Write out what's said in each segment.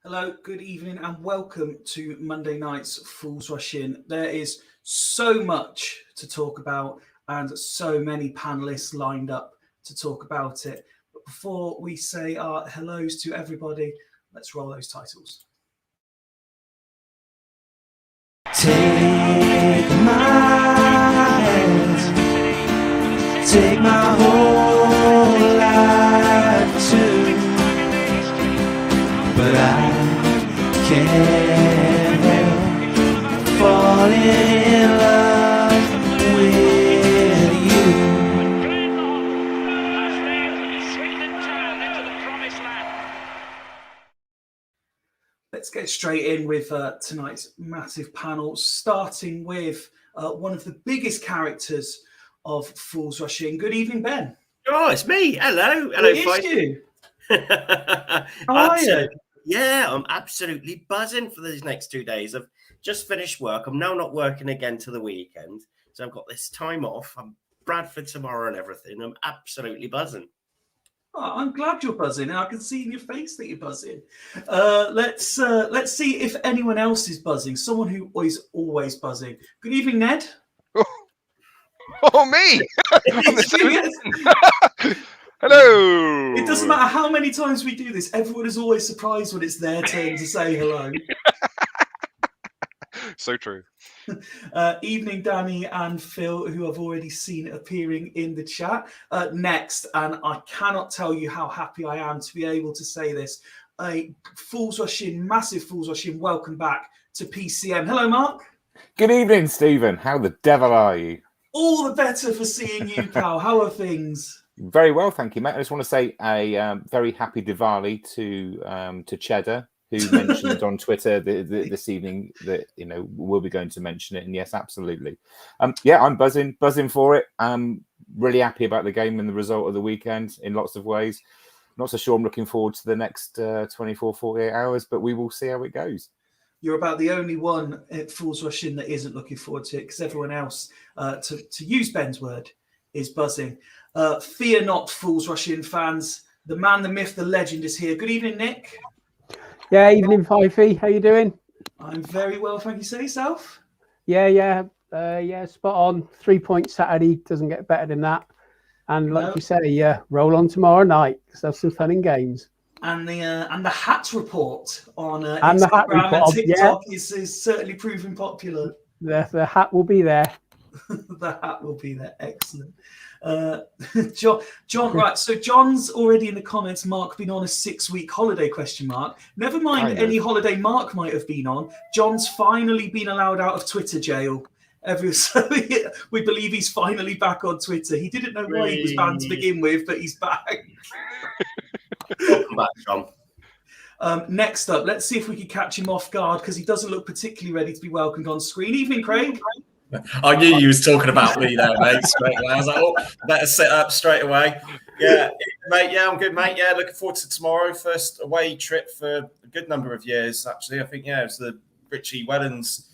Hello, good evening, and welcome to Monday night's Fools Rush In. There is so much to talk about and so many panelists lined up to talk about it. But before we say our hellos to everybody, let's roll those titles. Take my hand, take my whole life too, but I can't help falling in love with you. Let's get straight in with tonight's massive panel, starting with one of the biggest characters of Fools Rush In. Good evening, Ben. Oh, it's me. Hello. It is you. How are you? Yeah, I'm absolutely buzzing for these next 2 days. I've just finished work. I'm now not working again till the weekend. So I've got this time off. I'm Bradford tomorrow and everything. I'm absolutely buzzing. Oh, I'm glad you're buzzing. I can see in your face that you're buzzing. Let's see if anyone else is buzzing. Someone who is always buzzing. Good evening, Ned. Oh, me! Hello! It doesn't matter how many times we do this. Everyone is always surprised when it's their turn to say hello. So true. Evening, Danny and Phil, who I've already seen appearing in the chat. Next, and I cannot tell you how happy I am to be able to say this, a Fools Rush In, massive Fools Rush In, welcome back to PCM. Hello, Mark. Good evening, Stephen. How the devil are you? All the better for seeing you, pal. How are things? Very well, thank you, mate. I just want to say a very happy Diwali to Cheddar, who mentioned on Twitter this evening that we'll be going to mention it. And yes, absolutely. Yeah, I'm buzzing for it. I'm really happy about the game and the result of the weekend in lots of ways. Not so sure I'm looking forward to the next 24, 48 hours, but we will see how it goes. You're about the only one at Fools Rush In that isn't looking forward to it, because everyone else, to use Ben's word, is buzzing. Fear not, Fools Rush In fans. The man, the myth, the legend is here. Good evening, Nick. Yeah, evening, Fifey. How you doing? I'm very well, thank you. Say yourself. Yeah, spot on. 3 points Saturday, doesn't get better than that. And like you say, roll on tomorrow night. Let's have some fun and games. And the hat report on and Instagram and TikTok is certainly proving popular. The hat will be there. The hat will be there. Excellent. John, right. So John's already in the comments. Mark been on a 6-week holiday ? Never mind any holiday Mark might have been on. John's finally been allowed out of Twitter jail. We believe he's finally back on Twitter. He didn't know why he was banned to begin with, but he's back. Welcome back, John. Next up, let's see if we can catch him off guard, because he doesn't look particularly ready to be welcomed on screen. Evening, Craig. I knew you was talking about me there, mate. Straight away. I was like, oh, better sit up straight away. Yeah, mate. Yeah, I'm good, mate. Yeah, looking forward to tomorrow. First away trip for a good number of years, actually. I think, it was the Richie Wellens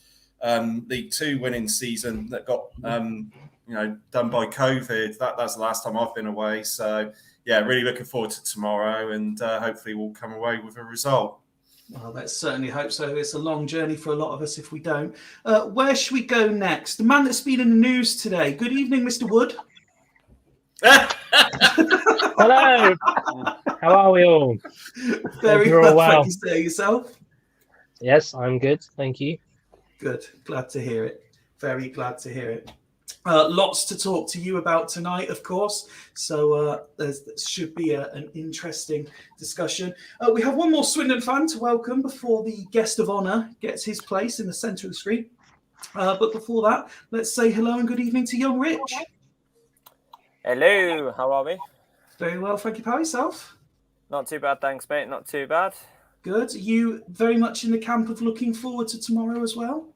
League 2 winning season that got, done by COVID. That's the last time I've been away. So, yeah, really looking forward to tomorrow, and hopefully we'll come away with a result. Well, let's certainly hope so. It's a long journey for a lot of us if we don't. Where should we go next? The man that's been in the news today. Good evening, Mr. Wood. Hello. How are we all? Very well. Thank you, sir. Yourself? Yes, I'm good. Thank you. Good. Glad to hear it. Very glad to hear it. Lots to talk to you about tonight, of course. So there should be an interesting discussion. We have one more Swindon fan to welcome before the guest of honour gets his place in the centre of the screen. But before that, let's say hello and good evening to young Rich. Hello, how are we? Very well, thank you, pal. Yourself? Not too bad, thanks, mate. Not too bad. Good. Are you very much in the camp of looking forward to tomorrow as well?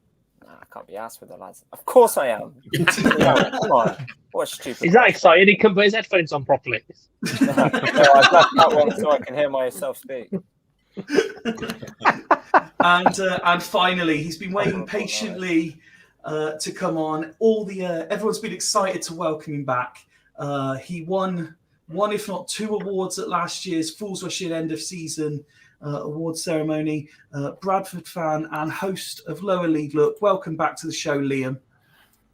I can't be asked with the lads. Of course I am. Come on. What stupid. Is that exciting? He can put his headphones on properly. No, I've left that one so I can hear myself speak. And finally, he's been waiting patiently to come on. Everyone's been excited to welcome him back. He won one, if not two, awards at last year's Fools Rush In end of season award ceremony, Bradford fan and host of Lower League Look. Welcome back to the show, Liam.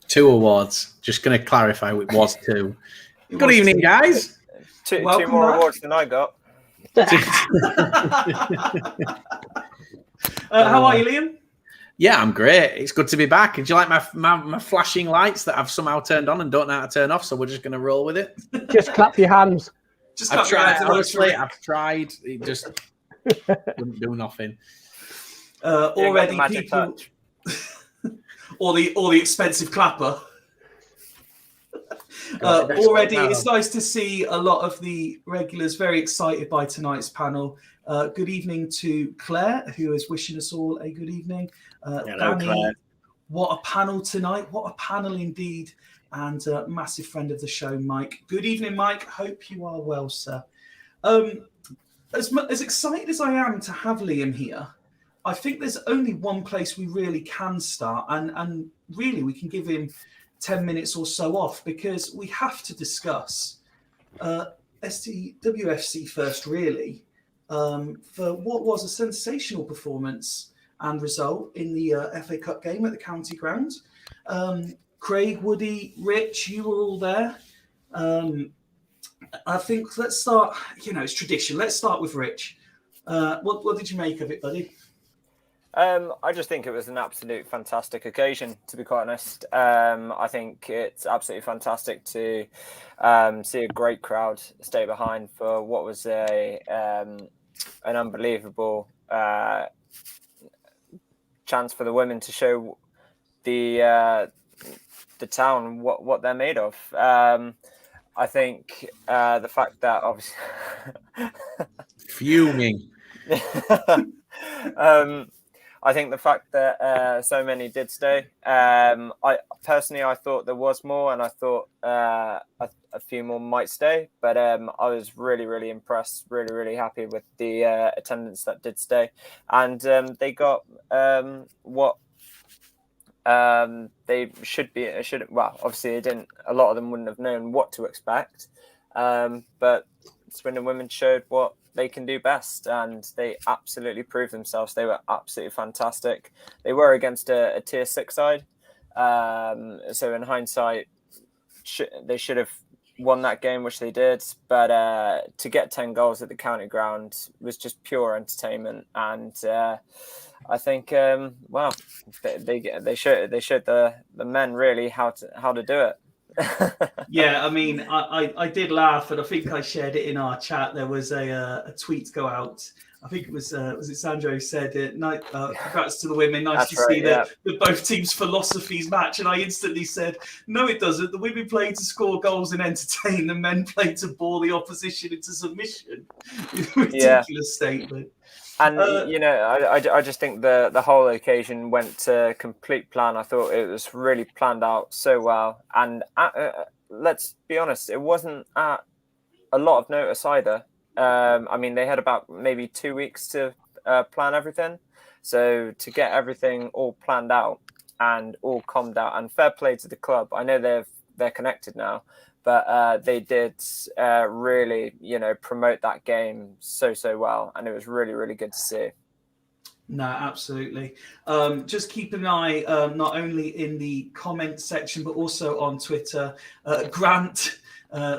2 awards. Just going to clarify, it was 2. Good evening, guys. Two Welcome more back. awards than I got. How are you, Liam? Yeah, I'm great. It's good to be back. Do you like my flashing lights that I've somehow turned on and don't know how to turn off? So we're just going to roll with it. Just clap your hands. Just I've clap your tried. hands, Honestly, I've tried. It just wouldn't do nothing. Already, magic people, touch. or the expensive clapper. Already, it's nice to see a lot of the regulars very excited by tonight's panel. Good evening to Claire, who is wishing us all a good evening. Hello, Danny, Claire. what a panel tonight. What a panel indeed. And massive friend of the show, Mike. Good evening, Mike. Hope you are well, sir. As excited as I am to have Liam here, I think there's only one place we really can start. And really, we can give him 10 minutes or so off, because we have to discuss STWFC first, really, for what was a sensational performance and result in the FA Cup game at the County Ground. Craig, Woody, Rich, you were all there. I think let's start, it's tradition. Let's start with Rich. What did you make of it, buddy? I just think it was an absolute fantastic occasion, to be quite honest. I think it's absolutely fantastic to see a great crowd stay behind for what was an unbelievable chance for the women to show the town what they're made of. I think the fact that obviously Fuming. I think the fact that so many did stay. I thought there was more, and I thought a few more might stay. But I was really, really impressed, really, really happy with the attendance that did stay, and they got what they should be. Well, obviously they didn't. A lot of them wouldn't have known what to expect, but Swindon women showed what they can do best, and they absolutely proved themselves. They were absolutely fantastic. They were against a tier 6 side, so in hindsight, they should have won that game, which they did. But to get 10 goals at the County Ground was just pure entertainment, and I think they showed the men really how to do it. Yeah, I mean, I did laugh, and I think I shared it in our chat. There was a tweet go out. I think it was it Sandro who said it. Congrats to the women. Nice to see that both teams' philosophies match. And I instantly said, no, it doesn't. The women play to score goals and entertain. The men play to bore the opposition into submission. Ridiculous statement. And I just think the whole occasion went to complete plan. I thought it was really planned out so well. And let's be honest, it wasn't at a lot of notice either. I mean, they had about maybe 2 weeks to plan everything. So to get everything all planned out and all calmed out, and fair play to the club. I know they're connected now, but they did really, promote that game so well, and it was really, really good to see. No, absolutely. Just keep an eye not only in the comment section, but also on Twitter. Grant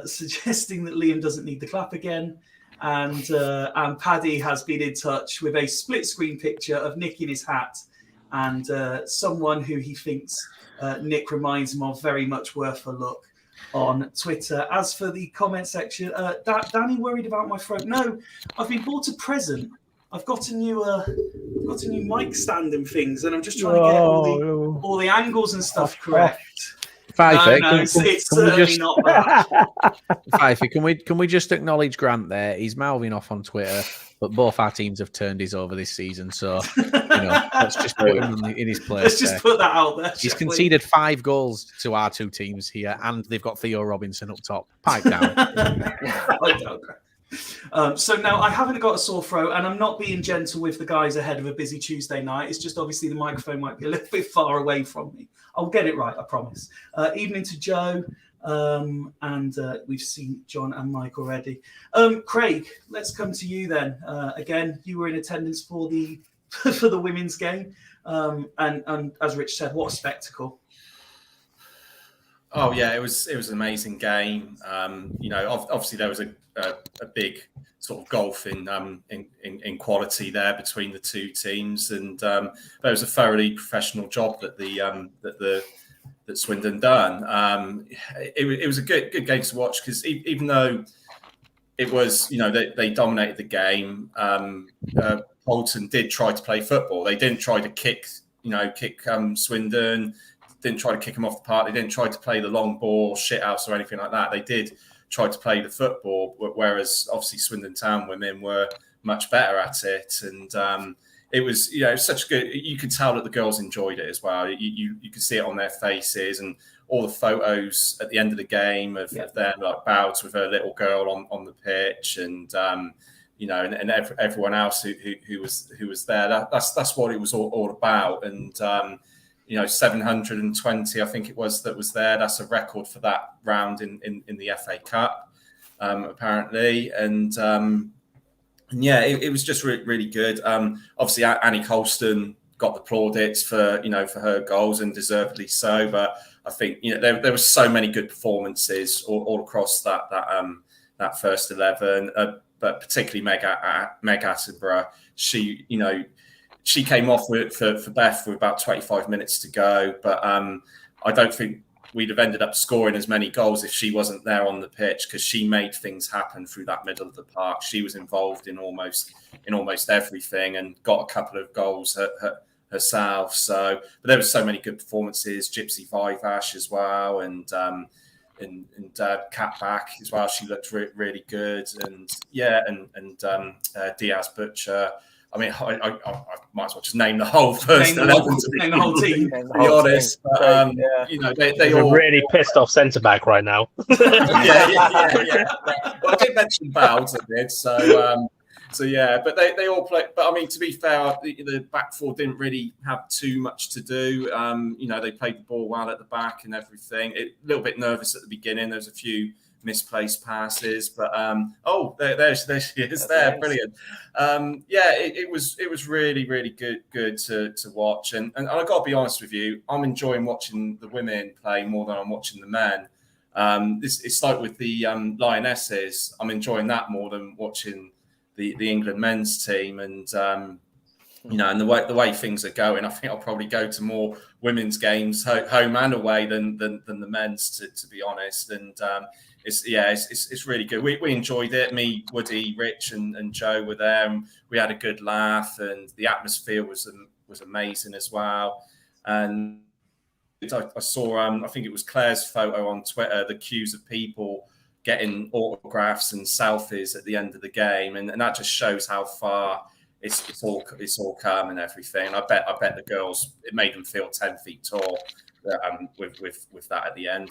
suggesting that Liam doesn't need the clap again. And Paddy has been in touch with a split screen picture of Nick in his hat, and someone who he thinks Nick reminds him of, very much worth a look on Twitter. As for the comment section, Danny worried about my throat. No, I've been bought a present. I've got a new mic stand and things, and I'm just trying to get all the angles and stuff correct. Fifey, it's certainly not bad. Fifey, can we just acknowledge Grant there? He's mouthing off on Twitter, but both our teams have turned his over this season, so let's just put him in his place. Let's just put that out there. He's conceded 5 goals to our 2 teams here, and they've got Theo Robinson up top. Pipe down. So now I haven't got a sore throat, and I'm not being gentle with the guys ahead of a busy Tuesday night. It's just obviously the microphone might be a little bit far away from me. I'll get it right, I promise. Evening to Joe, and we've seen John and Mike already. Craig, let's come to you then. Again, you were in attendance for the for the women's game, and as Rich said, what a spectacle! Oh yeah, it was an amazing game. Obviously there was a big sort of gulf in quality there between the two teams, and there was a thoroughly professional job that that Swindon done. It was a good game to watch, because even though it was, they dominated the game, Bolton did try to play football. They didn't try to kick Swindon. Didn't try to kick them off the park. They didn't try to play the long ball, shithouse or anything like that. They did try to play the football, whereas obviously Swindon Town women were much better at it. And it was, such good. You could tell that the girls enjoyed it as well. You could see it on their faces, and all the photos at the end of the game of them like Bouts with her little girl on the pitch, and and everyone else who was there. That's what it was all about. And 720, I think it was, that was there. That's a record for that round in the FA Cup, apparently. And it was just really good. Obviously, Annie Colston got the plaudits for her goals, and deservedly so. But I think there were so many good performances all across that first 11. But particularly Meg Attenborough, she came off for Beth with about 25 minutes to go, but I don't think we'd have ended up scoring as many goals if she wasn't there on the pitch, because she made things happen through that middle of the park. She was involved in almost everything, and got a couple of goals herself. So, but there were so many good performances. Gypsy Vivash as well, and Kat Back as well. She looked really good, and Diaz Butcher. I mean, I might as well just name the whole first 11. Name the whole team. To be honest, but, they all really pissed off centre back right now. yeah. Well, I did mention Bowles a bit, so yeah. But they all play. But I mean, to be fair, the back four didn't really have too much to do. They played the ball well at the back and everything. A little bit nervous at the beginning. There was a few misplaced passes, but there she is. There, brilliant. It was really good to watch, and I got to be honest with you, I'm enjoying watching the women play more than I'm watching the men. It's like with the Lionesses, I'm enjoying that more than watching the England men's team, and and the way things are going, I think I'll probably go to more women's games, home and away, than the men's, to be honest. And it's really good. We enjoyed it. Me, Woody, Rich, and Joe were there, and we had a good laugh, and the atmosphere was amazing as well. And I saw, I think it was Claire's photo on Twitter, the queues of people getting autographs and selfies at the end of the game, and that just shows how far it's all come and everything. I bet the girls, it made them feel 10 feet tall with that at the end.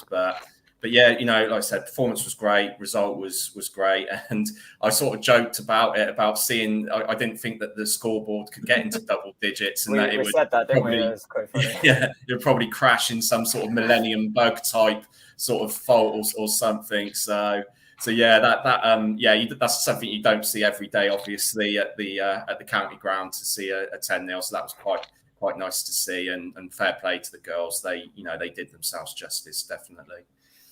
But yeah, like I said, performance was great, result was great, and I sort of joked about it, about seeing. I didn't think that the scoreboard could get into double digits, and we it would said that, didn't probably, we? It was quite funny. Yeah, it would probably crash in some sort of millennium bug type sort of fault or something. So yeah, that's something you don't see every day, obviously, at the county ground, to see a 10-0. So that was quite nice to see, and fair play to the girls. They did themselves justice, definitely.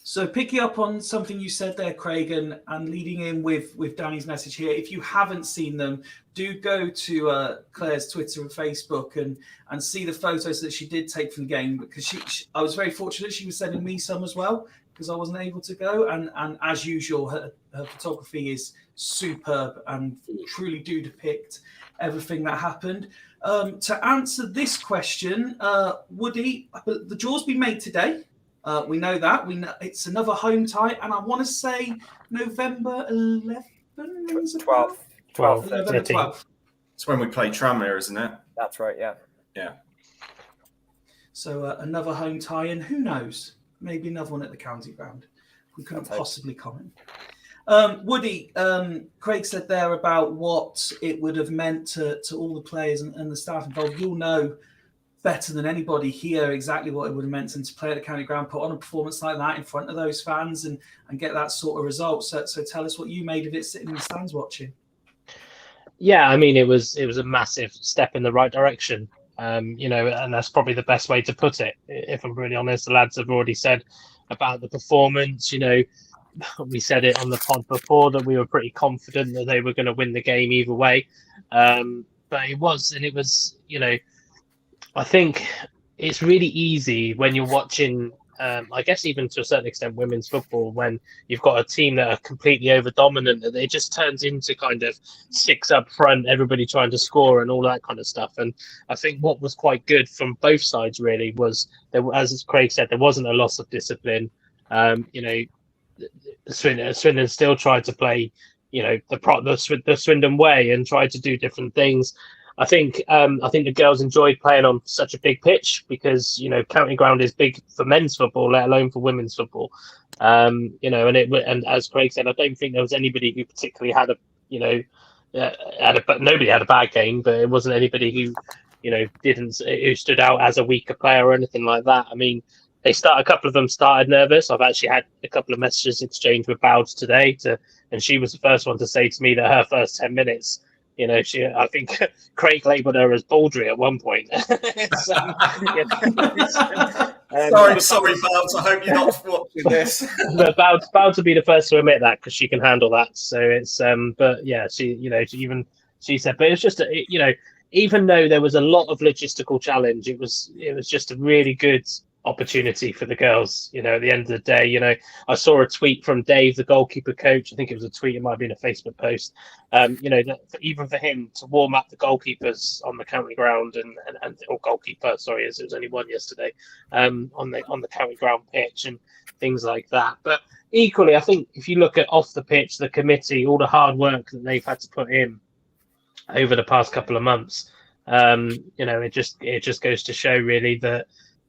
So picking up on something you said there, Craig, and leading in with Danny's message here, if you haven't seen them, do go to Claire's Twitter and Facebook and see the photos that she did take from the game, because I was very fortunate. She was sending me some as well, because I wasn't able to go. And as usual, her photography is superb and truly do depict everything that happened. To answer this question, Woody, the draw's been made today. We know that. We know it's another home tie, and I want to say November 11th. 12th. November 12th. It's when we play Tranmere, isn't it? That's right, yeah. Yeah. So another home tie, and who knows? Maybe another one at the county ground. We couldn't possibly comment. Woody, Craig said there about what it would have meant to all the players and the staff involved. You'll know better than anybody here exactly what it would have meant to them to play at the county ground, put on a performance like that in front of those fans and get that sort of result. So tell us what you made of it sitting in the stands watching. Yeah, I mean, it was a massive step in the right direction. And that's probably the best way to put it. If I'm really honest, the lads have already said about the performance. We said it on the pod before that we were pretty confident that they were going to win the game either way. But it was, I think it's really easy when you're watching, I guess even to a certain extent, women's football, when you've got a team that are completely over dominant, that it just turns into kind of 6 up front, everybody trying to score and all that kind of stuff. And I think what was quite good from both sides really was, as Craig said, there wasn't a loss of discipline. Swindon still tried to play, the Swindon way and tried to do different things. I think the girls enjoyed playing on such a big pitch because county ground is big for men's football, let alone for women's football. And as Craig said, I don't think there was anybody who particularly had nobody had a bad game, but it wasn't anybody who who stood out as a weaker player or anything like that. I mean, a couple of them started nervous. I've actually had a couple of messages exchanged with Bowds today, and she was the first one to say to me that her first 10 minutes. I think Craig labelled her as Baldry at one point. Sorry, Bowds. I hope you're not watching this. But Bowds will be the first to admit that because she can handle that. So it's but yeah, she said, but it's just even though there was a lot of logistical challenge, it was just a really good opportunity for the girls. At the end of the day, I saw a tweet from Dave, the goalkeeper coach. I think it was a tweet, it might have been a Facebook post. That even for him to warm up the goalkeepers on the county ground or goalkeeper, sorry, as it was only one yesterday, on the county ground pitch and things like that. But equally, I think if you look at off the pitch, the committee, all the hard work that they've had to put in over the past couple of months, it just goes to show really that.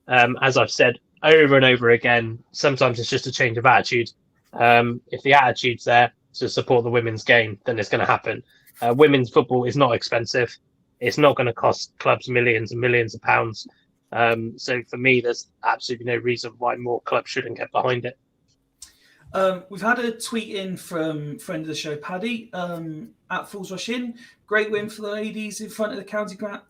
As I've said over and over again, sometimes it's just a change of attitude. If the attitude's there to support the women's game, then it's going to happen. Women's football is not expensive. It's not going to cost clubs millions and millions of pounds. So for me, there's absolutely no reason why more clubs shouldn't get behind it. We've had a tweet in from friend of the show, Paddy, at Fools Rush In. Great win for the ladies in front of the county ground.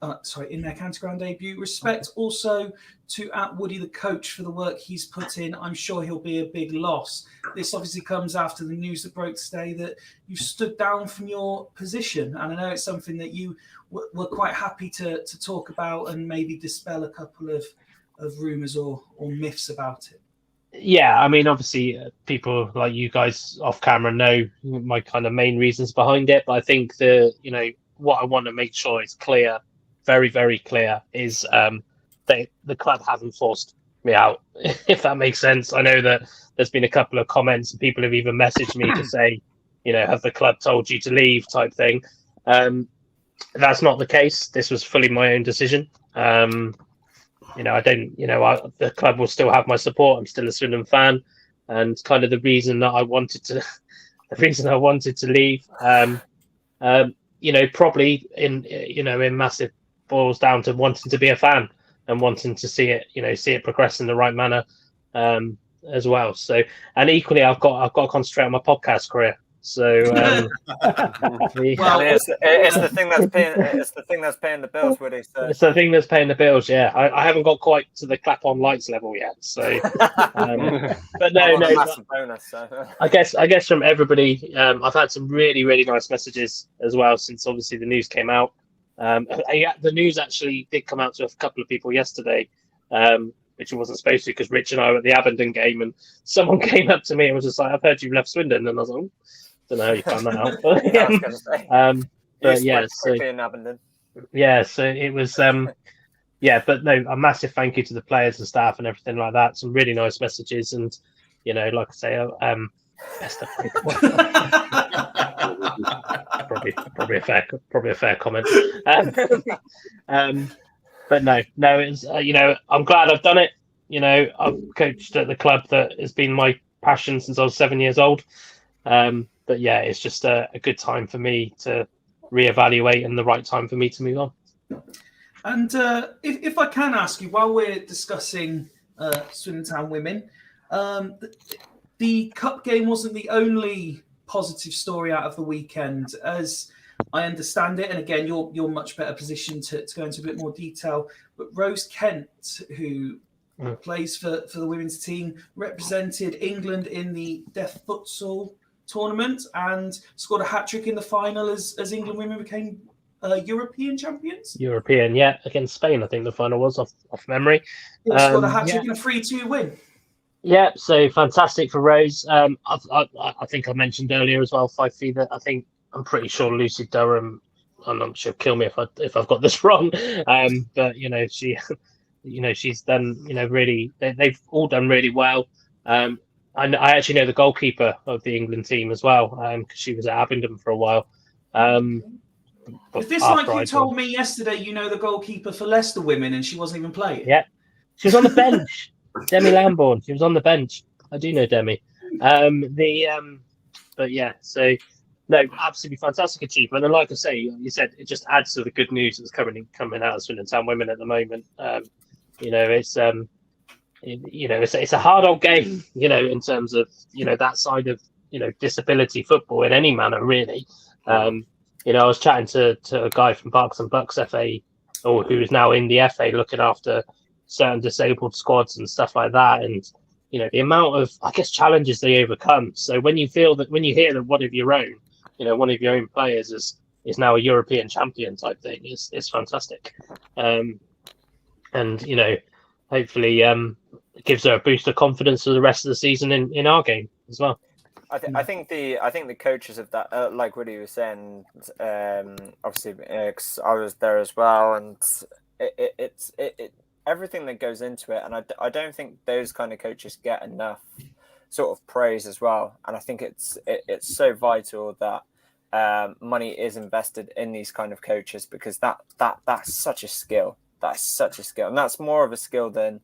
In their county ground debut. Respect also to @Woody the coach for the work he's put in. I'm sure he'll be a big loss. This obviously comes after the news that broke today that you stood down from your position, and I know it's something that you were quite happy to talk about and maybe dispel a couple of rumours or myths about it. Yeah, I mean, obviously, people like you guys off camera know my kind of main reasons behind it. But I think what I want to make sure is clear, very, very clear, is that the club hasn't forced me out, if that makes sense. I know that there's been a couple of comments and people have even messaged me to say, have the club told you to leave type thing. That's not the case. This was fully my own decision. The club will still have my support. I'm still a Swindon fan, and kind of the reason I wanted to leave, probably in massive boils down to wanting to be a fan and wanting to see it progress in the right manner, as well. So, and equally, I've got to concentrate on my podcast career. So it's the thing that's paying. It's the thing that's paying the bills, Woody. So. It's the thing that's paying the bills. Yeah, I haven't got quite to the clap-on lights level yet. So, but no. Massive bonus, so. I guess from everybody, I've had some really, really nice messages as well since obviously the news came out. The news actually did come out to a couple of people yesterday. Which it wasn't supposed to because Rich and I were at the Aberdeen game and someone came up to me and was just like, I've heard you've left Swindon. And I was like, don't know how you found that out. But so it was, but no, a massive thank you to the players and staff and everything like that. Some really nice messages. And, like I say, best of probably a fair comment. But no, it's I'm glad I've done it. I've coached at the club that has been my passion since I was 7 years old. But yeah, it's just a good time for me to reevaluate and the right time for me to move on. And if I can ask you, while we're discussing Swindon Town women, the cup game wasn't the only positive story out of the weekend, as I understand it. And again, you're much better positioned to go into a bit more detail. But Rose Kent, who plays for the women's team, represented England in the Deaf Futsal tournament and scored a hat-trick in the final as England women became European champions. European, yeah, against Spain, I think the final was off memory. Scored a hat-trick and a 3-2 win. Yeah, so fantastic for Rose. I think I mentioned earlier as well, 5 feet. I'm pretty sure Lucy Durham. She'll kill me if I've got this wrong. But she's done. Really, they've all done really well. I actually know the goalkeeper of the England team as well, because she was at Abingdon for a while. Is this like you told me yesterday? You know the goalkeeper for Leicester women, and she wasn't even playing. Yeah, she was on the bench. Demi Lambourne. She was on the bench. I do know Demi. But yeah, so no, absolutely fantastic achievement. And like I say, you said it just adds to the good news that's currently coming out of Swindon Town women at the moment. It's a hard old game, in terms of that side of disability football in any manner really. I was chatting to a guy from Barks and Bucks FA, or who is now in the FA looking after certain disabled squads and stuff like that, and the amount of challenges they overcome. So when you hear that one of your own players is now a European champion type thing, it's fantastic. And hopefully it gives her a boost of confidence for the rest of the season in our game as well. I think the coaches of that, like what he was saying, obviously I was there as well, and it's everything that goes into it, and I don't think those kind of coaches get enough sort of praise as well. And I think it's so vital that money is invested in these kind of coaches, because that's such a skill. That's such a skill, and that's more of a skill than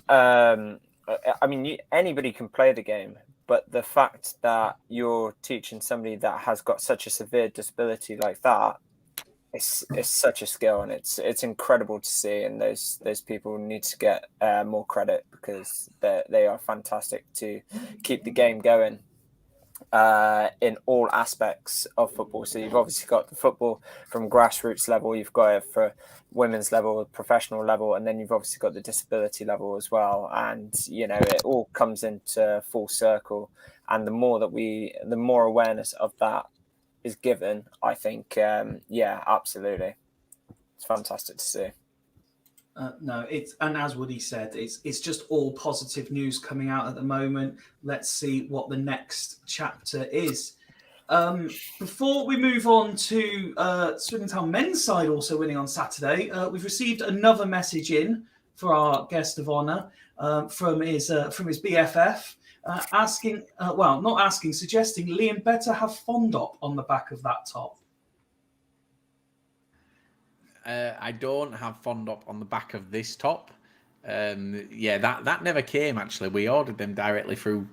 anybody can play the game. But the fact that you're teaching somebody that has got such a severe disability like that, it's such a skill, and it's incredible to see. And those people need to get more credit, because they are fantastic to keep the game going in all aspects of football. So you've obviously got the football from grassroots level, you've got it for women's level, professional level, and then you've obviously got the disability level as well. And it all comes into full circle. And the more awareness of that is given, I think, absolutely, it's fantastic to see. And as Woody said, it's just all positive news coming out at the moment. Let's see what the next chapter is. Before we move on to Swindon Town men's side also winning on Saturday, we've received another message in for our guest of honour from his BFF, suggesting Liam better have Fondop on the back of that top. I don't have Fondop on the back of this top. That never came, actually. We ordered them directly through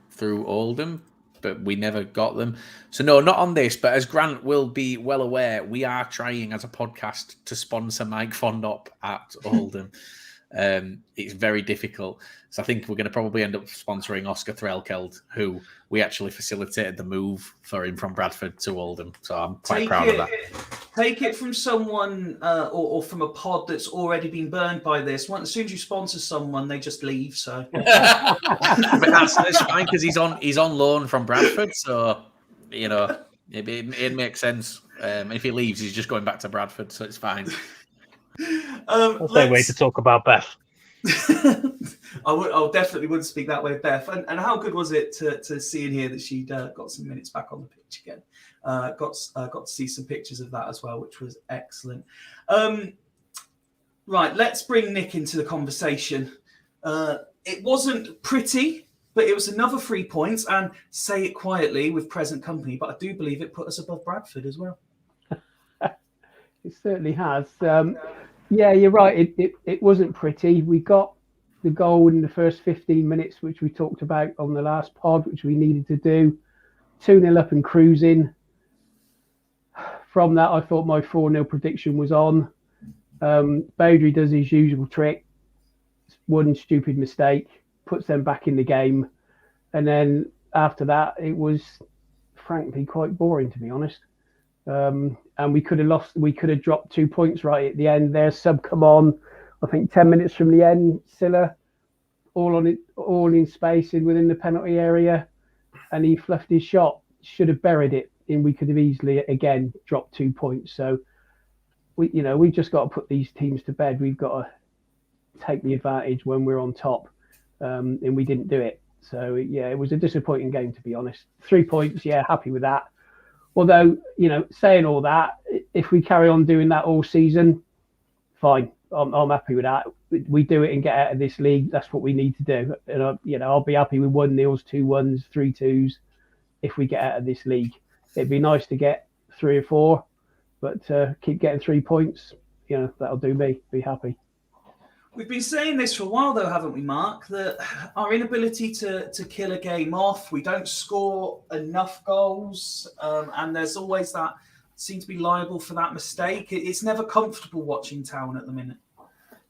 Oldham, but we never got them. So no, not on this. But as Grant will be well aware, we are trying as a podcast to sponsor Mike Fondop at Oldham. It's very difficult. So I think we're going to probably end up sponsoring Oscar Threlkeld, who we actually facilitated the move for him from Bradford to Oldham. So I'm quite proud of that. Take it from someone or from a pod that's already been burned by this. As soon as you sponsor someone, they just leave. So but that's fine, because he's on loan from Bradford. So it makes sense. If he leaves, he's just going back to Bradford. So it's fine. That's no way to talk about Beth. I definitely wouldn't speak that way of Beth. And how good was it to see and hear that she'd got some minutes back on the pitch again? Got to see some pictures of that as well, which was excellent. Right, let's bring Nick into the conversation. It wasn't pretty, but it was another 3 points, and say it quietly with present company, but I do believe it put us above Bradford as well. It certainly has. You're right. It wasn't pretty. We got the goal in the first 15 minutes, which we talked about on the last pod, which we needed to do 2-0 up and cruising. From that, I thought my 4-0 prediction was on. Baudry does his usual trick. One stupid mistake, puts them back in the game. And then after that, it was frankly quite boring, to be honest. And we could have lost. We could have dropped 2 points right at the end. Their sub come on, I think 10 minutes from the end. Silla, all in space within the penalty area, and he fluffed his shot. Should have buried it, and we could have easily again dropped 2 points. So we've just got to put these teams to bed. We've got to take the advantage when we're on top, and we didn't do it. So yeah, it was a disappointing game, to be honest. 3 points, yeah, happy with that. Although, saying all that, if we carry on doing that all season, fine. I'm happy with that. We do it and get out of this league. That's what we need to do. And I'll be happy with 1-0s, 2-1s, 3-2s if we get out of this league. It'd be nice to get 3 or 4, but keep getting 3 points. That'll do me. Be happy. We've been saying this for a while, though, haven't we, Mark? That our inability to kill a game off, we don't score enough goals, and there's always that seem to be liable for that mistake. It's never comfortable watching Town at the minute.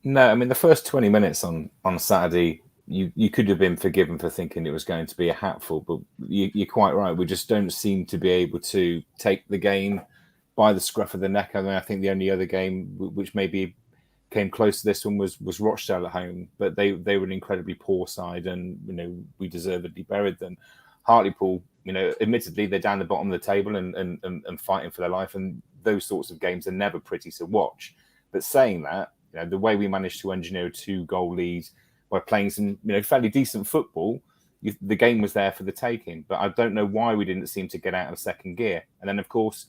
No, I mean, the first 20 minutes on Saturday, you could have been forgiven for thinking it was going to be a hatful, but you're quite right. We just don't seem to be able to take the game by the scruff of the neck. I mean, I think the only other game which maybe came close to this one was Rochdale at home, but they were an incredibly poor side, and we deservedly buried them. Hartlepool, admittedly they're down the bottom of the table and fighting for their life, and those sorts of games are never pretty to watch. But saying that, the way we managed to engineer a 2-goal lead by playing some fairly decent football, the game was there for the taking. But I don't know why we didn't seem to get out of second gear, and then of course,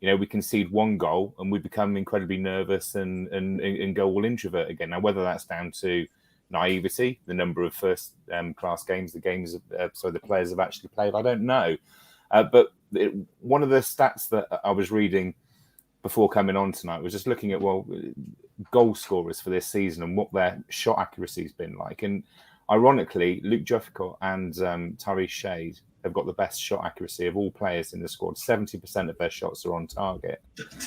we concede 1 goal and we become incredibly nervous and go all introvert again. Now, whether that's down to naivety, the number of first class games, the players have actually played, I don't know. But one of the stats that I was reading before coming on tonight was just looking at, goal scorers for this season and what their shot accuracy has been like. And ironically, Luke Jeffcott and Tyrese Shade have got the best shot accuracy of all players in the squad. 70% of their shots are on target.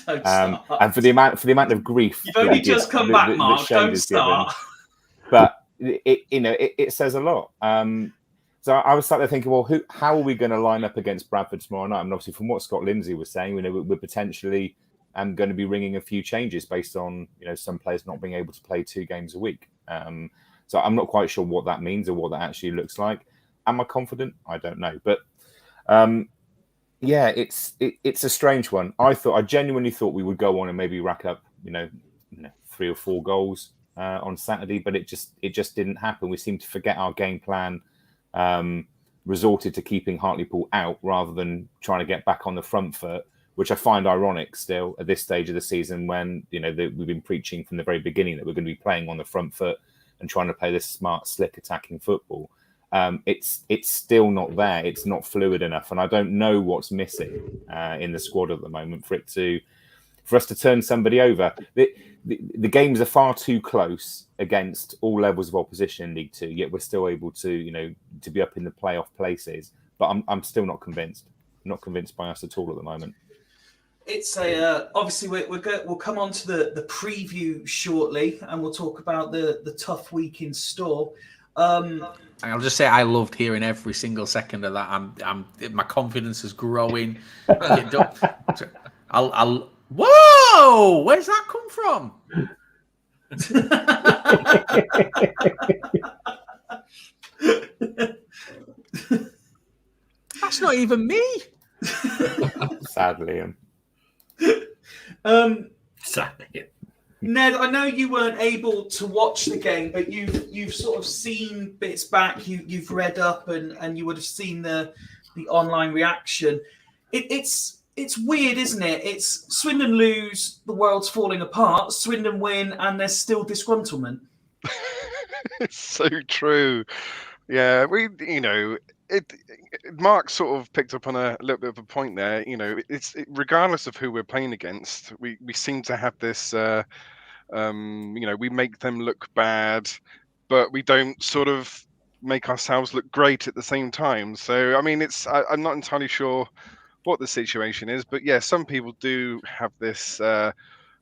And for the amount of grief, you've only just come back, Mark. Don't start. But it says a lot. So I was sat there thinking, how are we going to line up against Bradford tomorrow night? And obviously, from what Scott Lindsay was saying, we're potentially going to be ringing a few changes based on some players not being able to play 2 games a week. So I'm not quite sure what that means or what that actually looks like. Am I confident? I don't know. But it's a strange one. I genuinely thought we would go on and maybe rack up 3 or 4 goals on Saturday, but it just didn't happen. We seemed to forget our game plan, resorted to keeping Hartlepool out rather than trying to get back on the front foot, which I find ironic still at this stage of the season when we've been preaching from the very beginning that we're going to be playing on the front foot and trying to play this smart, slick attacking football. It's still not there. It's not fluid enough, and I don't know what's missing in the squad at the moment for us to turn somebody over. The games are far too close against all levels of opposition in League Two, yet we're still able to be up in the playoff places. But I'm still not convinced. I'm not convinced by us at all at the moment. It's obviously we'll come on to the preview shortly, and we'll talk about the tough week in store. I'll just say I loved hearing every single second of that. My confidence is growing. Whoa! Where's that come from? That's not even me. Sadly, Sadly. Ned, I know you weren't able to watch the game, but you've sort of seen bits back. You've read up, and you would have seen the online reaction. It's weird, isn't it? It's Swindon lose, the world's falling apart. Swindon win, and there's still disgruntlement. It's so true. Yeah, Mark sort of picked up on a little bit of a point there. Regardless of who we're playing against, we seem to have this. We make them look bad, but we don't make ourselves look great at the same time. So I mean, I'm not entirely sure what the situation is, but yeah, some people do have this.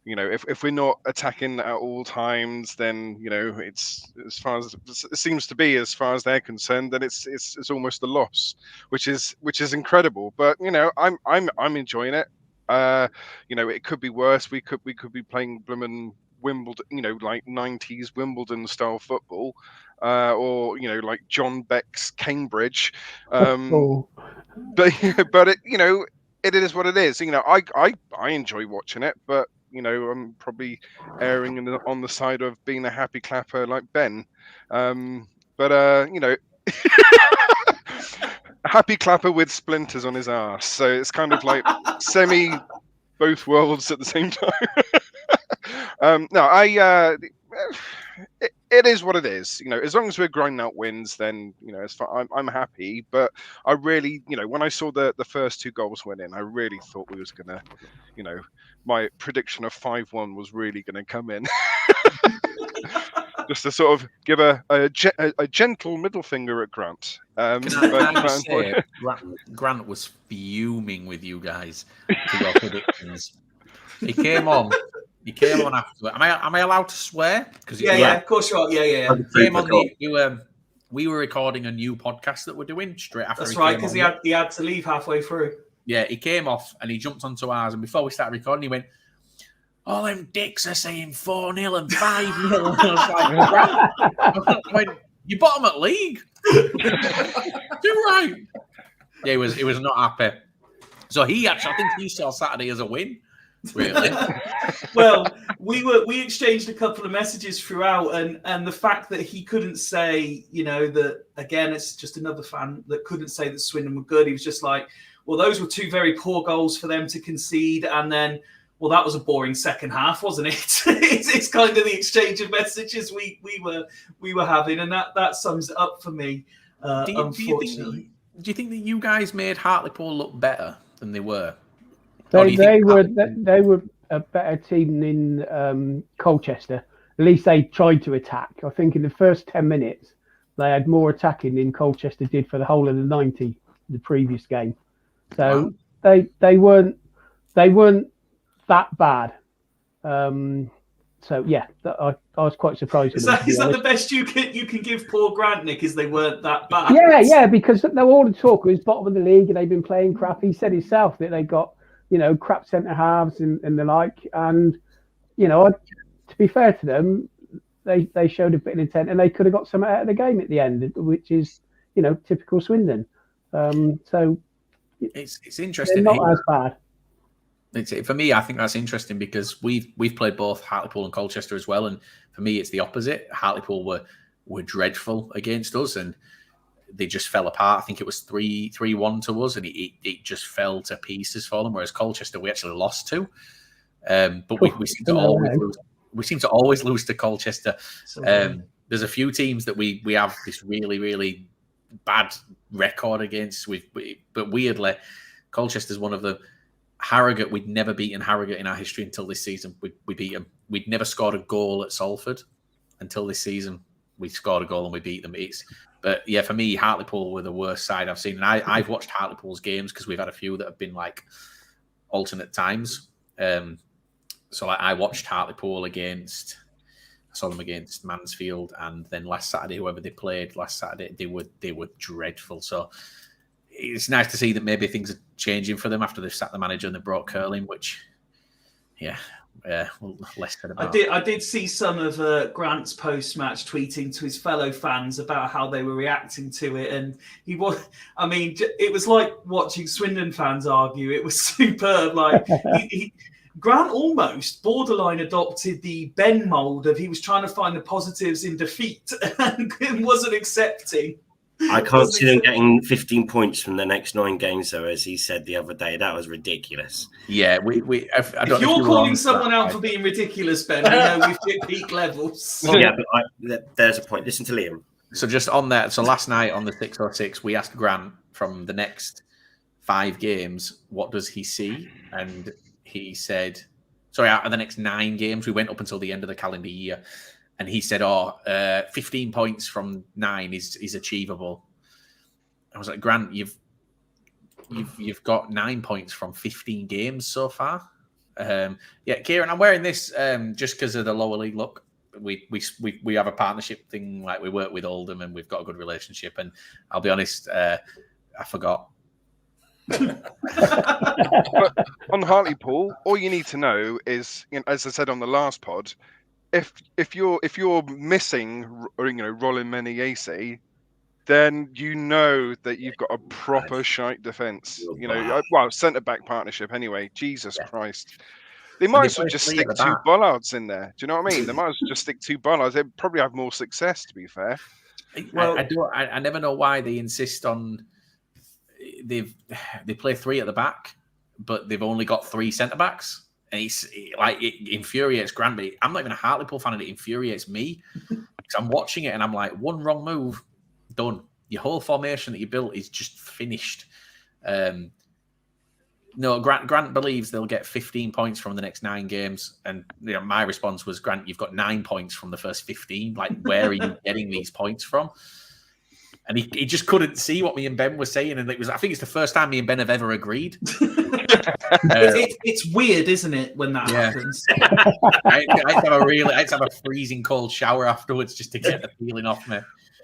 If we're not attacking at all times, then it's, as far as it seems to be, as far as they're concerned, then it's almost a loss, which is incredible. But I'm enjoying it. It could be worse. We could be playing Bloomin' Wimbledon, like 90s Wimbledon style football, or like John Beck's Cambridge. Oh. But it is what it is. I enjoy watching it, but I'm probably erring on the side of being a happy clapper like Ben. But a happy clapper with splinters on his arse. So it's kind of like semi both worlds at the same time. It is what it is. As long as we're grinding out wins, then it's fine. I'm happy. But I really, when I saw the first 2 goals went in, I really thought we was gonna, my prediction of 5-1 was really gonna come in. Just to sort of give a gentle middle finger at Grant. Grant was fuming with you guys for your predictions. He came on after. Am I allowed to swear? Yeah, of course you are. Yeah. Came on we were recording a new podcast that we're doing straight after. That's right, because he had to leave halfway through. Yeah, he came off and he jumped onto ours, and before we started recording, he went, "All them dicks are saying 4-0 and 5-0." And I was like, "You bottom at league." You're right. Yeah, he was not happy. So I think he saw Saturday as a win. Really? Well, we exchanged a couple of messages throughout, and the fact that he couldn't say, that again, it's just another fan that couldn't say that Swindon were good. He was just like, well, those were 2 very poor goals for them to concede, and then, well, that was a boring second half, wasn't it? it's kind of the exchange of messages we were having, and that sums it up for me. Unfortunately, do you think that you guys made Hartlepool look better than they were? They were a better team than Colchester. At least they tried to attack. I think in the first 10 minutes, they had more attacking than Colchester did for the whole of the 90, the previous game. So they weren't that bad. So yeah, I was quite surprised. Is that the best you can give poor Grant, Nick? Is they weren't that bad? Yeah, because all the talk was bottom of the league and they've been playing crap. He said himself that they got crap centre halves and the like. And to be fair to them, they showed a bit of intent and they could have got something out of the game at the end, which is typical Swindon. So it's interesting. They're not as bad. For me, I think that's interesting because we've played both Hartlepool and Colchester as well, and for me, it's the opposite. Hartlepool were dreadful against us, and they just fell apart. I think it was 3-1 to us, and it just fell to pieces for them. Whereas Colchester, we actually lost to, but we seem to always lose to Colchester. There's a few teams that we have this really, really bad record against. But weirdly, Colchester's one of the. Harrogate, we'd never beaten Harrogate in our history until this season. We beat them. We'd never scored a goal at Salford until this season. We scored a goal and we beat them. But yeah, for me, Hartlepool were the worst side I've seen. And I've watched Hartlepool's games because we've had a few that have been like alternate times. So I watched Hartlepool I saw them against Mansfield, and then last Saturday, whoever they played last Saturday, they were dreadful. So it's nice to see that maybe things are changing for them after they've sacked the manager and they brought Curling, which, well, less said about. I did see some of Grant's post-match tweeting to his fellow fans about how they were reacting to it, and it was like watching Swindon fans argue. It was superb. Like Grant almost borderline adopted the Ben mold of he was trying to find the positives in defeat and wasn't accepting. I can't see them getting 15 points from the next 9 games, though, as he said the other day. That was ridiculous. Yeah, if you're calling someone out for being ridiculous, Ben, we know we've hit peak levels. Yeah, but there's a point. Listen to Liam. So just on that, so last night on the 606, we asked Grant from the next 5 games, what does he see? And he said, out of the next 9 games, we went up until the end of the calendar year. And he said, 15 points from 9 is achievable. I was like, Grant, you've got 9 points from 15 games so far. Kieran, I'm wearing this just because of the lower league look. We have a partnership thing, like we work with Oldham and we've got a good relationship. And I'll be honest, I forgot. But on Hartlepool, all you need to know is, as I said on the last pod, if you're missing, Roland Meneyese, then you know that you've got a proper shite defence. Centre back partnership anyway. Jesus Christ. They might as well just stick 2 bollards in there. Do you know what I mean? They might as well just stick 2 bollards. They'd probably have more success, to be fair. Well, I never know why they insist on they play 3 at the back, but they've only got 3 centre backs. And it infuriates Granby. I'm not even a Hartlepool fan, and it infuriates me because I'm watching it and I'm like, one wrong move, done. Your whole formation that you built is just finished. No, Grant believes they'll get 15 points from the next 9 games, and my response was, Grant, you've got 9 points from the first 15. Like, where are you getting these points from? And he just couldn't see what me and Ben were saying, and I think it's the first time me and Ben have ever agreed. It's weird, isn't it, when that happens? I had to have a freezing cold shower afterwards just to get the feeling off me.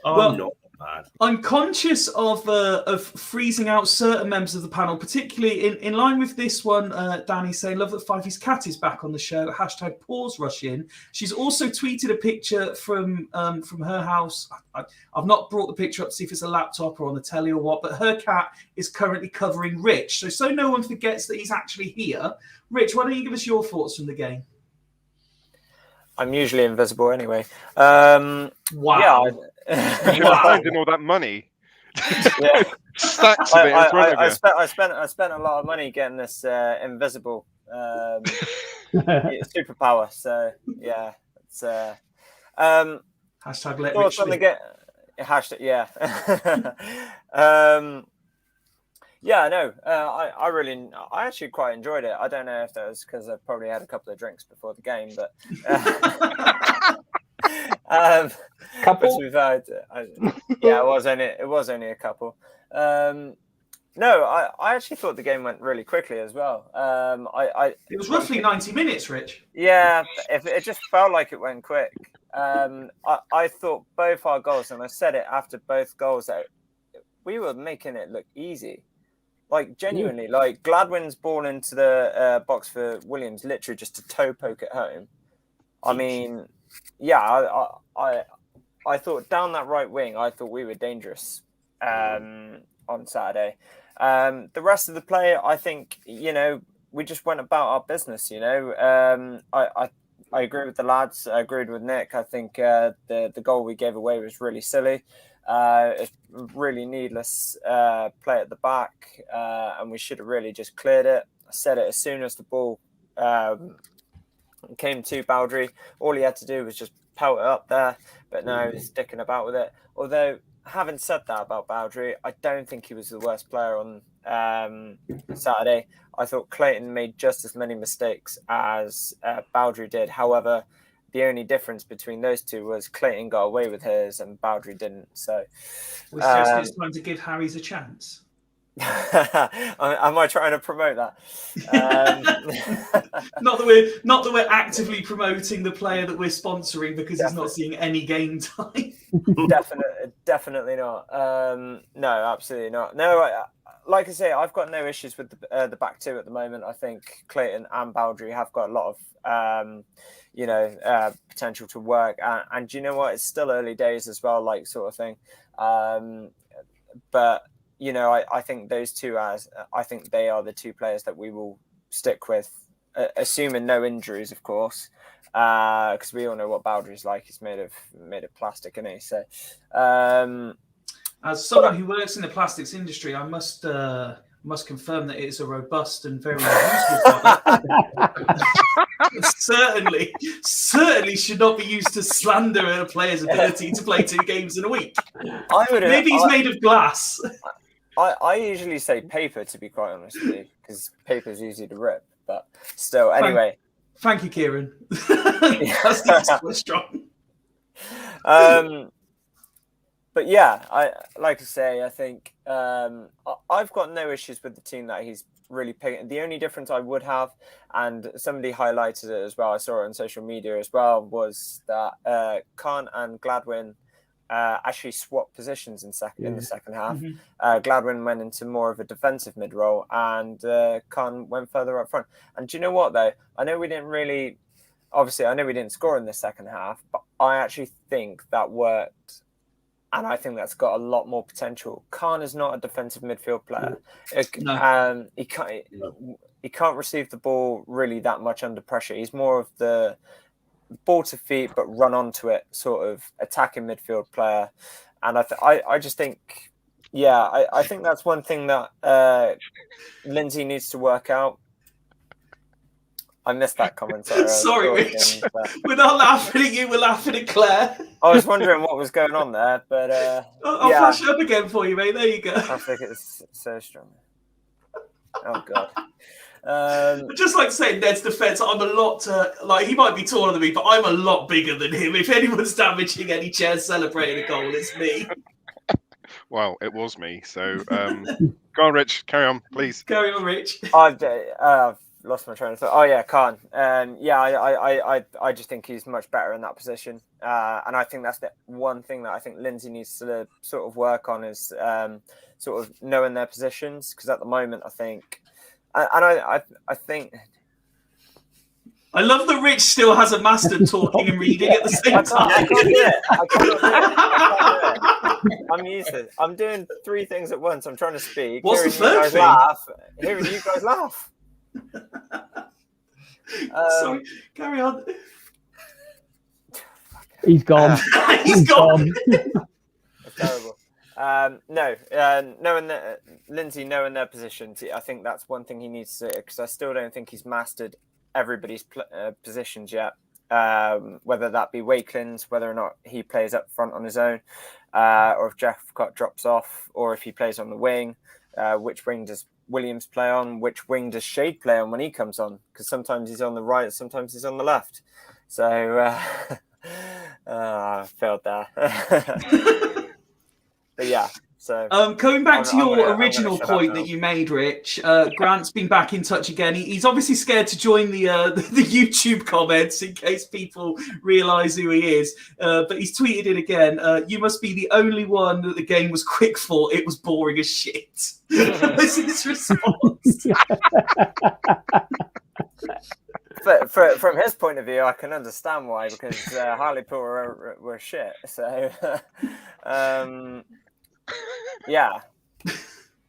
Not bad. I'm conscious of freezing out certain members of the panel, particularly in line with this one. Danny saying, "Love that Fifey's cat is back on the show." # pause rush in. She's also tweeted a picture from her house. I've not brought the picture up to see if it's a laptop or on the telly or what, but her cat is currently covering Rich. So no one forgets that he's actually here. Rich, why don't you give us your thoughts from the game? I'm usually invisible anyway. Wow. Yeah, You're finding all that money. Yeah. Stacks of it in front of you. I spent a lot of money getting this invisible superpower. So yeah, it's # let thoughts Rich on the live. yeah. I actually quite enjoyed it. I don't know if that was because I probably had a couple of drinks before the game, but Couple? we've had, it was only a couple. No, I actually thought the game went really quickly as well. It was roughly 90 minutes, Rich. Yeah, it just felt like it went quick. I thought both our goals, and I said it after both goals, that we were making it look easy. Like, genuinely, like Gladwin's ball into the box for Williams, literally just to toe poke it home. I mean, yeah, I thought down that right wing, I thought we were dangerous on Saturday. The rest of the play, I think, we just went about our business, I agree with the lads. I agreed with Nick. I think the goal we gave away was really silly. It's really needless play at the back, and we should have really just cleared it. I said it as soon as the ball came to Bowdry. All he had to do was just pelt it up there, but no, he's sticking about with it. Although, having said that about Bowdry, I don't think he was the worst player on Saturday. I thought Clayton made just as many mistakes as Bowdry did. However, the only difference between those two was Clayton got away with his and Bowdry didn't. So, it's time to give Harry's a chance. Am I trying to promote that? Not that we're actively promoting the player that we're sponsoring because he's not seeing any game time. Definitely not. No, absolutely not. No, like I say, I've got no issues with the back two at the moment. I think Clayton and Bowdry have got a lot of potential to work, and you know what? It's still early days as well, like sort of thing. But I think those two, I think they are the two players that we will stick with, assuming no injuries, of course, because we all know what Bowdry's like. He's made of plastic, isn't he? So, as someone who works in the plastics industry, I must confirm that it is a robust and very useful product. certainly should not be used to slander a player's ability to play 2 games in a week. Maybe he's made of glass. I usually say paper, to be quite honest with you, because paper is easy to rip. But still, anyway. Thank you, Kieran. Plastics were strong. But yeah, I think I've got no issues with the team that he's really picking. The only difference I would have, and somebody highlighted it as well, I saw it on social media as well, was that Khan and Gladwin actually swapped positions in the second half. Gladwin went into more of a defensive mid role, and Khan went further up front. And do you know what though? I know we didn't score in the second half, but I actually think that worked. And I think that's got a lot more potential. Khan is not a defensive midfield player. He can't receive the ball really that much under pressure. He's more of the ball to feet, but run onto it sort of attacking midfield player. And I just think, I think that's one thing that Lindsay needs to work out. I missed that comment. Sorry, Rich. We're not laughing at you. We're laughing at Claire. I was wondering what was going on there, but I'll flash it up again for you, mate. There you go. I think it's so strong. Oh god. I'd just like to say, in Ned's defence, I'm a lot he might be taller than me, but I'm a lot bigger than him. If anyone's damaging any chairs celebrating a goal, it's me. Well, it was me. So go on, Rich. Carry on, please. Carry on, Rich. I've lost my train of thought. Oh yeah, Khan. I just think he's much better in that position, and I think that's the one thing that I think Lindsay needs to sort of work on is sort of knowing their positions, because at the moment I think, I think. I love that Rich still has a master talking and reading at the same time. I can't do it. I can't do it. I'm used to it. I'm doing 3 things at once. I'm trying to speak. What's the third thing? Hearing you guys laugh. Sorry, carry on. He's gone. He's gone. It's terrible. Knowing that Lindsay, knowing their positions, I think that's one thing he needs to, because I still don't think he's mastered everybody's positions yet. Whether that be Wakeland's, whether or not he plays up front on his own, or if Jeffcott drops off, or if he plays on the wing. Which wing does Williams play on? Which wing does Shade play on when he comes on? Because sometimes he's on the right, sometimes he's on the left. So I failed there. But yeah. So going back to your original point that you made, Rich, Grant's been back in touch again. He's obviously scared to join the YouTube comments in case people realise who he is. But he's tweeted it again. You must be the only one that the game was quick for. It was boring as shit. This is his response. But from his point of view, I can understand why, because Hartlepool were shit. So yeah.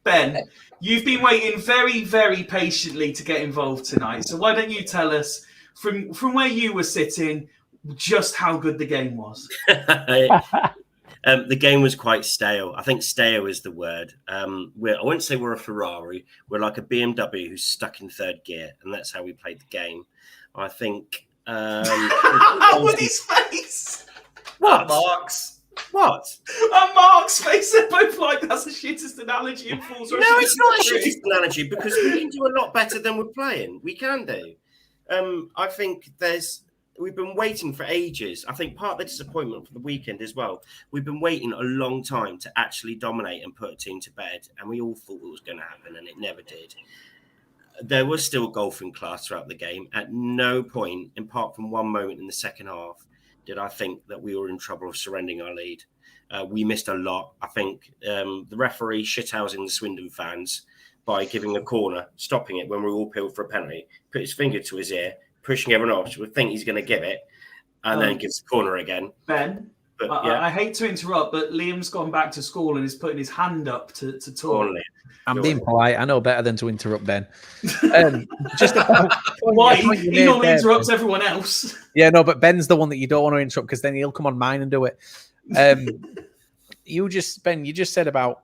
Ben, you've been waiting very, very patiently to get involved tonight. So why don't you tell us from where you were sitting just how good the game was? The game was quite stale. I think stale is the word. I wouldn't say we're a Ferrari. We're like a BMW who's stuck in third gear, and that's how we played the game. I think. With his face. What? Marks. What? And Mark's face, they're both like, that's the shittest analogy in full. No, it's not a shittest analogy, because we can do a lot better than we're playing. We can do. I think we've been waiting for ages. I think part of the disappointment for the weekend as well, we've been waiting a long time to actually dominate and put a team to bed, and we all thought it was going to happen, and it never did. There was still golfing class throughout the game. At no point, apart from one moment in the second half, did I think that we were in trouble of surrendering our lead. We missed a lot. I think the referee shithousing the Swindon fans by giving a corner, stopping it when we were all peeled for a penalty, put his finger to his ear, pushing everyone off, so we think he's going to give it, and then gives the corner again. Ben, but, I hate to interrupt, but Liam's gone back to school and is putting his hand up to talk. I'm being polite. I know better than to interrupt Ben. Why? He normally interrupts everyone else. Yeah, no, but Ben's the one that you don't want to interrupt, because then he'll come on mine and do it. Ben, you just said about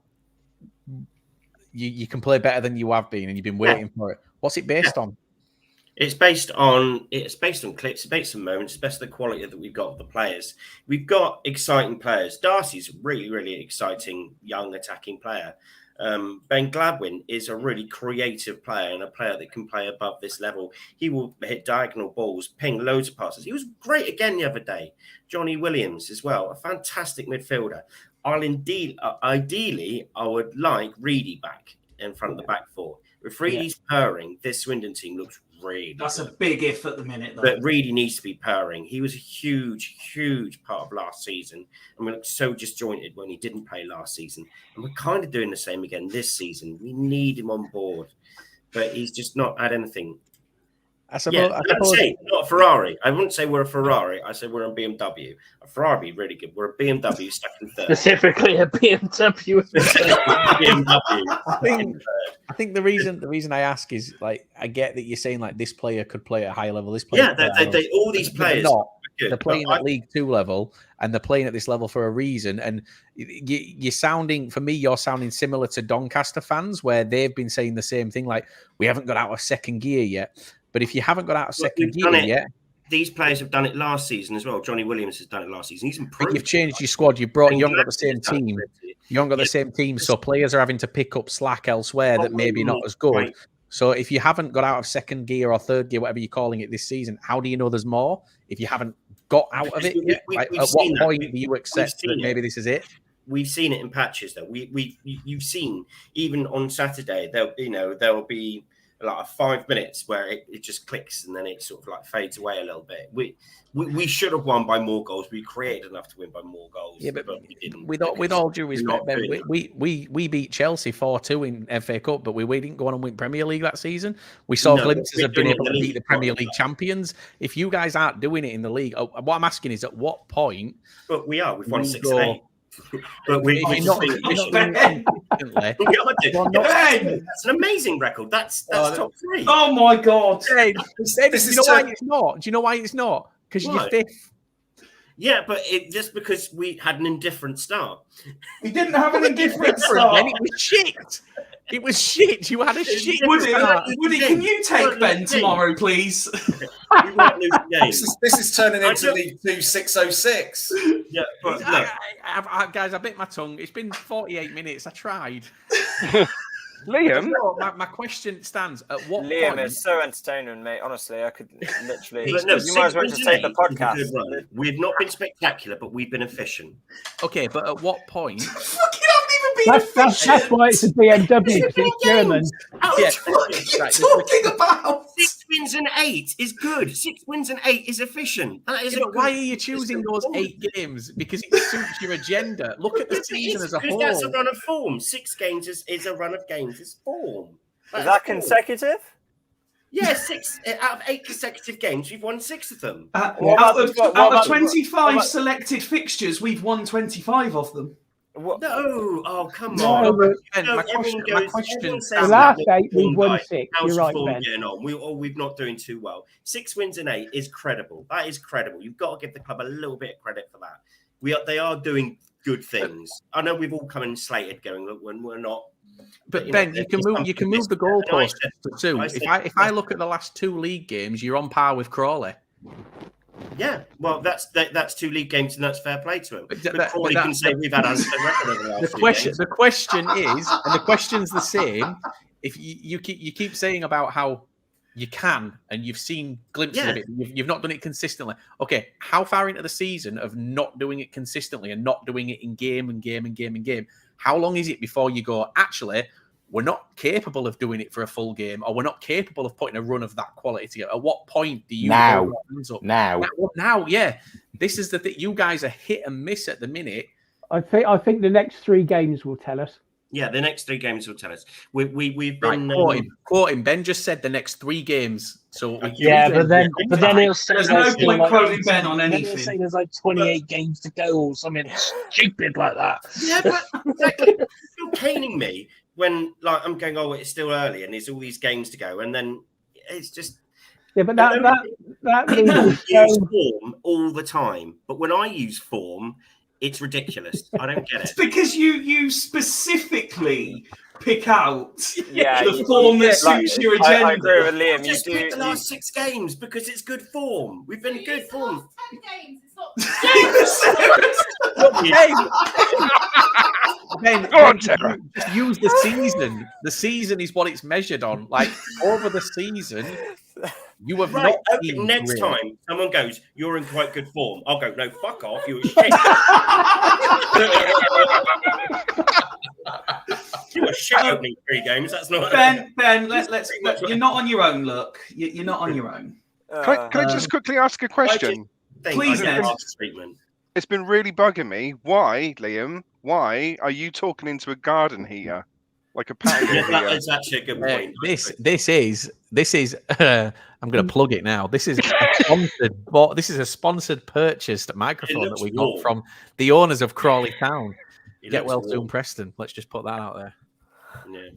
you can play better than you have been, and you've been waiting for it. What's it based on? It's based on clips, it's based on moments, it's based on the quality that we've got of the players. We've got exciting players. Darcy's a really, really exciting young attacking player. Ben Gladwin is a really creative player and a player that can play above this level. He will hit diagonal balls, ping loads of passes. He was great again the other day. Johnny Williams as well, a fantastic midfielder. Ideally, I would like Reedy back in front of the back four. With Reedy's purring, this Swindon team looks really That's good. a big if at the minute, though. But Reedy needs to be purring. He was a huge part of last season. And we looked so disjointed when he didn't play last season. And we're kind of doing the same again this season. We need him on board. But he's just not had anything. I suppose, not a Ferrari. I wouldn't say we're a Ferrari. I say we're a BMW. A Ferrari, really good. We're a BMW stuck in third. Specifically a BMW. I think the reason I ask is, like, I get that you're saying like this player could play at a high level. This player, all these players. They're playing at League Two level, and they're playing at this level for a reason. And you're sounding, for me, you're sounding similar to Doncaster fans, where they've been saying the same thing, like, we haven't got out of second gear yet. But if you haven't got out of second gear yet, these players have done it last season as well. Johnny Williams has done it last season. He's improved. You've changed your squad. You haven't got the same team. You haven't got the same team, so players are having to pick up slack elsewhere that maybe not as good. Right. So if you haven't got out of second gear or third gear, whatever you're calling it this season, how do you know there's more if you haven't got out of it yet? At what point do you accept that maybe this is it? We've seen it in patches, though. You've seen even on Saturday there will be like 5 minutes where it just clicks and then it sort of like fades away a little bit. We should have won by more goals. We created enough to win by more goals. Yeah, but we didn't. With all due respect, Ben, we beat Chelsea 4-2 in FA Cup, but we didn't go on and win Premier League that season. We saw glimpses of being able to beat the Premier League champions. If you guys aren't doing it in the league, what I'm asking is, at what point? But we are. We've won 6-8. But we're not doing it. That's an amazing record. That's top 3. Oh my God! Do you know why it's not? Do you know why it's not? Because you're 5th. Yeah, but just because we had an indifferent start. We didn't have an indifferent start. It was shit. It was shit. You had a shit start. Woody, can you take Ben tomorrow, please? We won't lose the game. This is turning into League 2 606. Yeah, but guys, I bit my tongue. It's been 48 minutes. I tried. Liam, my question stands. At what Liam point? is so entertaining, mate. Honestly, I could literally. But no, you might as well just take the podcast. We've not been spectacular, but we've been efficient. Okay, but at what point? That's why it's a BMW, because it's German. What are you talking about? 6 wins and 8 is good. 6 wins and 8 is efficient. That is. But why are you choosing those 8 games? Because it suits your agenda. Look at the season as a whole. That's a run of form. 6 games is a run of games. It's form. Is that consecutive? Yeah, 6 out of 8 consecutive games. We've won 6 of them. Out of 25 selected fixtures, we've won 25 of them. What? No, oh come on! My question. The last 8 we've won 6. You're right, Ben. Getting on. We're not doing too well. 6 wins and 8 is credible. That is credible. You've got to give the club a little bit of credit for that. They are doing good things. I know we've all come in slated, going, look, when we're not. But Ben, you can move the goalpost to 2. If I look at the last 2 league games, you're on par with Crawley. Yeah, well, that's 2 league games, and that's fair play to him. But Crawley can say we've had a record over the last the question is, and the question's the same. If you keep saying about how you can, and you've seen glimpses of it, you've not done it consistently. Okay, how far into the season of not doing it consistently and not doing it in game? How long is it before you go, actually, we're not capable of doing it for a full game, or we're not capable of putting a run of that quality together? At what point do you now? Yeah, this is the thing. You guys are hit and miss at the minute. I think the next 3 games will tell us. Yeah, the next 3 games will tell us. We've been quote him. Ben just said the next 3 games. So but then he'll say there's no point quoting Ben on anything. He'll say there's like 28 games to go or something stupid like that. Yeah, but you're caning me when I'm going, oh, it's still early and there's all these games to go, and then it's just. Yeah, but that means use form all the time. But when I use form, it's ridiculous. I don't get it. It's because you specifically pick out the form that suits your agenda. I agree with Liam. Just pick the last 6 games because it's good form. We've been in good form. 10 games. It's not. Ben, Go on, Sarah. just use the season. The season is what it's measured on. Like over the season, you have Right, not okay, been next great. time someone goes, "You're in quite good form," I'll go, "No, fuck off, you were shit." You were shit opening 3 games. That's not Ben, you're not on your own. Look, you're not on your own. Can I just quickly ask a question? Please, Ned. Treatment. It's been really bugging me. Why, Liam? Why are you talking into a garden heater, like a patio Yeah, that heater? is actually a good point. This is. I'm going to plug it now. This is a sponsored. This is a sponsored purchased microphone that we got warm. from the owners of Crawley Town. It Get looks well warm. soon, Preston. Let's just put that out there. Yeah.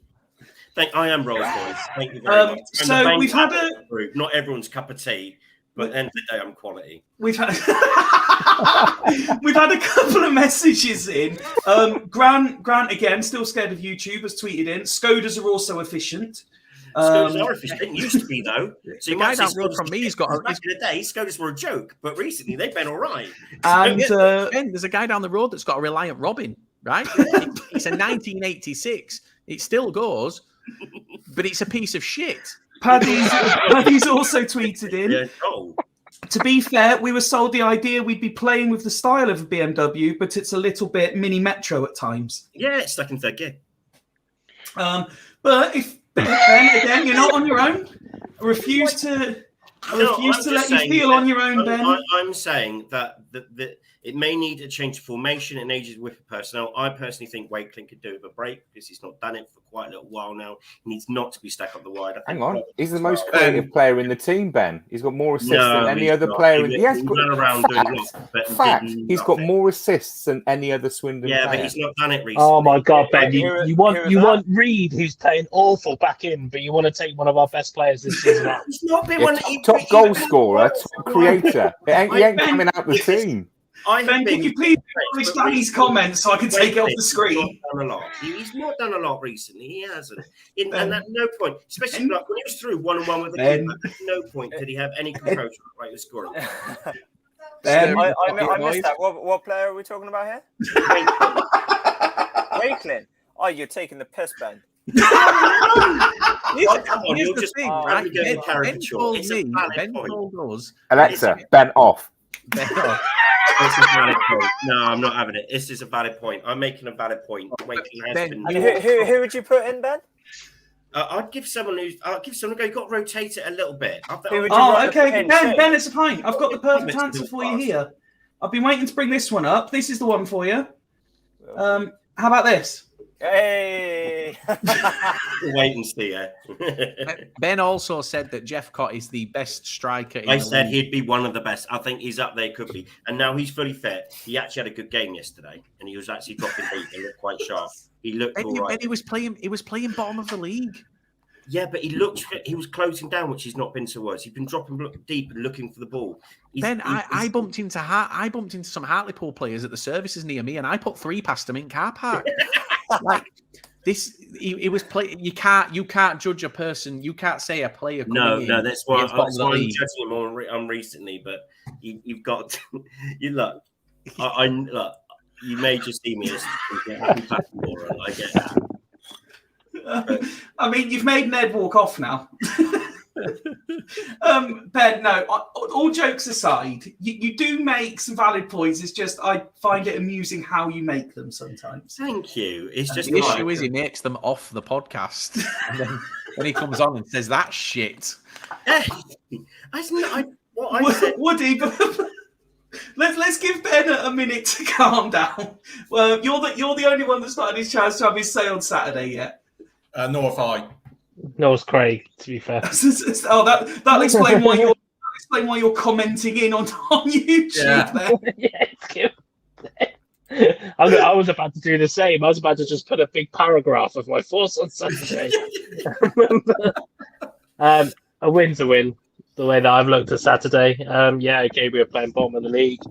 I am Rolls Royce. Thank you very much. And So the we've had group. Not everyone's cup of tea, but at the end of the day, I'm quality. We've had we've had a couple of messages in. Grant again, still scared of YouTube, has tweeted in. Skodas are also efficient. Skodas are efficient. They used to be though. So The guy down the road from me has got. Back in the day, Skodas were a joke, but recently they've been all right. And Ben, there's a guy down the road that's got a Reliant Robin, right? It's a 1986. It still goes, but it's a piece of shit. Paddy's also tweeted in. Yeah, oh. To be fair, we were sold the idea we'd be playing with the style of a BMW, but it's a little bit mini metro at times. Yeah, it's stuck in third gear. But if Ben, again, you're not on your own. I refuse to let you feel on your own, Ben. I'm saying that it may need a change of formation and ages with personnel. I personally think Wakeling could do it with a break because he's not done it for quite a little while now. He needs not to be stuck up the wide. Hang on, he's the most creative player in the team, Ben. He's got more assists than any other player. Yes, he's got more assists than any other Swindon player. But he's not done it recently. Oh my God, Ben! You want Reed, who's playing awful, back in, but you want to take one of our best players this season out. He's not been one. Top goal scorer, top creator. He ain't coming out the team. Ben, can you please acknowledge Danny's comments so I can take it off the screen? He's not done a lot recently. He hasn't. And at no point, especially like when he was through 1-on-1 with the keeper, at no point did he have any composure right with scoring. I missed that. What player are we talking about here? Wakeling. Oh, you're taking the piss, Ben. Here's the thing, right? Ben told us. Alexa, Ben off. Ben off. It's a valid point. No, I'm not having it. This is a valid point. I'm making a valid point. Who would you put in, Ben? I'd give someone who's. You've got to rotate it a little bit. Okay, Ben, it's fine. I've got the perfect answer for you here. I've been waiting to bring this one up. This is the one for you. How about this? Hey! Wait and see. Ben also said that Jeff Cott is the best striker. I said he'd be one of the best. I think he's up there, could be. And now he's fully fit. He actually had a good game yesterday, and he was actually dropping deep and looked quite sharp. He looked all right. He was playing bottom of the league. Yeah, but he was closing down, which he's not been so worse. He's been dropping deep and looking for the ball. I bumped into some Hartlepool players at the services near me, and I put 3 past them in car park. Like this, he was playing. You can't judge a person. You can't say a player. No, that's why I'm judging him on recently. But you've got you look. I look. You may just see me as I get that. I mean, you've made Ned walk off now. Ben, no, all jokes aside, you do make some valid points. It's just I find it amusing how you make them sometimes. Thank you. It's just the issue is he makes them off the podcast, and then when he comes on and says that shit. Woody, let's give Ben a minute to calm down. Well, you're the only one that's not had his chance to have his say on Saturday yet. Nor have I. No, it's Craig, to be fair. That'll explain why you're commenting in on YouTube. Yeah. It's cute. I was about to do the same. I was about to just put a big paragraph of my thoughts on Saturday. A win's a win. The way that I've looked at Saturday, okay, we were playing bottom of the league.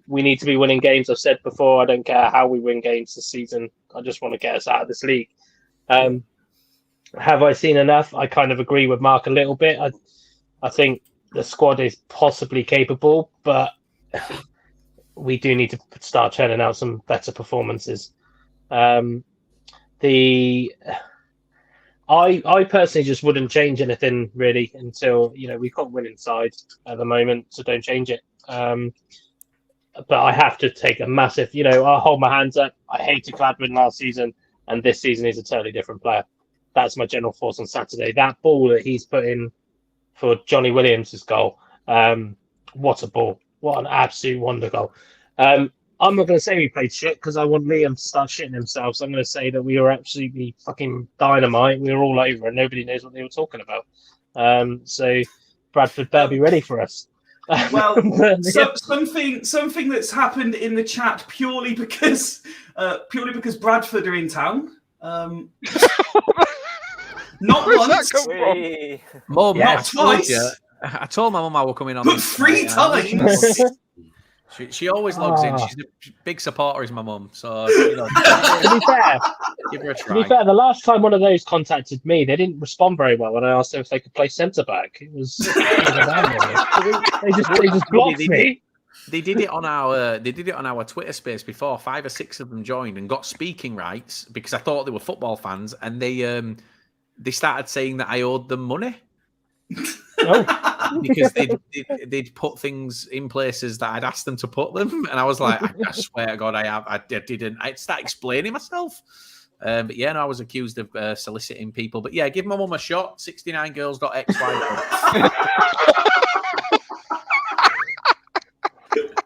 We need to be winning games. I've said before, I don't care how we win games this season. I just want to get us out of this league. Have I seen enough? I kind of agree with Mark a little bit. I think the squad is possibly capable, but we do need to start churning out some better performances. I personally just wouldn't change anything really until we've got winning side at the moment, so don't change it. But I have to take a massive, I'll hold my hands up. I hated Gladwin last season, and this season he's a totally different player. That's my general thoughts on Saturday. That ball that he's put in for Johnny Williams' goal, what a ball. What an absolute wonder goal. I'm not going to say we played shit because I want Liam to start shitting himself. So I'm going to say that we were absolutely fucking dynamite. We were all over and nobody knows what they were talking about. So Bradford better be ready for us. Well, something that's happened in the chat purely because Bradford are in town. Not once, Mum, not twice, I told my mum I was coming on, but 3 times. She always logs in. She's a big supporter, is my mum. So to be fair, give her a to try. be fair, the last time one of those contacted me, they didn't respond very well when I asked them if they could play centre back. It was they just blocked me. They did it on our Twitter space before. 5 or 6 of them joined and got speaking rights because I thought they were football fans, and they started saying that I owed them money. Because they'd put things in places that I'd asked them to put them, and I was like, I swear to God, I didn't. I'd start explaining myself. But yeah, no, I was accused of soliciting people. But yeah, give my mum a shot. 69girls.xy.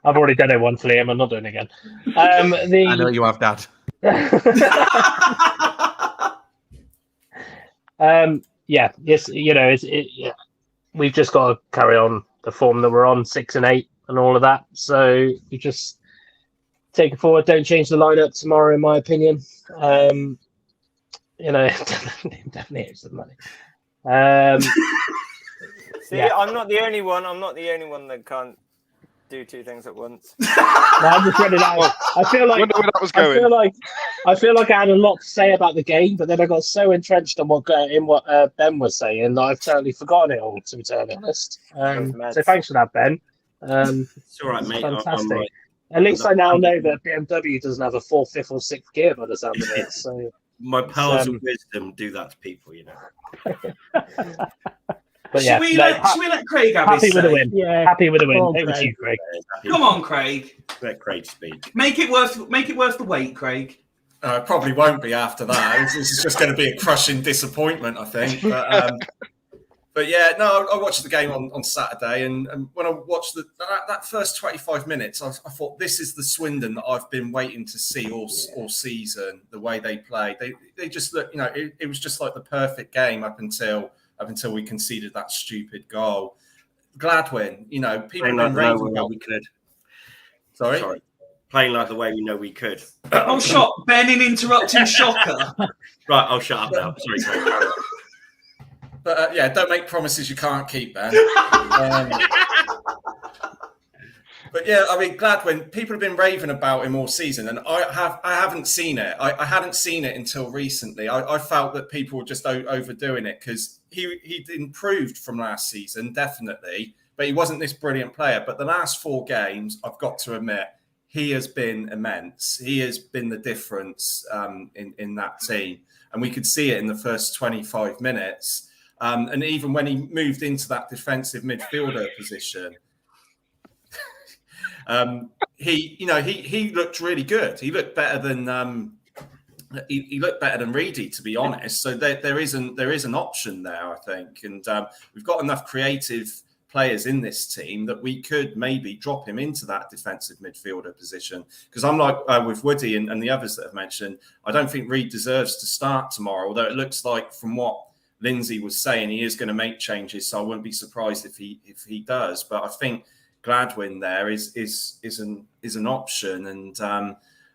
I've already done it once, Liam. I'm not doing it again. I know you have, Dad. Yeah, yes, yeah. We've just got to carry on the form that we're on, 6 and 8, and all of that. So we just take it forward. Don't change the lineup tomorrow, in my opinion. Definitely is the money. See, yeah. I'm not the only one. I'm not the only one that can't do 2 things at once. No, I'm just ready now. I feel like Wonder where that was going. I feel like I had a lot to say about the game, but then I got so entrenched on what Ben was saying that I've totally forgotten it all, to be totally honest. So thanks for that, Ben. It's all right, mate. Fantastic. Right. At least I now know that BMW doesn't have a 4th, 5th, or 6th gear by the sound of it. So my powers of wisdom do that to people, But should we let Craig have happy his with the say? win. Yeah. Happy with the win. Come on, Over to Craig. you, Craig. Come on, Craig. Let Craig speak. Make it worth the wait, Craig. It probably won't be after that. This is just going to be a crushing disappointment, I think. But yeah, no, I watched the game on Saturday, and when I watched that first 25 minutes, I thought this is the Swindon that I've been waiting to see all season. The way they play, they just look, it was just like the perfect game up until we conceded that stupid goal. Gladwin, people have been raving about we could. Sorry. Playing like the way we know we could. Oh, shot. Ben in interrupting shocker. Right, I'll shut up now. Sorry. But yeah, don't make promises you can't keep, Ben. But yeah, I mean, Gladwin, people have been raving about him all season, and I haven't seen it. I hadn't seen it until recently. I felt that people were just overdoing it because he improved from last season, definitely, but he wasn't this brilliant player. But the last 4 games, I've got to admit, he has been immense. He has been the difference in that team, and we could see it in the first 25 minutes. And even when he moved into that defensive midfielder position, he looked really good. He looked better than he looked better than Reedy, to be honest. So there is an option there, I think, and we've got enough creative players in this team that we could maybe drop him into that defensive midfielder position. Because I'm like with Woody and the others that have mentioned, I don't think Reed deserves to start tomorrow. Although it looks like from what Lindsay was saying, he is going to make changes, so I wouldn't be surprised if he does. But I think Gladwin there is an option, and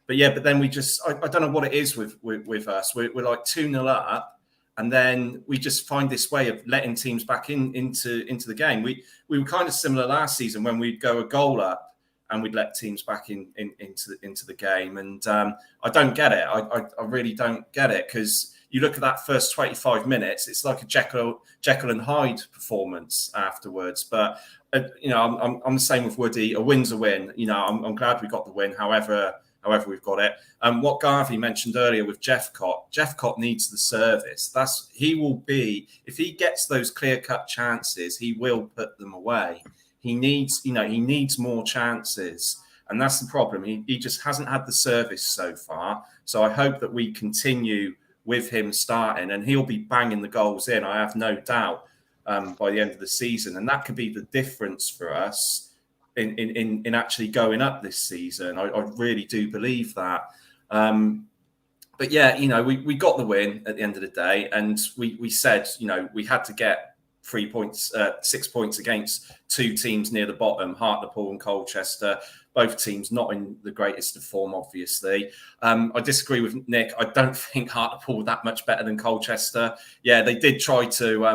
but then we just I don't know what it is with us. We're like 2-0 up, and then we just find this way of letting teams back into the game. We were kind of similar last season when we'd go a goal up and we'd let teams back into the game, and I don't get it. I really don't get it, because you look at that first 25 minutes, it's like a Jekyll and Hyde performance afterwards. But I'm the same with Woody. A win's a win. I'm glad we got the win, however however we've got it. What Garvey mentioned earlier with Jeffcott needs the service. He will be, if he gets those clear-cut chances, he will put them away. He needs more chances. And that's the problem. He just hasn't had the service so far. So I hope that we continue with him starting, and he'll be banging the goals in, I have no doubt, by the end of the season. And that could be the difference for us in actually going up this season. I really do believe that. But yeah, we got the win at the end of the day, and we said, we had to get 3 points, 6 points against two teams near the bottom, Hartlepool and Colchester. Both teams not in the greatest of form, obviously. I disagree with Nick. I don't think Hartlepool were that much better than Colchester. Yeah, they did try to,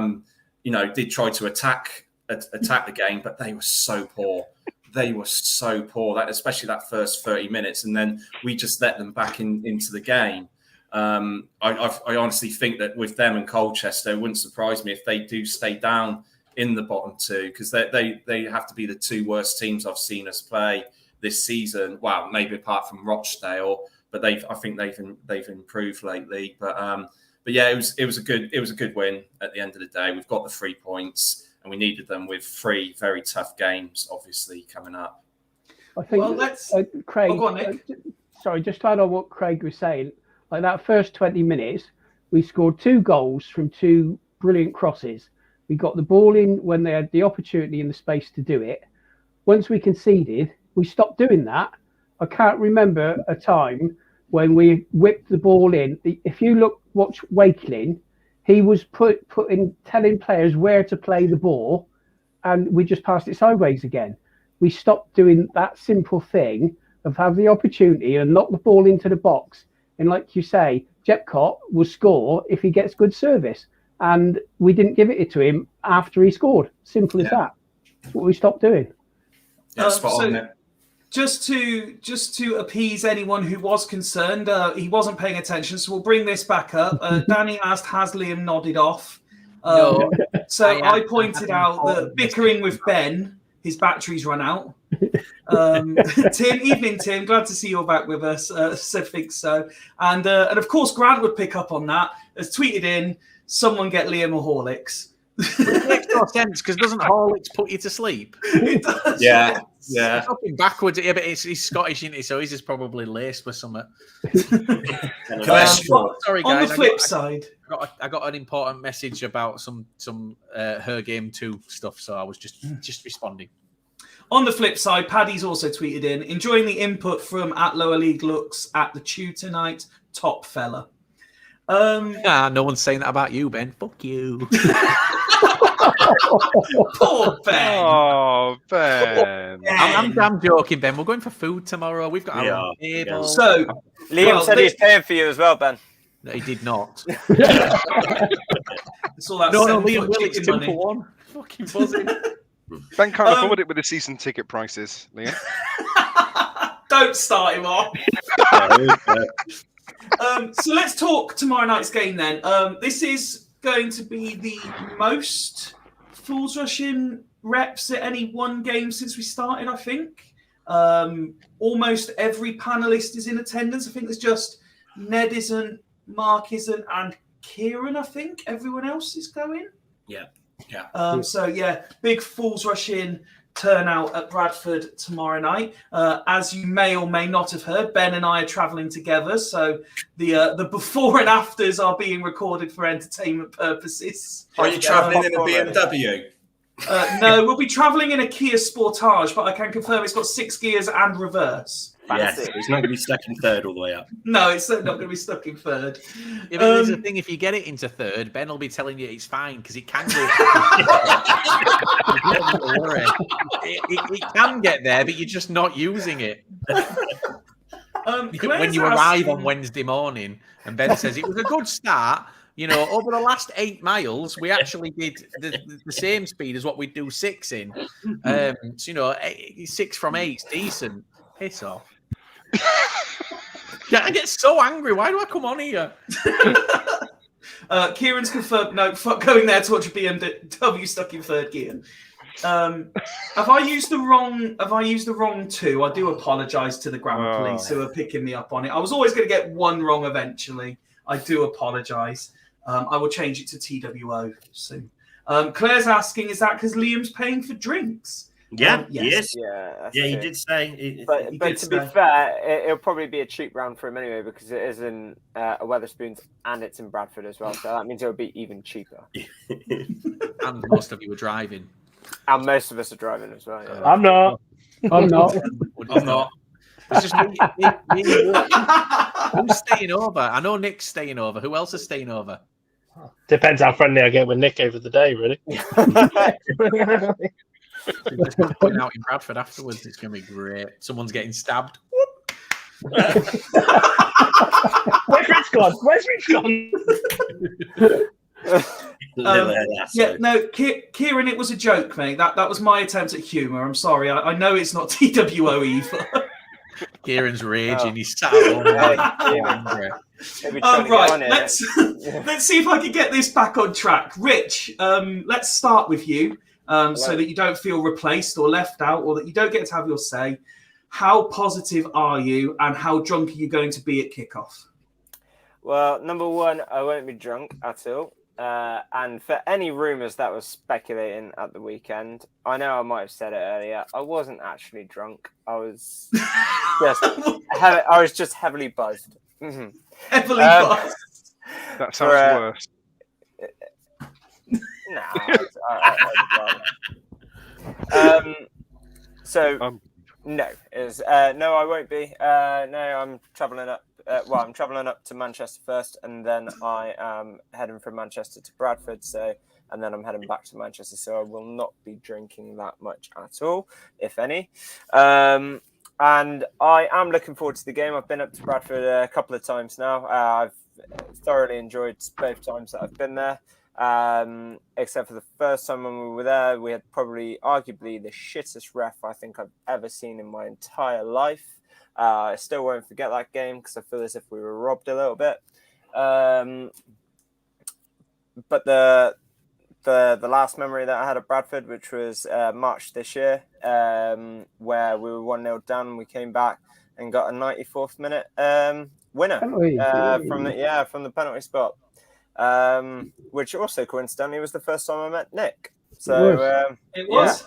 attack the game, but they were so poor. They were so poor, especially that first 30 minutes, and then we just let them back into the game. I honestly think that with them and Colchester, it wouldn't surprise me if they do stay down in the bottom two, because they have to be the two worst teams I've seen us play this season. Well, maybe apart from Rochdale, but I think they've improved lately. But yeah, it was a good win at the end of the day. We've got the 3 points, and we needed them with 3 very tough games, obviously, coming up. I think, Craig. Go on, Nick. Sorry, just to add on what Craig was saying. Like that first 20 minutes, we scored 2 goals from 2 brilliant crosses. We got the ball in when they had the opportunity and the space to do it. Once we conceded, we stopped doing that. I can't remember a time when we whipped the ball in. If you watch Wakeling, he was telling players where to play the ball, and we just passed it sideways again. We stopped doing that simple thing of have the opportunity and knock the ball into the box. And like you say, Jepcott will score if he gets good service. And we didn't give it to him after he scored. Simple as that. That's what we stopped doing. Yeah, spot on it. Just to appease anyone who was concerned, he wasn't paying attention, so we'll bring this back up. Danny asked, has Liam nodded off? No, so I pointed out that bickering with Ben, his batteries run out. Tim, evening Tim, glad to see you're back with us. Said think so, and of course Grant would pick up on that. Has tweeted in, someone get Liam a Horlicks. It makes no sense, because doesn't Horlicks put you to sleep? It does. Yeah. He's fucking backwards. Yeah, but he's Scottish, isn't he? So he's just probably laced with something. Sorry, guys. On the flip side, I got an important message about some her game 2 stuff, so I was just responding. On the flip side, Paddy's also tweeted in, enjoying the input from at Lower League Looks at the Chew tonight. Top fella. No one's saying that about you, Ben. Fuck you. Poor Ben. Oh, Ben. I'm joking, Ben. We're going for food tomorrow. We've got our own table. So, Liam said he's paying for you as well, Ben. No, he did not. It's all that No, Liam Liam Will, it's 2 for 1. Fucking buzzing. Ben can't afford it with the season ticket prices, Liam. Don't start him off. So let's talk tomorrow night's game then. This is going to be the most Fools Rushing reps at any one game since we started, I think. Almost every panelist is in attendance. I think there's just Ned isn't, Mark isn't, and Kieran, I think. Everyone else is going. Yeah. So yeah, big Fools Rushing turnout at Bradford tomorrow night. As you may or may not have heard, Ben and I are travelling together, so the before and afters are being recorded for entertainment purposes. Are you travelling in a BMW? No, we'll be travelling in a Kia Sportage, but I can confirm it's got 6 gears and reverse. Yes, it's not going to be stuck in third all the way up. No, it's not going to be stuck in third. Yeah, but there's a thing, if you get it into third, Ben will be telling you it's fine, because it can go. Don't worry. It can get there, but you're just not using it. When you arrive on Wednesday morning and Ben says it was a good start, over the last 8 miles, we actually did the same speed as what we do 6 in. 6 from 8 is decent. Piss off. Yeah, I get so angry. Why do I come on here? Kieran's confirmed, no, fuck going there to watch a BMW stuck in third gear. Have I used the wrong two? I do apologise to the grammar police who are picking me up on it. I was always going to get one wrong eventually. I do apologise. I will change it to TWO soon. Claire's asking, is that because Liam's paying for drinks? Yeah, yes. Yeah, he did say. But to be fair, it'll probably be a cheap round for him anyway because it is in Wetherspoons and it's in Bradford as well. So that means it'll be even cheaper. And most of you were driving. And most of us are driving as well. Yeah. I'm not. I'm not. It's just me. Who's staying over? I know Nick's staying over. Who else is staying over? Depends how friendly I get with Nick over the day, really. Just going out in Bradford afterwards. It's going to be great. Someone's getting stabbed. Where's Rich gone? Where's Rich gone? No, Kieran, it was a joke, mate. That was my attempt at humour. I'm sorry. I know it's not TWO either. Kieran's raging. He's sat at home. Right, let's see if I can get this back on track. Rich, let's start with you. So that you don't feel replaced or left out or that you don't get to have your say. How positive are you and how drunk are you going to be at kickoff? Well, number one, I won't be drunk at all. And for any rumours that was speculating at the weekend, I know I might have said it earlier. I wasn't actually drunk. I was just heavily buzzed. Mm-hmm. Heavily buzzed. That sounds worse. No, I won't be. No, I'm travelling up. I'm travelling up to Manchester first, and then I am heading from Manchester to Bradford. And then I'm heading back to Manchester. So I will not be drinking that much at all, if any. And I am looking forward to the game. I've been up to Bradford a couple of times now. I've thoroughly enjoyed both times that I've been there. Except for the first time when we were there, we had probably arguably the shittest ref I think I've ever seen in my entire life. I still won't forget that game because I feel as if we were robbed a little bit. But the last memory that I had at Bradford, which was March this year, where we were 1-0 down, we came back and got a 94th minute winner from the penalty spot. Which also coincidentally was the first time I met Nick. So it was.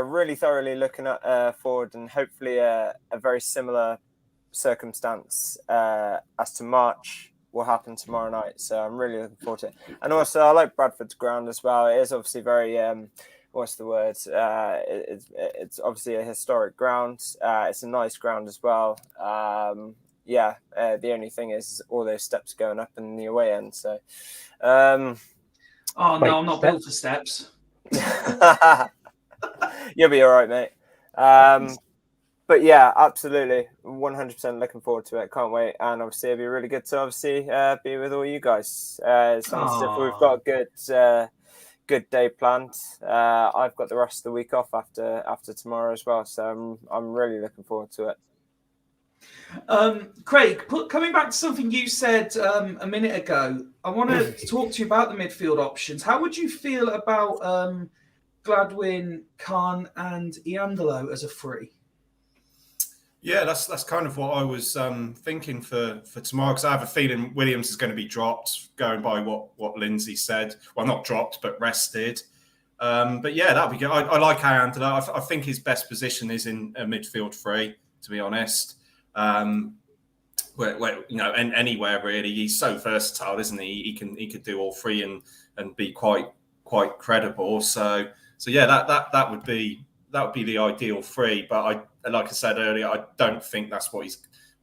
Really thoroughly looking at forward and hopefully a very similar circumstance as to March will happen tomorrow night. So I'm really looking forward to it. And also I like Bradford's ground as well. It is obviously very what's the word? It's obviously a historic ground. It's a nice ground as well. The only thing is all those steps going up in the away end. So, no, I'm not built for steps. You'll be all right, mate. But yeah, absolutely, 100% looking forward to it. Can't wait, and obviously it'll be really good to be with all you guys. It sounds as if we've got a good day planned. I've got the rest of the week off after tomorrow as well, so I'm really looking forward to it. Craig, coming back to something you said a minute ago, I want to talk to you about the midfield options. How would you feel about Gladwin, Khan, and Iandolo as a free? Yeah, that's kind of what I was thinking for tomorrow, because I have a feeling Williams is going to be dropped, going by what Lindsay said. Well, not dropped, but rested. But yeah, that'll be good. I like Iandolo. I think his best position is in a midfield free, to be honest. Where and anywhere really, he's so versatile, isn't he? He could do all three and be quite credible. So yeah, that would be the ideal free. But like I said earlier, I don't think that's what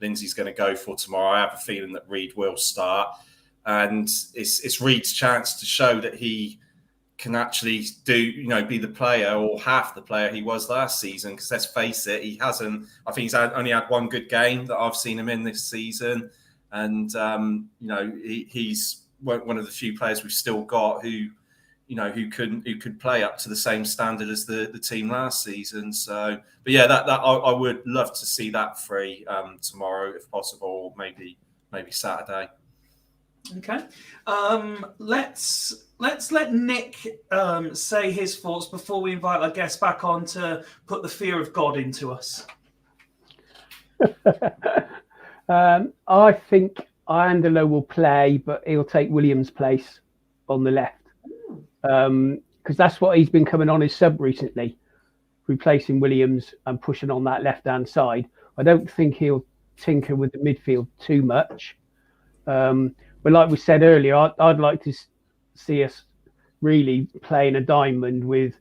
Lindsay's going to go for tomorrow. I have a feeling that Reed will start, and it's Reed's chance to show that he can actually be the player or half the player he was last season. Because let's face it, he hasn't. I think he's only had one good game that I've seen him in this season, and he's one of the few players we've still got who could play up to the same standard as the team last season. So, but yeah, that I would love to see that free tomorrow if possible, maybe Saturday. Okay. Let's let Nick say his thoughts before we invite our guest back on to put the fear of God into us. I think Iandolo will play, but he'll take Williams' place on the left. Because that's what he's been coming on his sub recently, replacing Williams and pushing on that left-hand side. I don't think he'll tinker with the midfield too much. But like we said earlier, I'd like to see us really playing a diamond with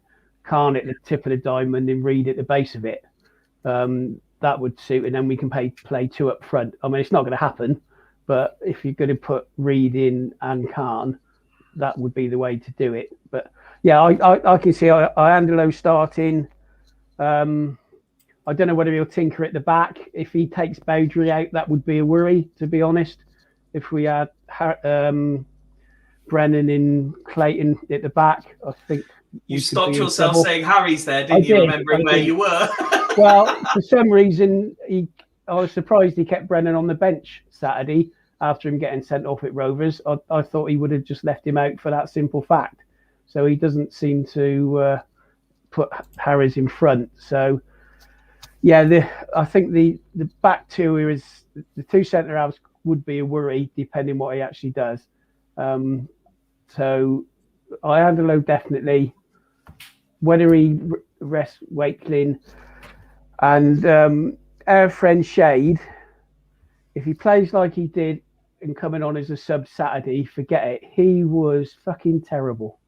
Khan at the tip of the diamond and Reed at the base of it. That would suit, and then we can play two up front. I mean, it's not going to happen, but if you're going to put Reed in and Khan, that would be the way to do it. But yeah, I can see Iandolo starting. I don't know whether he'll tinker at the back. If he takes Bowdry out, that would be a worry, to be honest. If we had Brennan and Clayton at the back, I think you stopped yourself saying Harry's there, didn't you? Remembering where you were. Well, for some reason, I was surprised he kept Brennan on the bench Saturday after him getting sent off at Rovers. I thought he would have just left him out for that simple fact. So he doesn't seem to put Harris in front. So yeah, I think the back two is the two centre halves would be a worry depending what he actually does. So Iandolo definitely. Whether he rests Wakelin and our friend Shade, if he plays like he did and coming on as a sub Saturday, forget it. He was fucking terrible.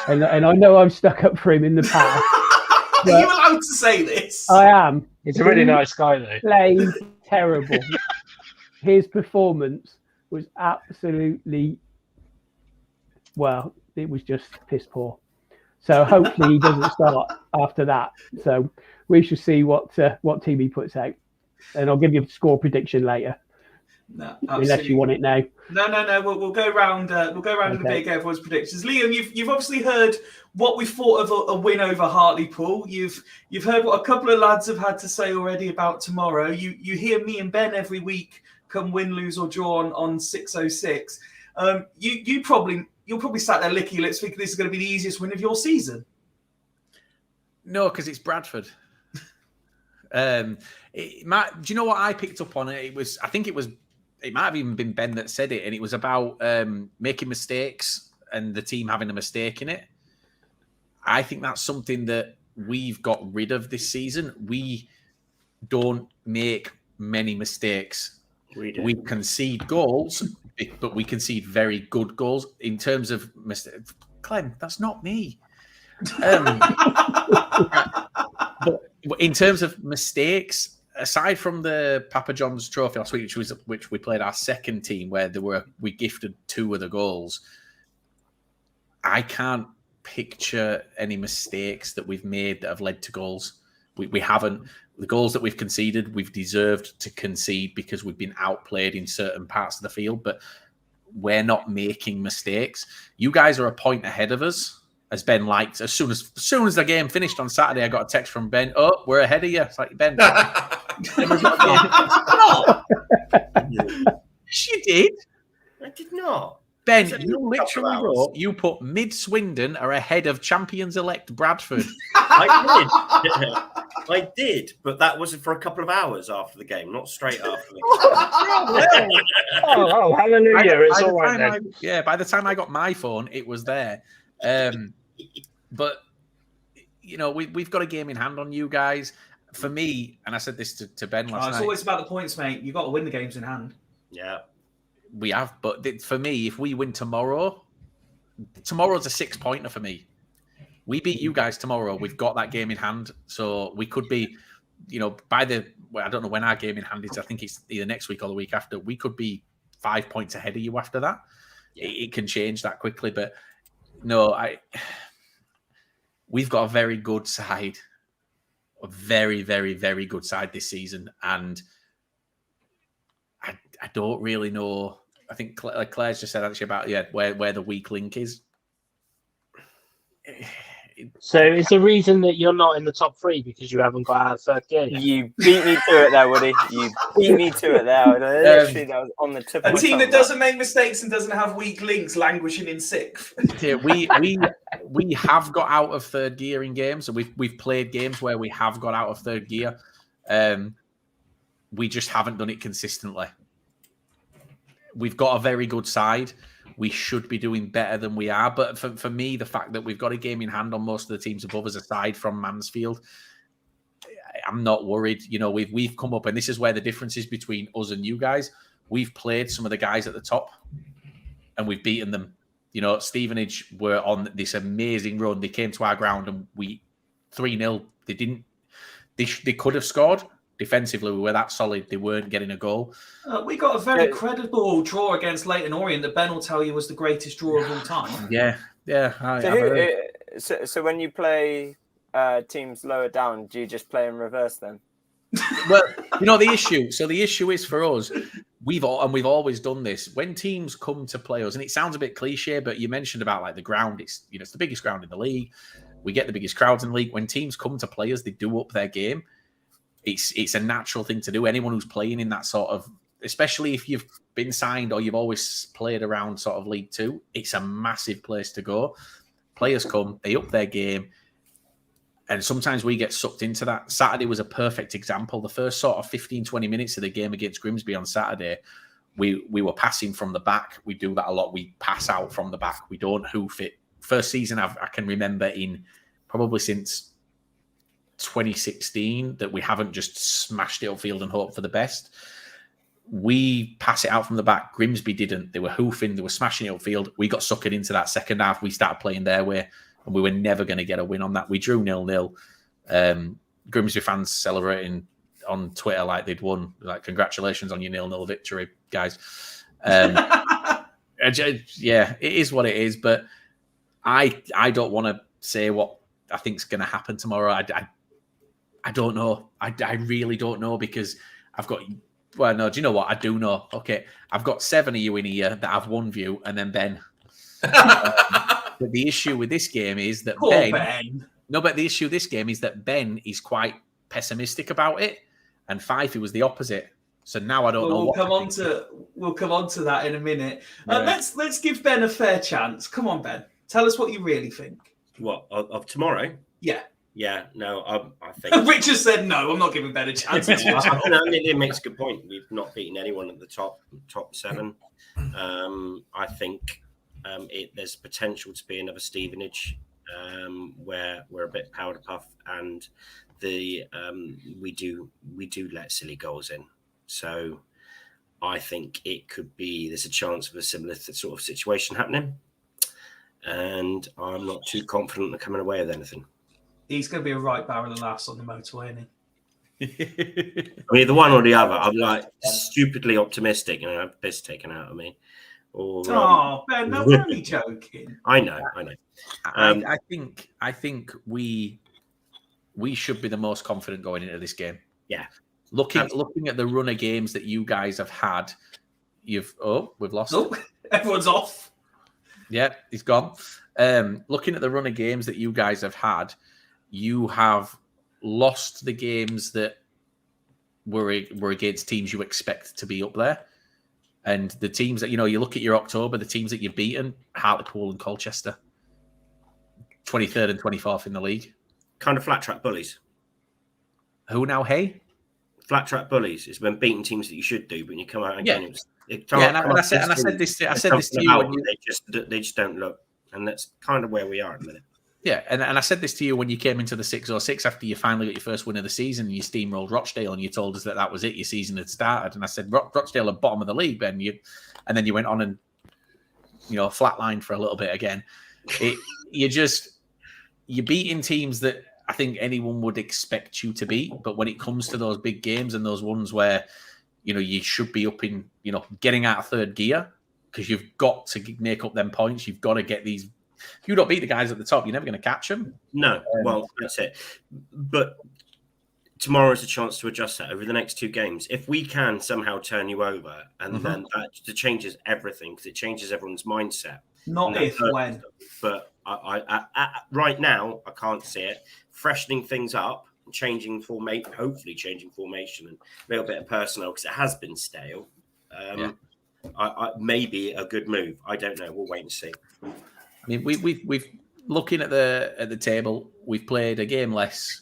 And I know I'm stuck up for him in the past. Are you allowed to say this? I am. He's a really nice guy, though. Played terrible. His performance was absolutely, well, it was just piss poor. So hopefully he doesn't start after that. So we shall see what team he puts out, and I'll give you a score prediction later. No, unless you want it now. No. We'll go round. We'll go round in a bit. Get everyone's predictions. Liam, you've obviously heard what we thought of a win over Hartlepool. You've heard what a couple of lads have had to say already about tomorrow. You hear me and Ben every week, come win, lose or draw on 606. You'll probably sat there licking your lips thinking this is going to be the easiest win of your season. No, because it's Bradford. Do you know what I picked up on it? It might have even been Ben that said it, and it was about making mistakes and the team having a mistake in it. I think that's something that we've got rid of this season. We don't make many mistakes. We concede goals, but we concede very good goals in terms of mistakes. Clem, that's not me. But in terms of mistakes, aside from the Papa John's Trophy last week, which we played our second team, where we gifted 2 of the goals, I can't picture any mistakes that we've made that have led to goals. We haven't. The goals that we've conceded, we've deserved to concede because we've been outplayed in certain parts of the field, but we're not making mistakes. You guys are a point ahead of us, as Ben liked. As soon as the game finished on Saturday, I got a text from Ben. Oh, we're ahead of you. It's like, Ben. Yes, you did. I did not. Ben, you literally wrote, you put Mid-Swindon are ahead of champions-elect Bradford. I did, but that was for a couple of hours after the game, not straight after the game. Oh, hallelujah. It's all right then. By the time I got my phone, it was there. But, we've got a game in hand on you guys. For me, and I said this to Ben last night. It's always about the points, mate. You've got to win the games in hand. Yeah. We have, but for me, if we win tomorrow's a 6-pointer for me. We beat you guys tomorrow. We've got that game in hand, so we could be, I don't know when our game in hand is. I think it's either next week or the week after. We could be 5 points ahead of you after that. Yeah. It can change that quickly, but no, we've got a very good side, a very, very, very good side this season, and I don't really know. I think Claire's just said actually about where the weak link is. So is the reason that you're not in the top 3 because you haven't got out of third gear yet? You beat me to it there, Woody. You beat me to it there. Literally, that was on the tip of A my team tongue, that doesn't make mistakes and doesn't have weak links languishing in 6th. Yeah, we have got out of third gear in games, so we've played games where we have got out of third gear. We just haven't done it consistently. We've got a very good side. We should be doing better than we are. But for me, the fact that we've got a game in hand on most of the teams above us, aside from Mansfield, I'm not worried. You know, we've come up, and this is where the difference is between us and you guys. We've played some of the guys at the top, and we've beaten them. You know, Stevenage were on this amazing run. They came to our ground, and we 3-0. They didn't. They could have scored. Defensively, we were that solid. They weren't getting a goal. We got a very credible draw against Leyton Orient that Ben will tell you was the greatest draw of all time. Yeah. So when you play teams lower down, do you just play in reverse then? Well, you know, the issue is for us, we've always done this. When teams come to play us, and it sounds a bit cliche, but you mentioned about like the ground, it's the biggest ground in the league. We get the biggest crowds in the league. When teams come to play us, they do up their game. It's a natural thing to do. Anyone who's playing in that sort of, especially if you've been signed or you've always played around sort of League 2, it's a massive place to go. Players come, they up their game, and sometimes we get sucked into that. Saturday was a perfect example. The first sort of 15, 20 minutes of the game against Grimsby on Saturday, we were passing from the back. We do that a lot. We pass out from the back. We don't hoof it. First season I can remember in probably since 2016 that we haven't just smashed it upfield and hoped for the best. We pass it out from the back. Grimsby didn't. They were hoofing. They were smashing it upfield. We got suckered into that second half. We started playing their way, and we were never going to get a win on that. We drew 0-0. Grimsby fans celebrating on Twitter like they'd won. Like, congratulations on your 0-0 victory, guys. Yeah, it is what it is. But I don't want to say what I think's going to happen tomorrow. I don't know. I really don't know, because I've got... Well, no, do you know what? I do know. Okay, I've got 7 of you in here that have one view, and then Ben. But the issue with this game is that Ben... No, but the issue with this game is that Ben is quite pessimistic about it, and Fifey was the opposite. So now I don't know what we'll come on to that in a minute. Let's give Ben a fair chance. Come on, Ben. Tell us what you really think. What, of tomorrow? Yeah. Yeah, no, I think... Richard said no, I'm not giving Ben a chance. It makes a good point. We've not beaten anyone at the top 7. I think there's potential to be another Stevenage where we're a bit powder puff, and we do let silly goals in. So I think there's a chance of a similar sort of situation happening, and I'm not too confident of coming away with anything. He's going to be a right barrel of laughs on the motorway, isn't he? I mean, the one or the other. I'm like stupidly optimistic, and I have piss taken out of me. Or, Ben, I'm only joking. I know. I think we should be the most confident going into this game. Yeah. Looking at the run of games that you guys have had, we've lost. Oh, everyone's off. Yeah, he's gone. Looking at the run of games that you guys have had, you have lost the games that were against teams you expect to be up there. And the teams that, you look at your October, the teams that you've beaten, Hartlepool and Colchester, 23rd and 24th in the league. Kind of flat track bullies. Who now, hey? Flat track bullies is when beating teams that you should do, but when you come out again, I said this to you when they just don't look. And that's kind of where we are at the minute. Yeah, and I said this to you when you came into the 606 after you finally got your first win of the season, and you steamrolled Rochdale, and you told us that was it, your season had started. And I said, Rochdale are bottom of the league, Ben. And then you went on and, flatlined for a little bit again. You're beating teams that I think anyone would expect you to beat. But when it comes to those big games and those ones where, you should be up in, getting out of third gear, because you've got to make up them points. You've got to get these. If you don't beat the guys at the top, you're never going to catch them. No, well, that's it. But tomorrow is a chance to adjust that over the next 2 games. If we can somehow turn you over, and then that changes everything, because it changes everyone's mindset. Not if, when. But Right now, I can't see it. Freshening things up, changing formation, hopefully changing formation and a little bit of personnel because it has been stale. Maybe a good move. I don't know. We'll wait and see. I mean, we've looking at the table. We've played a game less.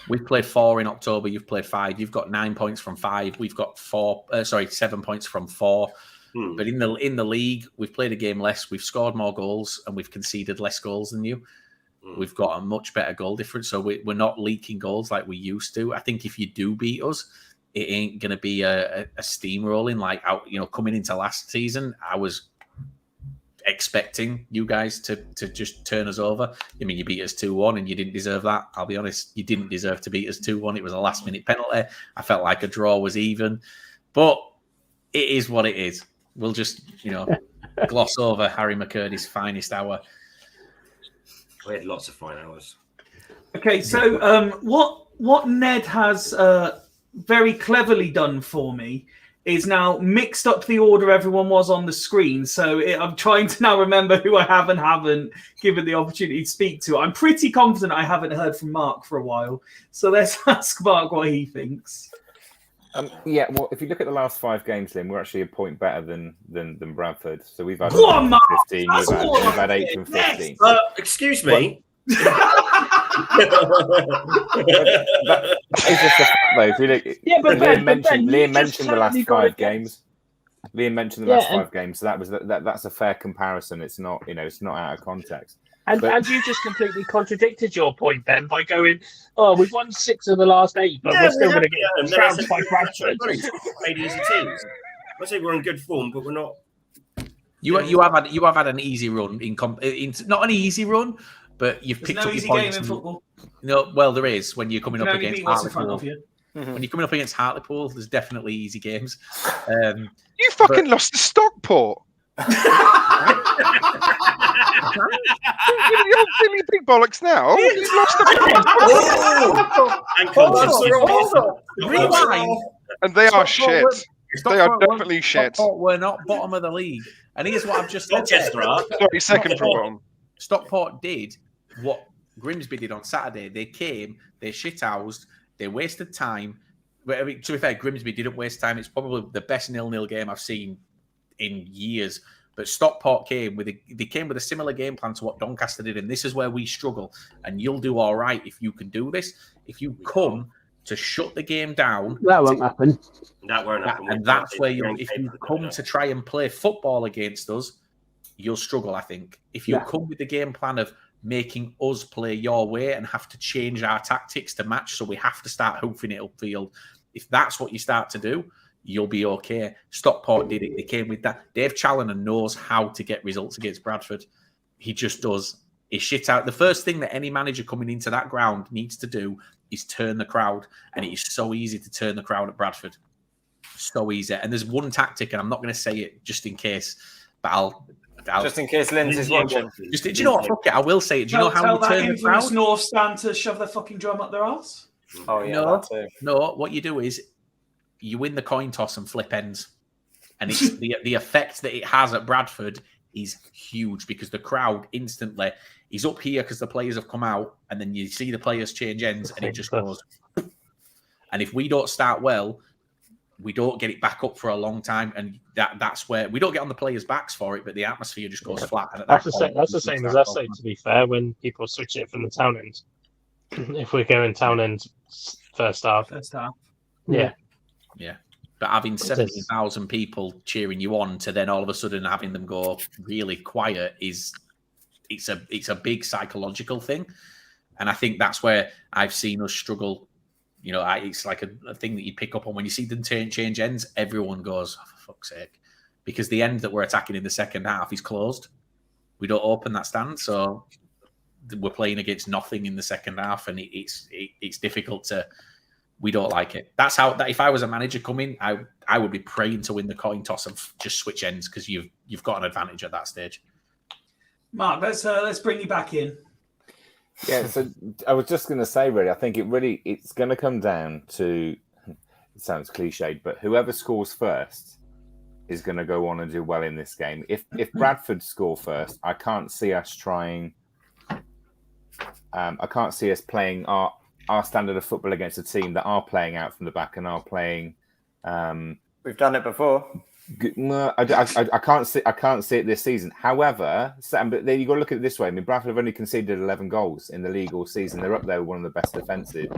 We've played 4 in October. You've played 5. You've got 9 points from 5. We've got 7 points from 4. But in the league, we've played a game less. We've scored more goals and we've conceded less goals than you. We've got a much better goal difference, so we're not leaking goals like we used to. I think if you do beat us, it ain't going to be a steamrolling like out. Coming into last season, I was expecting you guys to just turn us over. I mean, you beat us 2-1 and you didn't deserve that. I'll be honest, you didn't deserve to beat us 2-1. It was a last-minute penalty. I felt like a draw was even. But it is what it is. We'll just, gloss over Harry McCurdy's finest hour. We had lots of fine hours. Okay, so what Ned has very cleverly done for me is now mixed up the order everyone was on the screen. So I'm trying to now remember who I have and haven't given the opportunity to speak to. I'm pretty confident I haven't heard from Mark for a while. So let's ask Mark what he thinks. Well, if you look at the last 5 games, Lynn, we're actually a point better than Bradford. So we've had 15. You've had 8 from 15. Excuse me. Liam mentioned the last 5 games. Liam mentioned the last 5 games, so that's a fair comparison. It's not out of context. And you just completely contradicted your point, Ben, by going, we've won 6 of the last 8, but we're still going to get trounced by Bradford. Made easy teams. I say we're in good form, but we're not. You have had an easy run not an easy run, but you've picked up your points. Game in football. No, well, there is when you're coming up against Hartlepool. When you're coming up against Hartlepool, there's definitely easy games. You fucking lost to Stockport. You're really big bollocks now. You've lost Rewind. And they are shit. They are definitely shit. We're not bottom of the league. And here's what I've just said. Sorry, second from bottom. Stockport did what Grimsby did on Saturday. They came, they shithoused, they wasted time. But I mean, to be fair, Grimsby didn't waste time. It's probably the best 0-0 game I've seen in years. But Stockport came with a similar game plan to what Doncaster did, and this is where we struggle. And you'll do all right if you can do this. If you come to shut the game down, that won't happen. That won't happen. And that's where if you come to try and play football against us, you'll struggle. I think if you come with the game plan of making us play your way and have to change our tactics to match, so we have to start hoofing it upfield. If that's what you start to do, you'll be okay. Stockport did it. They came with that. Dave Challoner knows how to get results against Bradford. He just does. He shit out. The first thing that any manager coming into that ground needs to do is turn the crowd. And it is so easy to turn the crowd at Bradford. So easy. And there's one tactic, and I'm not going to say it just in case, but I'll just in case Lindsay's watching. Do you know what? Fuck it. I will say it. Do you know how you turn the crowd? North stand to shove their fucking drum up their arse? Oh, yeah. No, what you do is you win the coin toss and flip ends. And it's the effect that it has at Bradford is huge because the crowd instantly is up here because the players have come out, and then you see the players change ends and it just goes. And if we don't start well, we don't get it back up for a long time. And that's where we don't get on the players' backs for it, but the atmosphere just goes flat. And that's the same as us, to be fair, when people switch it from the town end. If we're going town end first half. Yeah. Yeah. But having 70,000 people cheering you on to then all of a sudden having them go really quiet it's a big psychological thing. And I think that's where I've seen us struggle. You know, it's like a thing that you pick up on when you see them change ends, everyone goes, oh, for fuck's sake. Because the end that we're attacking in the second half is closed. We don't open that stand, so we're playing against nothing in the second half, and it's difficult to. We don't like it. That's how. If I was a manager coming, I would be praying to win the coin toss and just switch ends because you've got an advantage at that stage. Mark, let's bring you back in. Yeah, so I was just going to say, really, I think it's going to come down to. It sounds cliched, but whoever scores first is going to go on and do well in this game. If Bradford score first, I can't see us trying I can't see us playing our standard of football against a team that are playing out from the back and are playing. We've done it before. I can't see it this season. However, Sam, but then you got to look at it this way. I mean, Bradford have only conceded 11 goals in the league all season. They're up there with one of the best defensive,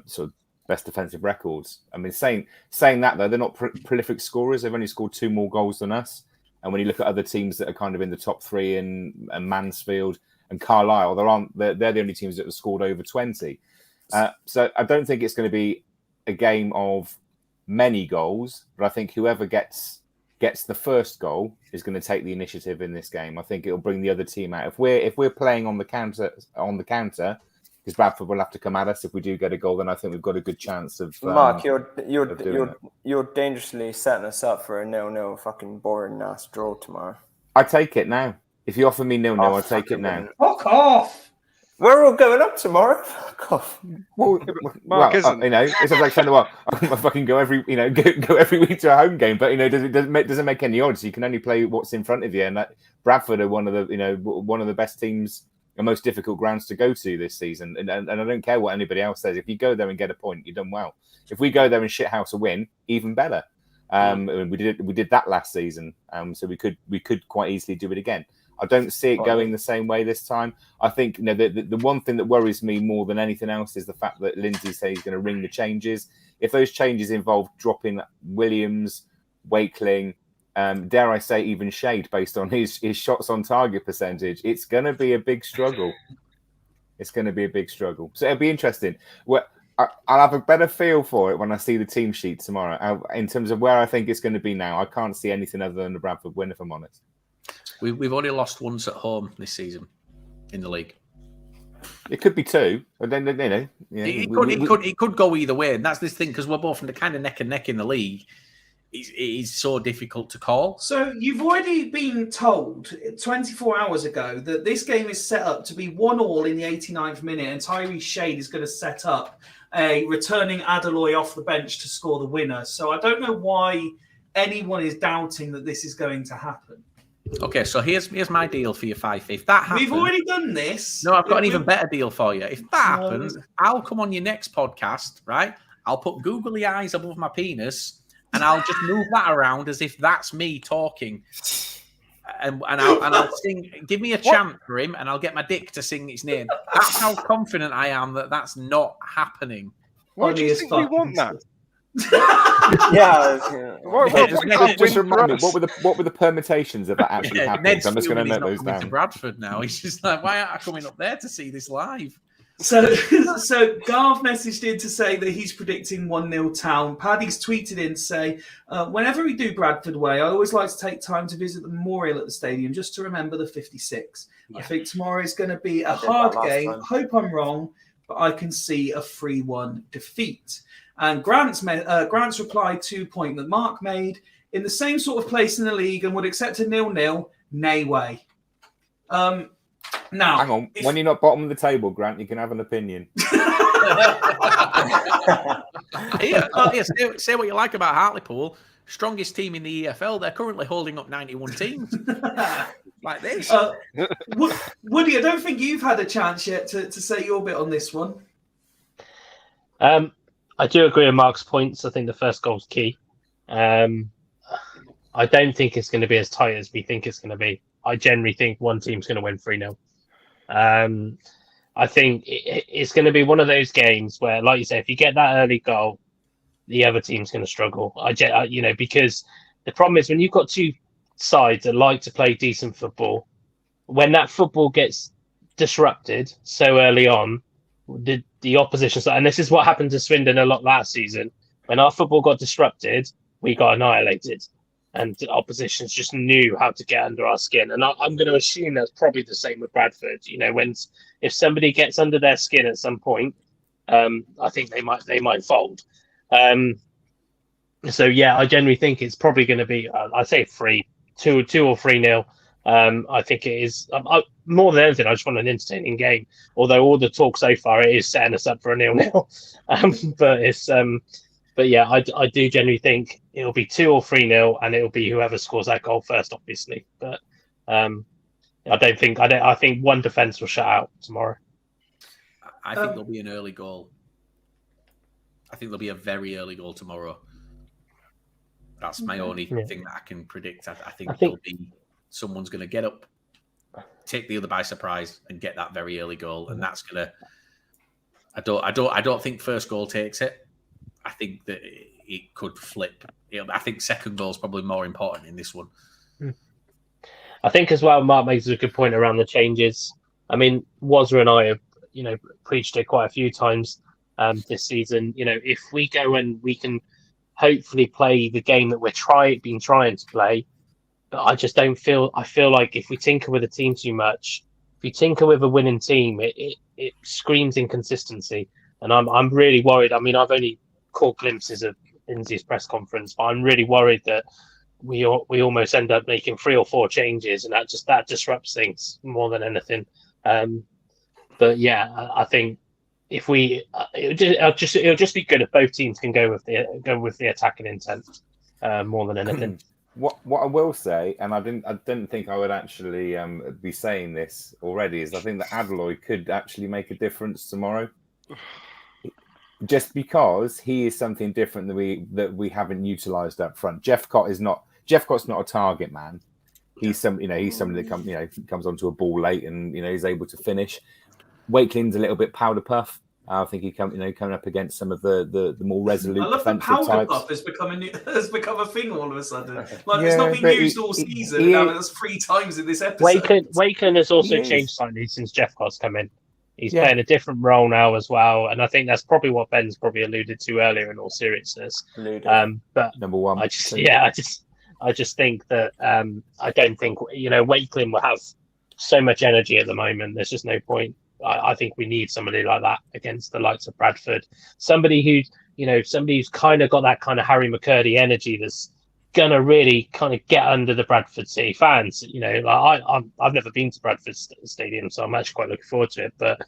sort of best defensive records. I mean, saying that though, they're not prolific scorers. They've only scored 2 more goals than us. And when you look at other teams that are kind of in the top 3 in Mansfield and Carlisle, they're the only teams that have scored over 20. So I don't think it's going to be a game of many goals, but I think whoever gets the first goal is going to take the initiative in this game. I think it'll bring the other team out. If we're playing on the counter, because Bradford will have to come at us if we do get a goal, then I think we've got a good chance of. Mark, you're dangerously setting us up for a 0-0 fucking boring ass draw tomorrow. I take it now. If you offer me 0-0, I take it now. Fuck off! We're all going up tomorrow. Fuck off. Mark isn't. It's like saying, "Well, I fucking go every week to a home game," but doesn't make any odds. You can only play what's in front of you, and Bradford are one of the best teams and most difficult grounds to go to this season. And I don't care what anybody else says. If you go there and get a point, you've done well. If we go there and shithouse a win, even better. We did that last season, so we could quite easily do it again. I don't see it going the same way this time. I think the one thing that worries me more than anything else is the fact that Lindsay says he's going to ring the changes. If those changes involve dropping Williams, Wakeling, dare I say even Shade based on his shots on target percentage, it's going to be a big struggle. So it'll be interesting. I'll have a better feel for it when I see the team sheet tomorrow. In terms of where I think it's going to be now, I can't see anything other than the Bradford win, if I'm honest. We've only lost once at home this season in the league. It could be 2, but then it could go either way, and that's this thing because we're both kind of neck and neck in the league. It is so difficult to call. So you've already been told 24 hours ago that this game is set up to be 1-1 in the 89th minute, and Tyrese Shade is going to set up a returning Adeloy off the bench to score the winner. So I don't know why anyone is doubting that this is going to happen. Okay, so here's my deal for you, Fife. If that happens, we've already done this. No, I've got an even better deal for you. If that happens, I'll come on your next podcast, right? I'll put googly eyes above my penis, and I'll just move that around as if that's me talking, and I'll sing. Give me a chant for him, and I'll get my dick to sing its name. That's how confident I am that that's not happening. Why do you think we want that? Just remind me, what were the permutations of that actually happening? So I'm just going to note those down. To Bradford now, he's just like, why aren't I coming up there to see this live? So Garv messaged in to say that he's predicting 1-0 Town. Paddy's tweeted in to say, whenever we do Bradford Way, I always like to take time to visit the memorial at the stadium just to remember the 56. Yeah. I think tomorrow is going to be a hard game. Hope I'm wrong, but I can see a 3-1 defeat. And Grant's reply to point that Mark made, in the same sort of place in the league and would accept a 0-0, nay way. Now, hang on. When you're not bottom of the table, Grant, you can have an opinion. Say what you like about Hartlepool. Strongest team in the EFL. They're currently holding up 91 teams. Like this. Woody, I don't think you've had a chance yet to say your bit on this one. I do agree with Mark's points. I think the first goal's key. I don't think it's going to be as tight as we think it's going to be. I generally think one team's going to win 3-0. I think it's going to be one of those games where, like you say, if you get that early goal, the other team's going to struggle. Because the problem is when you've got two sides that like to play decent football, when that football gets disrupted so early on, the opposition side, and this is what happened to Swindon a lot last season. When our football got disrupted, we got annihilated, and the oppositions just knew how to get under our skin. And I'm going to assume that's probably the same with Bradford. If somebody gets under their skin at some point, I think they might fold. So yeah, I generally think it's probably going to be I say 2 or 3-0. I think it is more than anything. I just want an entertaining game. Although all the talk so far it is setting us up for a 0-0. But yeah, I do generally think it'll be 2 or 3-0, and it'll be whoever scores that goal first, obviously. But I think one defence will shut out tomorrow. I think there'll be an early goal. I think there'll be a very early goal tomorrow. That's my only thing that I can predict. I think there'll be someone's going to get up, take the other by surprise, and get that very early goal, and that's going to. I don't think first goal takes it. I think that it could flip. I think second goal is probably more important in this one. I think as well, Mark makes a good point around the changes. I mean, Wazza and I have, preached it quite a few times this season. If we go and we can hopefully play the game that we're been trying to play, but I just don't feel. I feel like if we tinker with a team too much, if you tinker with a winning team, it screams inconsistency, and I'm really worried. I mean, I've only caught glimpses of Lindsay's press conference, but I'm really worried that we almost end up making 3 or 4 changes, and that disrupts things more than anything. But yeah, I think if it'll just be good if both teams can go with the attacking intent more than anything. What I will say, and I didn't think I would actually be saying this already, is I think that Adeloy could actually make a difference tomorrow. Just because he is something different that we haven't utilised up front. Jephcott's not a target man. He's somebody that comes onto a ball late and is able to finish. Wakeling's a little bit powder puff. I think he coming up against some of the more resolute. I love the defensive powder types. puff has become a thing all of a sudden. Like it's not been used all season. And now that's 3 times in this episode. Wakeling has also changed slightly since Jephcott's come in. He's playing a different role now as well, and I think that's probably what Ben's probably alluded to earlier. In all seriousness, but number one, I just think that I don't think Wakeling will have so much energy at the moment. There's just no point. I think we need somebody like that against the likes of Bradford. Somebody who's kind of got that kind of Harry McCurdy energy that's gonna really kind of get under the Bradford City fans. I've never been to Bradford Stadium, so I'm actually quite looking forward to it. But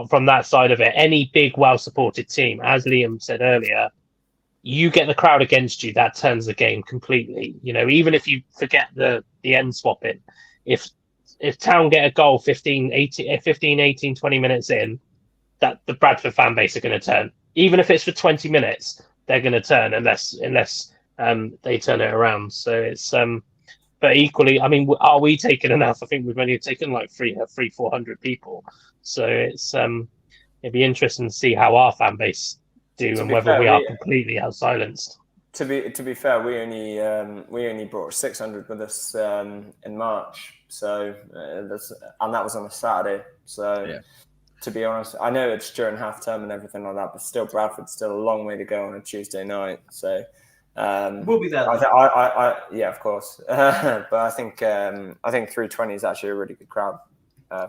from that side of it, any big, well-supported team, as Liam said earlier, you get the crowd against you, that turns the game completely. Even if you forget the end swapping, if Town get a goal 15, 18, 20 minutes in, that the Bradford fan base are going to turn. Even if it's for 20 minutes, they're going to turn unless they turn it around. So it's but equally, I mean, are we taking enough? I think we've only taken like 400 people. So it's it'd be interesting to see how our fan base do and whether we are completely out silenced. To be fair, we only brought 600 with us in March. So and that was on a Saturday. So to be honest, I know it's during half term and everything like that, but still, Bradford's still a long way to go on a Tuesday night. So we'll be there. Yeah, of course. But I think 320 is actually a really good crowd.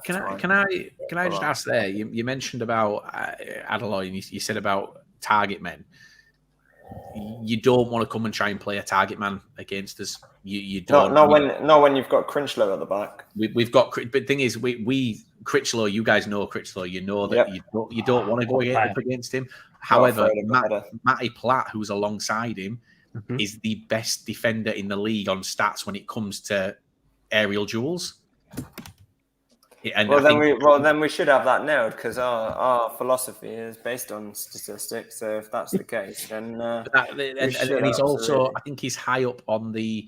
Can I just ask there? You mentioned about Adeloy, and you said about target men. You don't want to come and try and play a target man against us. You don't. Not when you've got Critchlow at the back. We've got, but the thing is, we Critchlow. You guys know Critchlow. You know that you don't want to go up against him. However, Matty Platt, who's alongside him, is the best defender in the league on stats when it comes to aerial duels. And then we should have that nailed because our philosophy is based on statistics. So if that's the case, then and he's also, I think he's high up on the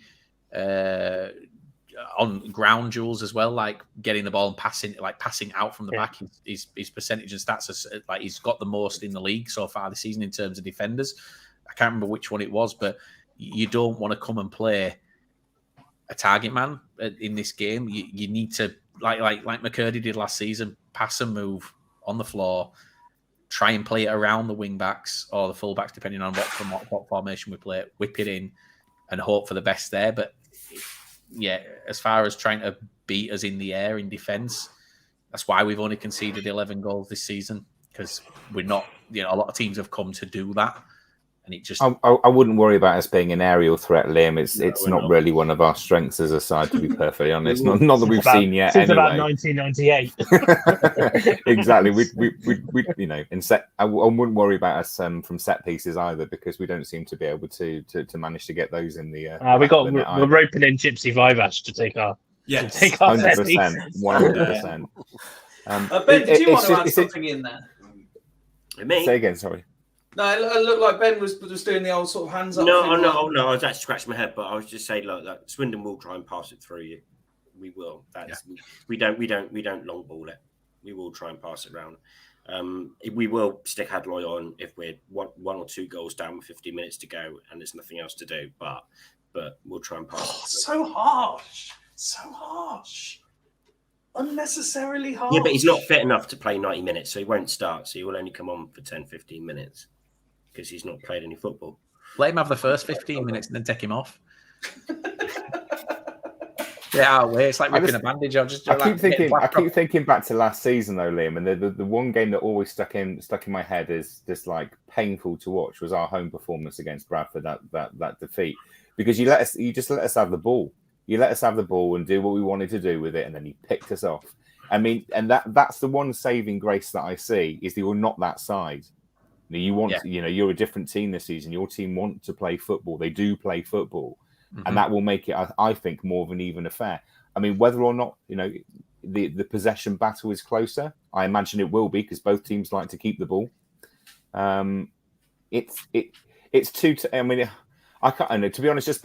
on ground duels as well, like getting the ball and passing out from the back. His percentage and stats are like he's got the most in the league so far this season in terms of defenders. I can't remember which one it was, but you don't want to come and play a target man in this game. You need to. Like McCurdy did last season, pass and move on the floor, try and play it around the wing backs or the full backs, depending on what formation we play, whip it in and hope for the best there. But yeah, as far as trying to beat us in the air in defence, that's why we've only conceded 11 goals this season, because we're not, a lot of teams have come to do that. And it just, I wouldn't worry about us being an aerial threat, Liam. It's not really one of our strengths as a side, to be perfectly honest. Not that we've seen yet. Since anyway. about 1998. Exactly. I wouldn't worry about us from set pieces either, because we don't seem to be able to manage to get those in the. We're roping in Gypsy Vivash to take our Yes. Take off their 100%. pieces. 100%. Ben, did you want to add it's something in there? Me? Say again, sorry. No, it looked like Ben was doing the old sort of hands up. No, thing. no. I was actually scratching my head, but I was just saying, look, that Swindon will try and pass it through you. We will. We don't long ball it. We will try and pass it around. We will stick Hadley on if we're one or two goals down with 15 minutes to go and there's nothing else to do. But we'll try and pass it through. So harsh. Unnecessarily harsh. Yeah, but he's not fit enough to play 90 minutes, so he won't start. So he will only come on for 10, 15 minutes because he's not played any football. Let him have the first 15 minutes and then take him off. Yeah, it's like ripping a bandage. I keep thinking back to last season though, Liam, and the one game that always stuck in my head is just like painful to watch was our home performance against Bradford. That defeat, because you just let us have the ball. You let us have the ball and do what we wanted to do with it, and then you picked us off. I mean, and that's the one saving grace that I see is that you're not that side. You're a different team this season. Your team want to play football. They do play football. Mm-hmm. And that will make it, I think, more of an even affair. I mean, whether or not, the possession battle is closer, I imagine it will be because both teams like to keep the ball. I can't know, to be honest, just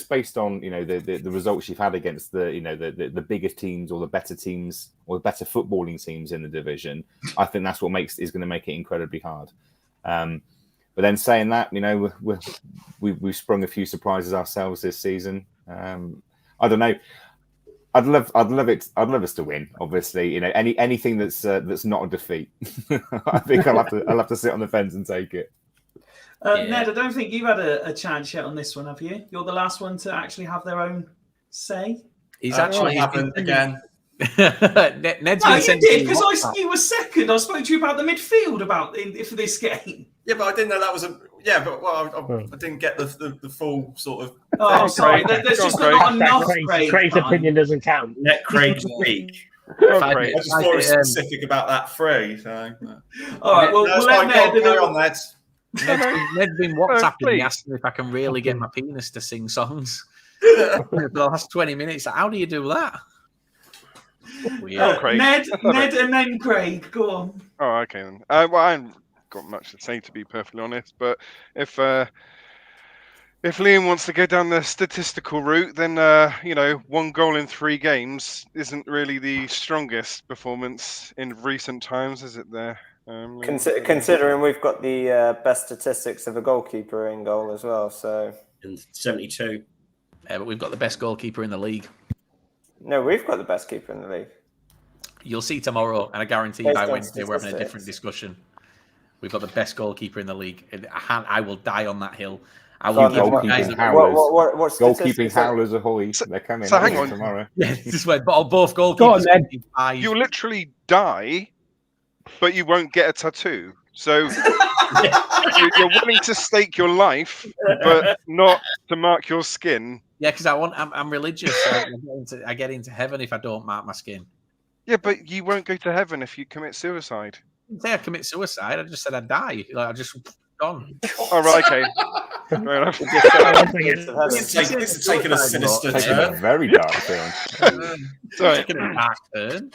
based on, the results you've had against the bigger teams or the better teams or the better footballing teams in the division, I think that's what is going to make it incredibly hard. But then saying that, we've sprung a few surprises ourselves this season. I don't know. I'd love us to win. Obviously, anything that's not a defeat. I think I'll have to sit on the fence and take it. Ned, I don't think you've had a chance yet on this one, have you? You're the last one to actually have their own say. He's actually happened again. Ned's no, been you did because you were second. I spoke to you about the midfield for this game. Yeah, but I didn't know that was a. Yeah, but I didn't get the full sort of. Oh, sorry. There's just not enough. Craig's opinion doesn't count. Let Craig speak. I just thought it was specific about that phrase. So. All right. Well, we'll let Ned go on, Ned. Ned's been WhatsApping me asking if I can really get my penis to sing songs for the last 20 minutes. How do you do that? Ned and then Craig. Go on. Oh, okay then. Well, I haven't got much to say, to be perfectly honest. But if Liam wants to go down the statistical route, then 1 goal in 3 games isn't really the strongest performance in recent times, is it? There. Considering we've got the best statistics of a goalkeeper in goal as well, so and 72. Yeah, but we've got the best goalkeeper in the league. No, we've got the best keeper in the league. You'll see tomorrow, and I guarantee by Wednesday we're having a different discussion. We've got the best goalkeeper in the league. I will die on that hill. I will give you guys goalkeeping howlers ahoy. They're coming hang on tomorrow. Yeah, this is where both goalkeepers. You literally die, but you won't get a tattoo. So you're willing to stake your life, but not to mark your skin. Yeah, because I'm religious. So I get into heaven if I don't mark my skin. Yeah, but you won't go to heaven if you commit suicide. I didn't say I commit suicide. I just said I'd die. Like I just gone. Oh, right, okay. Fair enough. This is taking a sinister turn. A very dark turn. Sorry. Taking a dark turn.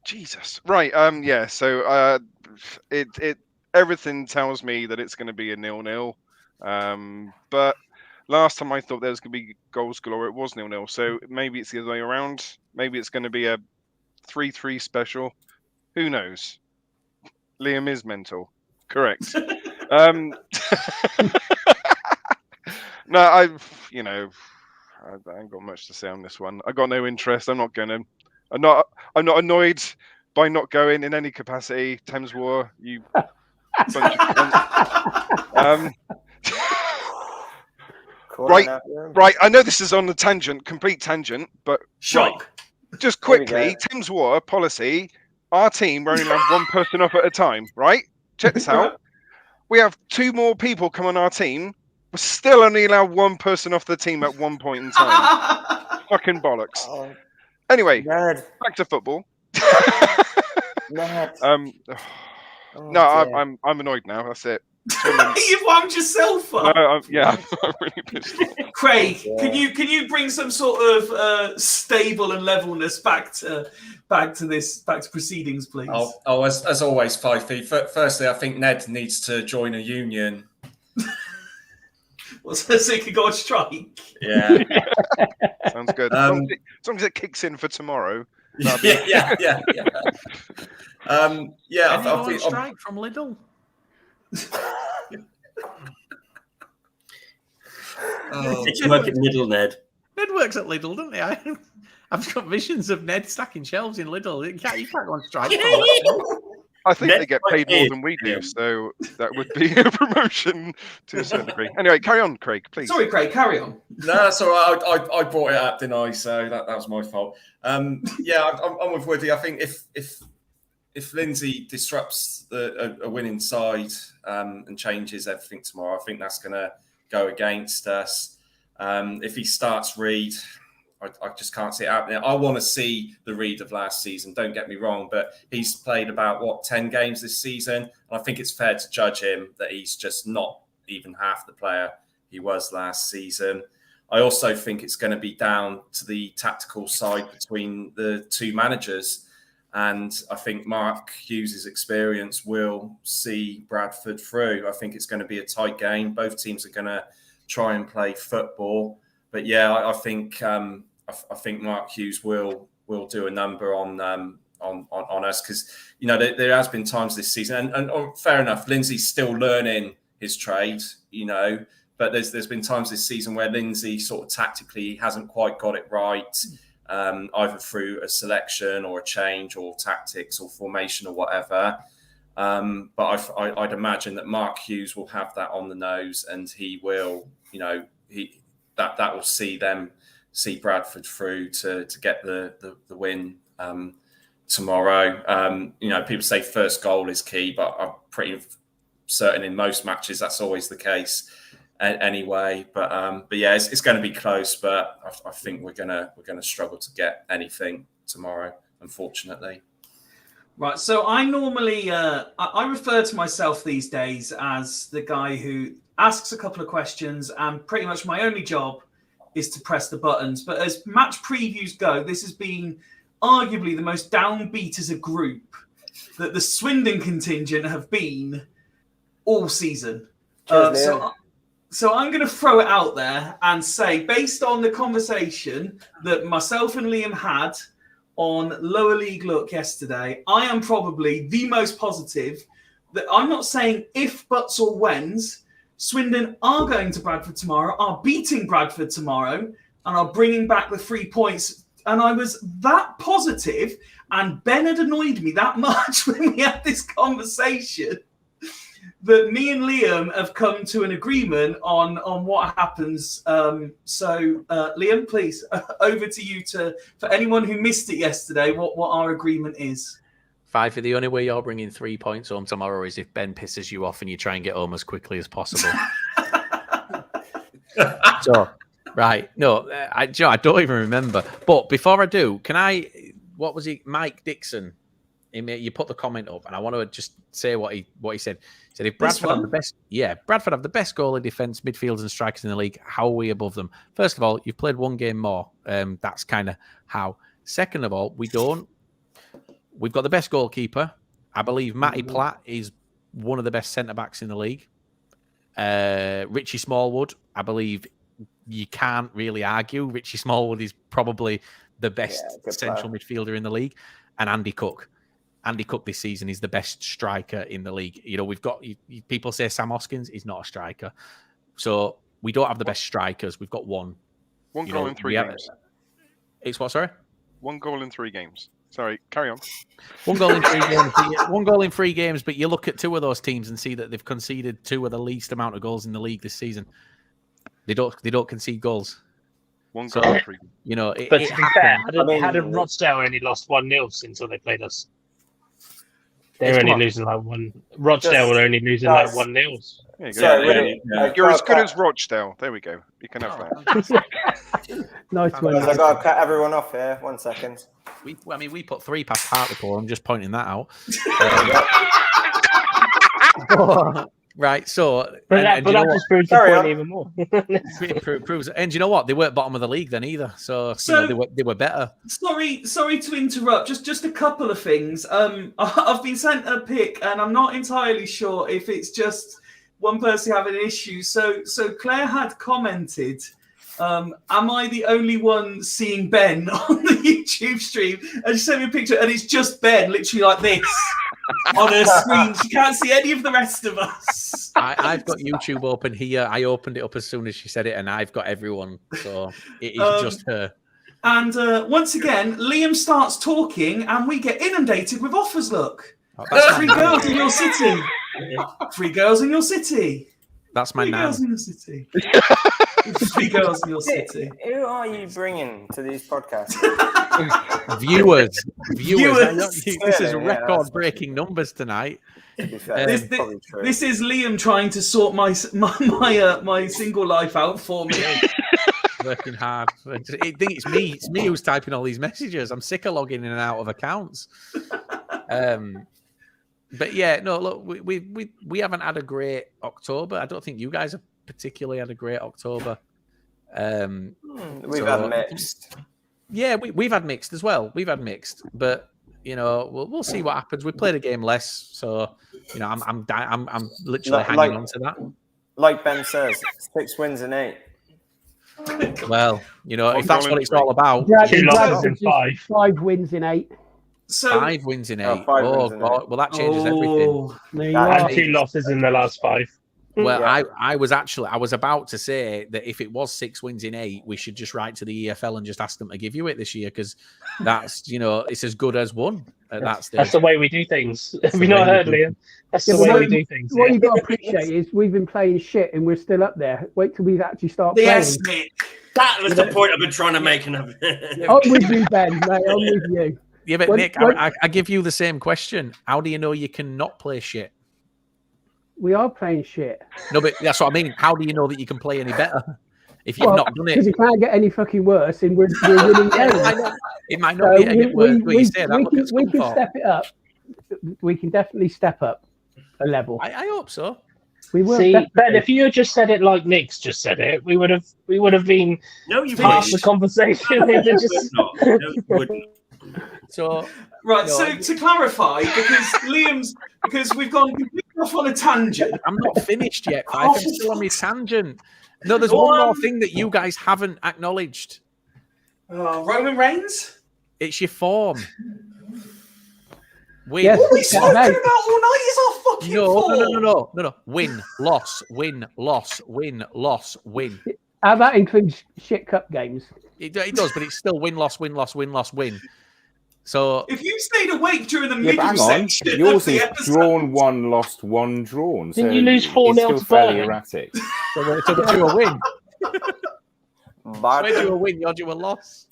Jesus. Right. Yeah. So it everything tells me that it's going to be a 0-0. But last time I thought there was going to be goals galore, it was 0-0. So maybe it's the other way around. Maybe it's going to be a 3-3 special. Who knows? Liam is mental. Correct. No, I ain't got much to say on this one. I got no interest. I'm not not annoyed by not going in any capacity. Thames War, you bunch of right. I know this is on the tangent, complete tangent, but shock. Right, just quickly, Thames War policy. Our team, we're only allowed one person off at a time, right? Check this out. We have 2 more people come on our team. We're still only allowed one person off the team at one point in time. Fucking bollocks. Anyway, back to football. No, I'm annoyed now. That's it. You've wound yourself up. No, I'm really pissed off. Craig, can you bring some sort of stable and levelness back to proceedings, please? As always, Fifey. Firstly, I think Ned needs to join a union. So he could go on strike. Yeah, sounds good. As long as it kicks in for tomorrow. Yeah. Anyone on strike from Lidl? You work at Lidl, Ned. Ned works at Lidl, doesn't he? I've got visions of Ned stacking shelves in Lidl. You can't go on strike. I think they get paid more than we do, so that would be a promotion to a certain degree. Anyway, carry on, Craig, please. Sorry, Craig, carry on. No, that's all right. I brought it up, didn't I? So that was my fault. I'm with Woody. I think if Lindsay disrupts a winning side and changes everything tomorrow, I think that's going to go against us. If he starts Reed, I just can't see it happening. I want to see the Reed of last season, don't get me wrong, but he's played about, 10 games this season? And I think it's fair to judge him that he's just not even half the player he was last season. I also think it's going to be down to the tactical side between the two managers. And I think Mark Hughes' experience will see Bradford through. I think it's going to be a tight game. Both teams are going to try and play football. But yeah, I think Mark Hughes will do a number on us because there has been times this season, and fair enough, Lindsay's still learning his trade, but there's been times this season where Lindsay sort of tactically hasn't quite got it right, either through a selection or a change or tactics or formation or whatever. But I'd imagine that Mark Hughes will have that on the nose, and he will, that will see Bradford through to get the win tomorrow. People say first goal is key, but I'm pretty certain in most matches that's always the case anyway. But yeah, it's going to be close. But I think we're gonna struggle to get anything tomorrow, unfortunately. Right, so I normally I refer to myself these days as the guy who asks a couple of questions, and pretty much my only job is to press the buttons. But as match previews go, this has been arguably the most downbeat as a group that the Swindon contingent have been all season. So I'm going to throw it out there and say, based on the conversation that myself and Liam had on Lower League Look yesterday, I am probably the most positive that I'm not saying if, buts or whens. Swindon are going to Bradford tomorrow, are beating Bradford tomorrow, and are bringing back the 3 points. And I was that positive, and Ben had annoyed me that much when we had this conversation that me and Liam have come to an agreement on what happens. So, Liam, please, over to you for anyone who missed it yesterday, what our agreement is. Five, the only way you're bringing 3 points home tomorrow is if Ben pisses you off and you try and get home as quickly as possible. So, right. No, I don't even remember. But before I do, what was he? Mike Dixon. You put the comment up, and I want to just say what he said. He said, if Bradford have the best, Bradford have the best goalie, defence, midfielders, and strikers in the league, how are we above them? First of all, you've played one game more. That's kind of how. Second of all, we don't. We've got the best goalkeeper. I believe Matty Platt is one of the best centre-backs in the league. Richie Smallwood, I believe you can't really argue. Richie Smallwood is probably the best central midfielder in the league. And Andy Cook. Andy Cook this season is the best striker in the league. We've got people say Sam Hoskins is not a striker. So we don't have the best strikers. We've got one. One goal in 3 games. It's what, sorry? 1 goal in 3 games. Sorry, carry on. 1 goal in 3 games. 1 goal in 3 games, but you look at 2 of those teams and see that they've conceded 2 of the least amount of goals in the league this season. They don't concede goals. 1 goal in 3 games. But to be fair, hadn't Rochdale only lost 1-0 until they played us? They're only losing like 1. Rochdale were only losing like 1-0. You're as good as Rochdale. There we go. You can have that. Nice one. I've got to cut everyone off here. 1 second. We put 3 past Hartlepool. I'm just pointing that out. Right, so But and that do you know what? just proves the Carry point on. even more. It proves, and do you know what? They weren't bottom of the league then either. So, So- they were better. Sorry to interrupt. Just a couple of things. I've been sent a pic, and I'm not entirely sure if it's just one person having an issue. So Claire had commented, am I the only one seeing Ben on the YouTube stream? And she sent me a picture, and it's just Ben, literally like this on her screen. She can't see any of the rest of us. I've got YouTube open here. I opened it up as soon as she said it, and I've got everyone. So it is just her. And once again, Liam starts talking, and we get inundated with offers. Look, Oh, that's free my girls in your city. Free girls in your city. That's my Free nan. girls in your city. Free girls in your city. Who are you bringing to these podcasts? Viewers. This is Yeah, record-breaking numbers tonight. To be fair, This, it's probably true. this is Liam trying to sort my single life out for me. Working hard. I think it's me. It's me who's typing all these messages. I'm sick of logging in and out of accounts. But yeah, no. Look, we haven't had a great October. I don't think you guys have particularly had a great October. We've had mixed. Yeah, we've had mixed as well. We've had mixed, but we'll see what happens. We played a game less, so I'm literally hanging on to that. Like Ben says, 6 wins in 8. Well, if that's what it's all about. Two losses in 5. 5 wins in 8. So 5 wins in 8. 5 Oh wins in God! 8. Well, that changes everything. There you And are. 2 losses in the last 5. Well, Yeah. I was about to say that if it was 6 wins in 8, we should just write to the EFL and just ask them to give you it this year, because that's it's as good as one. That's the way we do things. Have you not heard, Liam? That's the way we do things. What you've got to appreciate is we've been playing shit and we're still up there. Wait till we actually start yes, playing. Nick. That was the point I've been trying to make. I'm with you, Ben. Mate, I'm with you. Yeah, but When- Nick, when- I give you the same question. How do you know you cannot play shit? We are playing shit. No, but that's what I mean. How do you know that you can play any better if you've not done Because it? it can't get any fucking worse, and we're winning games. It might not be any worse. But you say that. Look at we can Scunthorpe. step it up. We can definitely step up a level. I hope so. We will. See, definitely. Ben, if you had just said it like Nick's just said it, we would have been No, you past the wish. conversation. It You just- would not. No, you wouldn't. So Right, No, so to clarify, because we've gone completely off on a tangent. I'm not finished yet, Fife. I'm still on my tangent. No, there's one more thing that you guys haven't acknowledged. Roman Reigns? It's your form. Win. Yes. What are we talking mate. about all night is our fucking form. No. Win, loss, win, loss, win, loss, win. That includes shit cup games. It does, but it's still win, loss, win, loss, win, loss, win. So If you stayed awake during the Yeah, middle but hang on. section Yours of the is episode, drawn 1, lost 1, drawn. Didn't so you lose 4-0 it's still to fairly Burnley? erratic. to a win. Bad. We're due a win, you're due a loss.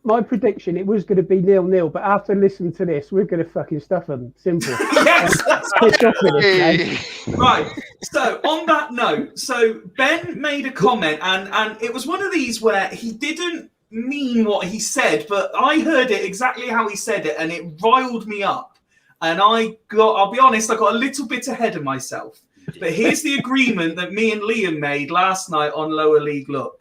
My prediction, it was going to be 0-0, but after listening to this, we're going to fucking stuff them. Simple. yes, that's Piss off with this, mate. right. So on that note, so Ben made a comment, and it was one of these where he didn't mean what he said, but I heard it exactly how he said it, and it riled me up. And I'll be honest, I got a little bit ahead of myself. But here's the agreement that me and Liam made last night on Lower League Look.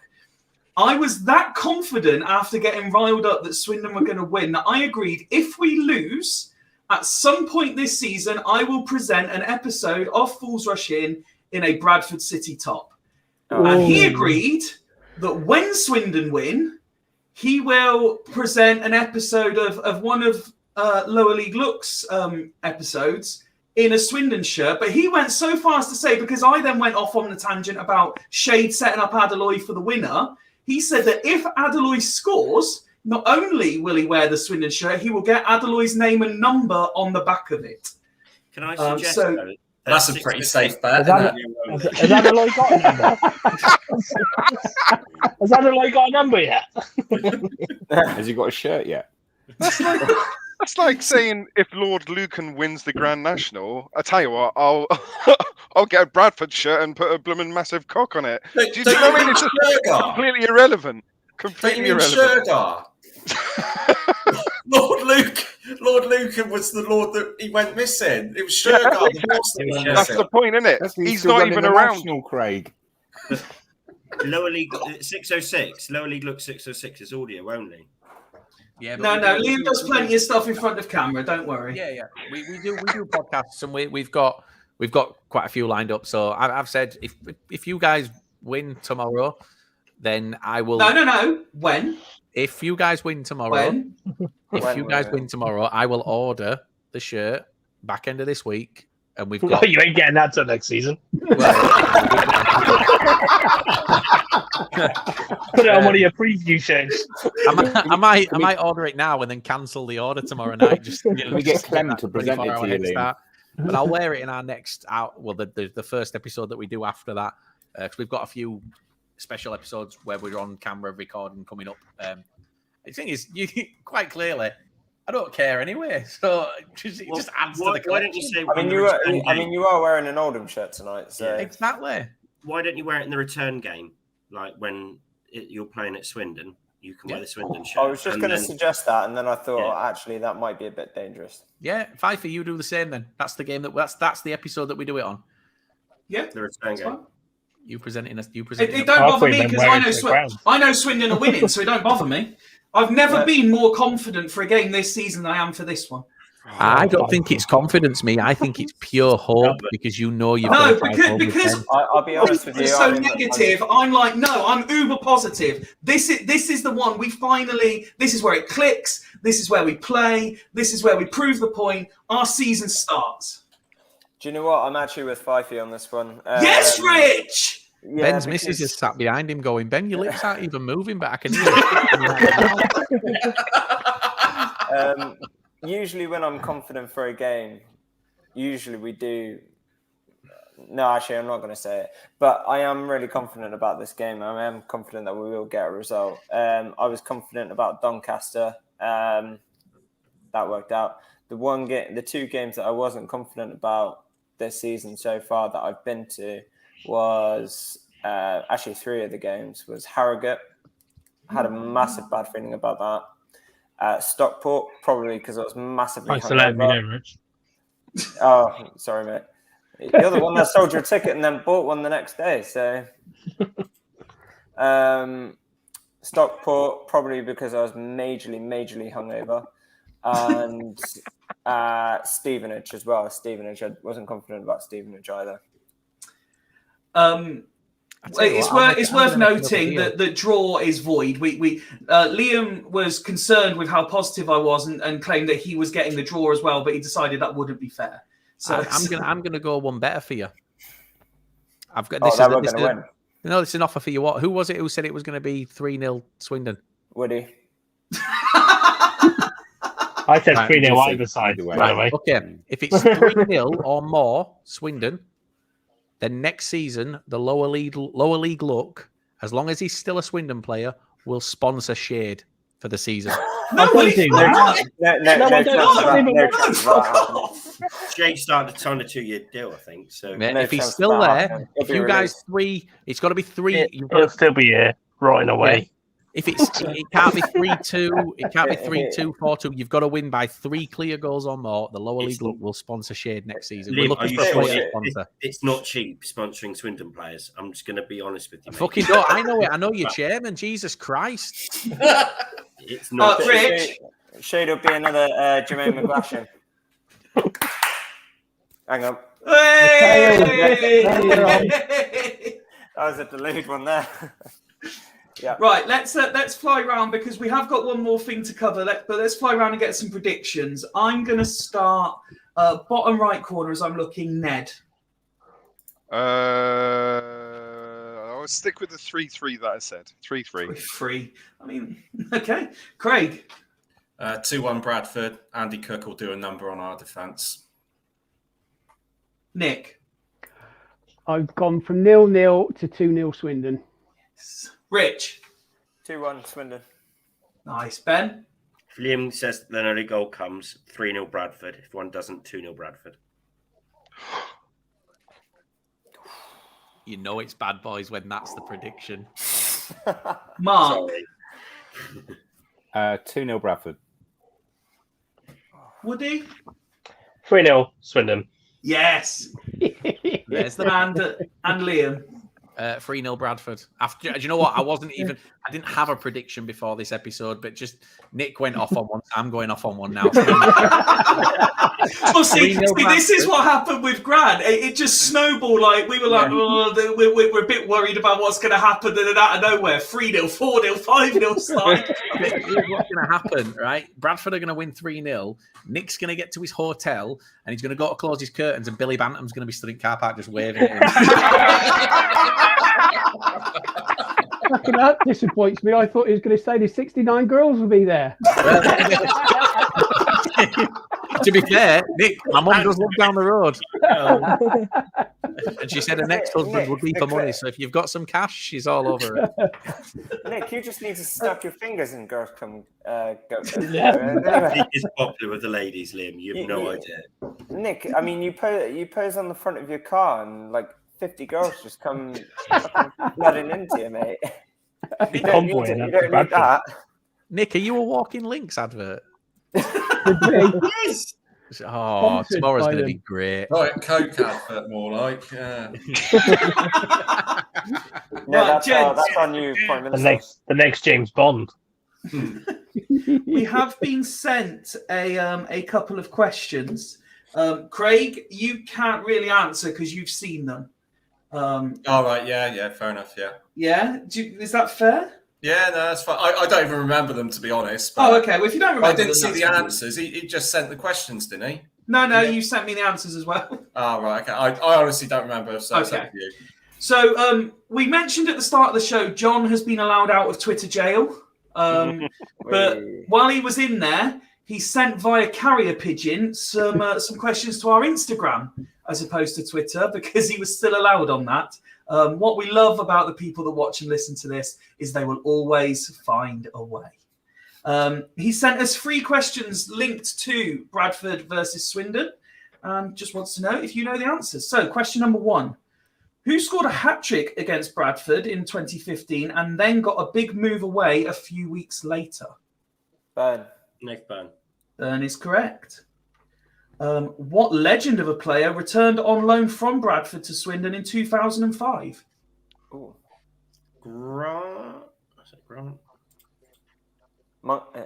I was that confident after getting riled up that Swindon were going to win that I agreed if we lose at some point this season, I will present an episode of Fools Rush In a Bradford City top. And he agreed that when Swindon win, he will present an episode of one of Lower League Look's episodes in a Swindon shirt. But he went so far as to say, because I then went off on the tangent about Shade setting up Adeloy for the winner, he said that if Adeloy scores, not only will he wear the Swindon shirt, he will get Adeloy's name and number on the back of it. Can I suggest so- though, That's a pretty safe bet. Has Isn't it? Has Adeloy got a number? Has Adeloy got a number yet? Has he got a shirt yet? That's like saying if Lord Lucan wins the Grand National, I tell you what, I'll I'll get a Bradford shirt and put a blooming massive cock on it. Do you know what I mean? It's just completely irrelevant. Don't you Completely mean irrelevant. Shergar? Lord Luke. Lord Lucan was the Lord that he went missing. It was Shergard. That's the point, isn't it? He's not even around. National, Craig. Lower League 606. Lower League Look 606 is audio only. Yeah, No, Liam does plenty of stuff in front of camera. Don't worry. Yeah. We do podcasts, and we've got quite a few lined up. So I've said if you guys win tomorrow, then I will. No. When? If you guys win tomorrow, When? win tomorrow, I will order the shirt back end of this week, and we've got. You ain't getting that till next season. Put it on one of your preview shows. I might order it now and then cancel the order tomorrow night. Just we get Clem to present it to you, Liam. But I'll wear it in our next the first episode that we do after that, because we've got a few special episodes where we're on camera recording coming up. The thing is, quite clearly, I don't care anyway. So it just adds to the collection. Why don't you say? You are wearing an Oldham shirt tonight. So exactly. Why don't you wear it in the return game, like when you're playing at Swindon? You can wear the Swindon shirt. I was just going to suggest that, and then I thought actually that might be a bit dangerous. Yeah, Pfeiffer, you do the same then. That's the game that's the episode that we do it on. Yeah, the return game. You presenting us. It don't bother me because I know Swindon are winning, so it don't bother me. I've never been more confident for a game this season than I am for this one. I don't think it's confidence, me. I think it's pure hope because you know you've because I'll be honest with you. It's so negative. I'm like, no, I'm uber positive. This is the one we finally. This is where it clicks. This is where we play. This is where we prove the point. Our season starts. Do you know what? I'm actually with Fifey on this one. Yes, Rich. Yeah, Ben's missus is sat behind him going, Ben, your lips aren't even moving, but I can hear it. Usually when I'm confident for a game, usually we do... No, actually, I'm not going to say it. But I am really confident about this game. I am confident that we will get a result. I was confident about Doncaster. That worked out. The two games that I wasn't confident about this season so far that I've been to was... actually, three of the games was Harrogate. I had a massive bad feeling about that. Stockport, probably because I was massively Thanks for letting me know, Rich. Oh, sorry, mate. You're the one that sold your ticket and then bought one the next day. So, Stockport, probably because I was majorly hungover. And Stevenage as well. Stevenage, I wasn't confident about Stevenage either. It's worth noting that the draw is void. Liam was concerned with how positive I was and claimed that he was getting the draw as well, but he decided that wouldn't be fair. So I'm gonna go one better for you. I've got this. Win. No, this is an offer for you. What? Who was it who said it was going to be 3-0 Swindon? Woody. I said 3-0 either side. By the way. Okay, if it's 3-0 or more Swindon. Then next season, the lower league look, as long as he's still a Swindon player, will sponsor Shade for the season. Shade's started to sign a 2-year deal, I think. So if he's still there, if you guys three, it's got to be three. It'll still be here, rotting away. If it can't be 3-2, it can't be 3-2, 4-2. You've got to win by 3 clear goals or more. The lower league will sponsor Shade next season. Liam, are you sure it's not cheap sponsoring Swindon players? I'm just going to be honest with you. Fucking don't. I know it. I know you're chairman. Jesus Christ. It's not Rich. Shade will be another Jermaine McGlashan. Hang on. Hey! That was a delayed one there. Yeah. Right, let's fly around because we have got one more thing to cover. But let's fly around and get some predictions. I'm going to start bottom right corner as I'm looking. Ned. I'll stick with the 3-3 that I said. 3-3. 3-3. I mean, okay. Craig. 2-1 Bradford. Andy Cook will do a number on our defence. Nick. I've gone from 0-0 to 2-0 Swindon. Rich. 2-1 Swindon. Nice. Ben. If Liam says the early goal comes, 3-0 Bradford. If one doesn't, 2-0 Bradford. You know it's bad boys when that's the prediction. Mark. 2-0 Bradford. Woody? 3-0 Swindon. Yes. There's the And Liam. 3-0 Bradford. After, do you know what? I didn't have a prediction before this episode, but just Nick went off on one. I'm going off on one now. Well, see, this is what happened with Grant. It just snowballed. Like we were like, we're a bit worried about what's going to happen, and then out of nowhere, 3-0, 4-0, 5-0 slide. Here's what's going to happen, right? Bradford are going to win 3-0. Nick's going to get to his hotel, and he's going to go to close his curtains, and Billy Bantam's going to be stood in car park just waving at him. That disappoints me. I thought he was going to say there's 69 girls will be there. To be fair, Nick, my mum does live down the road. And she said her next husband would be for money. So if you've got some cash, she's all over it. Nick, you just need to snap your fingers and girls come go. Nick is popular with the ladies, Liam. You have no idea. Nick, I mean, you pose on the front of your car and like 50 girls just come flooding into you, mate. You don't need that. Nick, are you a Walking Links advert? Yes. Oh, tomorrow's going to be great. Right, Coke advert more like. That's our new Prime Minister. The next James Bond. We have been sent a couple of questions. Craig, you can't really answer because you've seen them. All right, yeah, fair enough, yeah. Yeah? Is that fair? Yeah, no, that's fine. I don't even remember them, to be honest. Oh, okay. Well, if you don't remember I didn't them, see the answers. He just sent the questions, didn't he? No, you sent me the answers as well. Oh, right, okay. I honestly don't remember. So okay. So we mentioned at the start of the show, John has been allowed out of Twitter jail. But while he was in there, he sent via carrier pigeon some questions to our Instagram as opposed to Twitter because he was still allowed on that. What we love about the people that watch and listen to this is they will always find a way. He sent us 3 questions linked to Bradford versus Swindon and just wants to know if you know the answers. So question number 1. Who scored a hat-trick against Bradford in 2015 and then got a big move away a few weeks later? Burn. Nick Burn. Burn is correct. What legend of a player returned on loan from Bradford to Swindon in 2005? Ooh. Grant.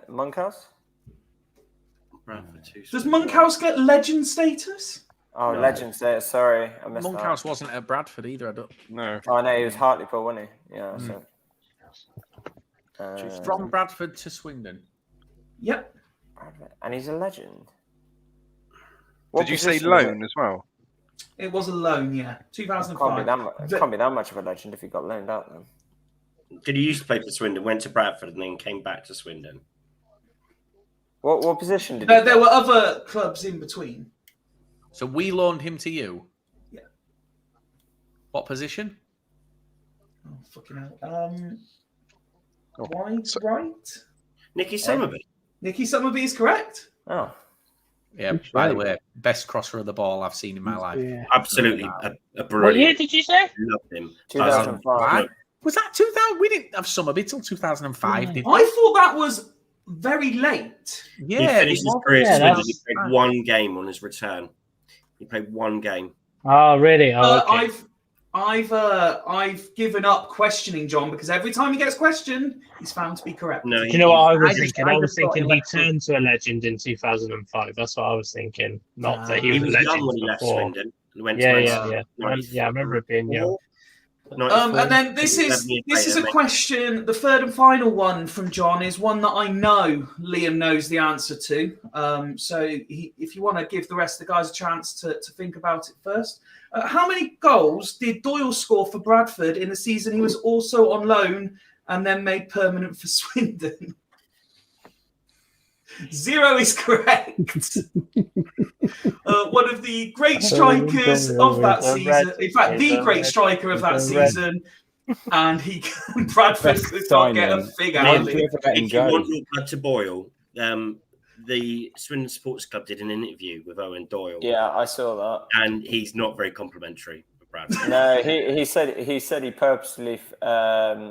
Monkhouse? Does Monkhouse get legend status? Oh, no. Legend status. Sorry, I missed Monkhouse that. wasn't at Bradford either. I don't. No. Oh no, he was Hartlepool, wasn't he? Yeah. So. From Bradford to Swindon. Yep. And he's a legend. Did you say loan as well? It was a loan, yeah. 2005. Can't be that much of a legend if he got loaned out then. Did he used to play for Swindon, went to Bradford, and then came back to Swindon? What position did he there were other clubs in between. So we loaned him to you? Yeah. What position? Oh, fucking hell. Wide right? Nicky Summerby. Nicky Summerby is correct. Oh. Yeah, by the way, best crosser of the ball I've seen in my life. Yeah. Absolutely a brilliant. What year did you say? Loved him. 2005. Was that 2000? We didn't have Summerby till 2005, did we? I thought that was very late. Yeah. He finished his career at Swindon. He played one game on his return. He played one game. Oh, really? Oh, okay. I've given up questioning John because every time he gets questioned, he's found to be correct. No, do you know what I was thinking? I was thinking he turned to a legend in 2005. That's what I was thinking. Not that he was a legend young when he left before. Swindon. Went Yeah. I remember it being young. And then this is a question. The third and final one from John is one that I know Liam knows the answer to. So if you want to give the rest of the guys a chance to think about it first. How many goals did Doyle score for Bradford in a season he was also on loan and then made permanent for Swindon? 0 is correct. One of the great strikers of that season, in fact, the great striker of that season, and Bradford could not get a fig out of it. If you want your blood to boil, the Swindon Sports Club did an interview with Owen Doyle. Yeah, I saw that. And he's not very complimentary of Bradford. No, he said he purposely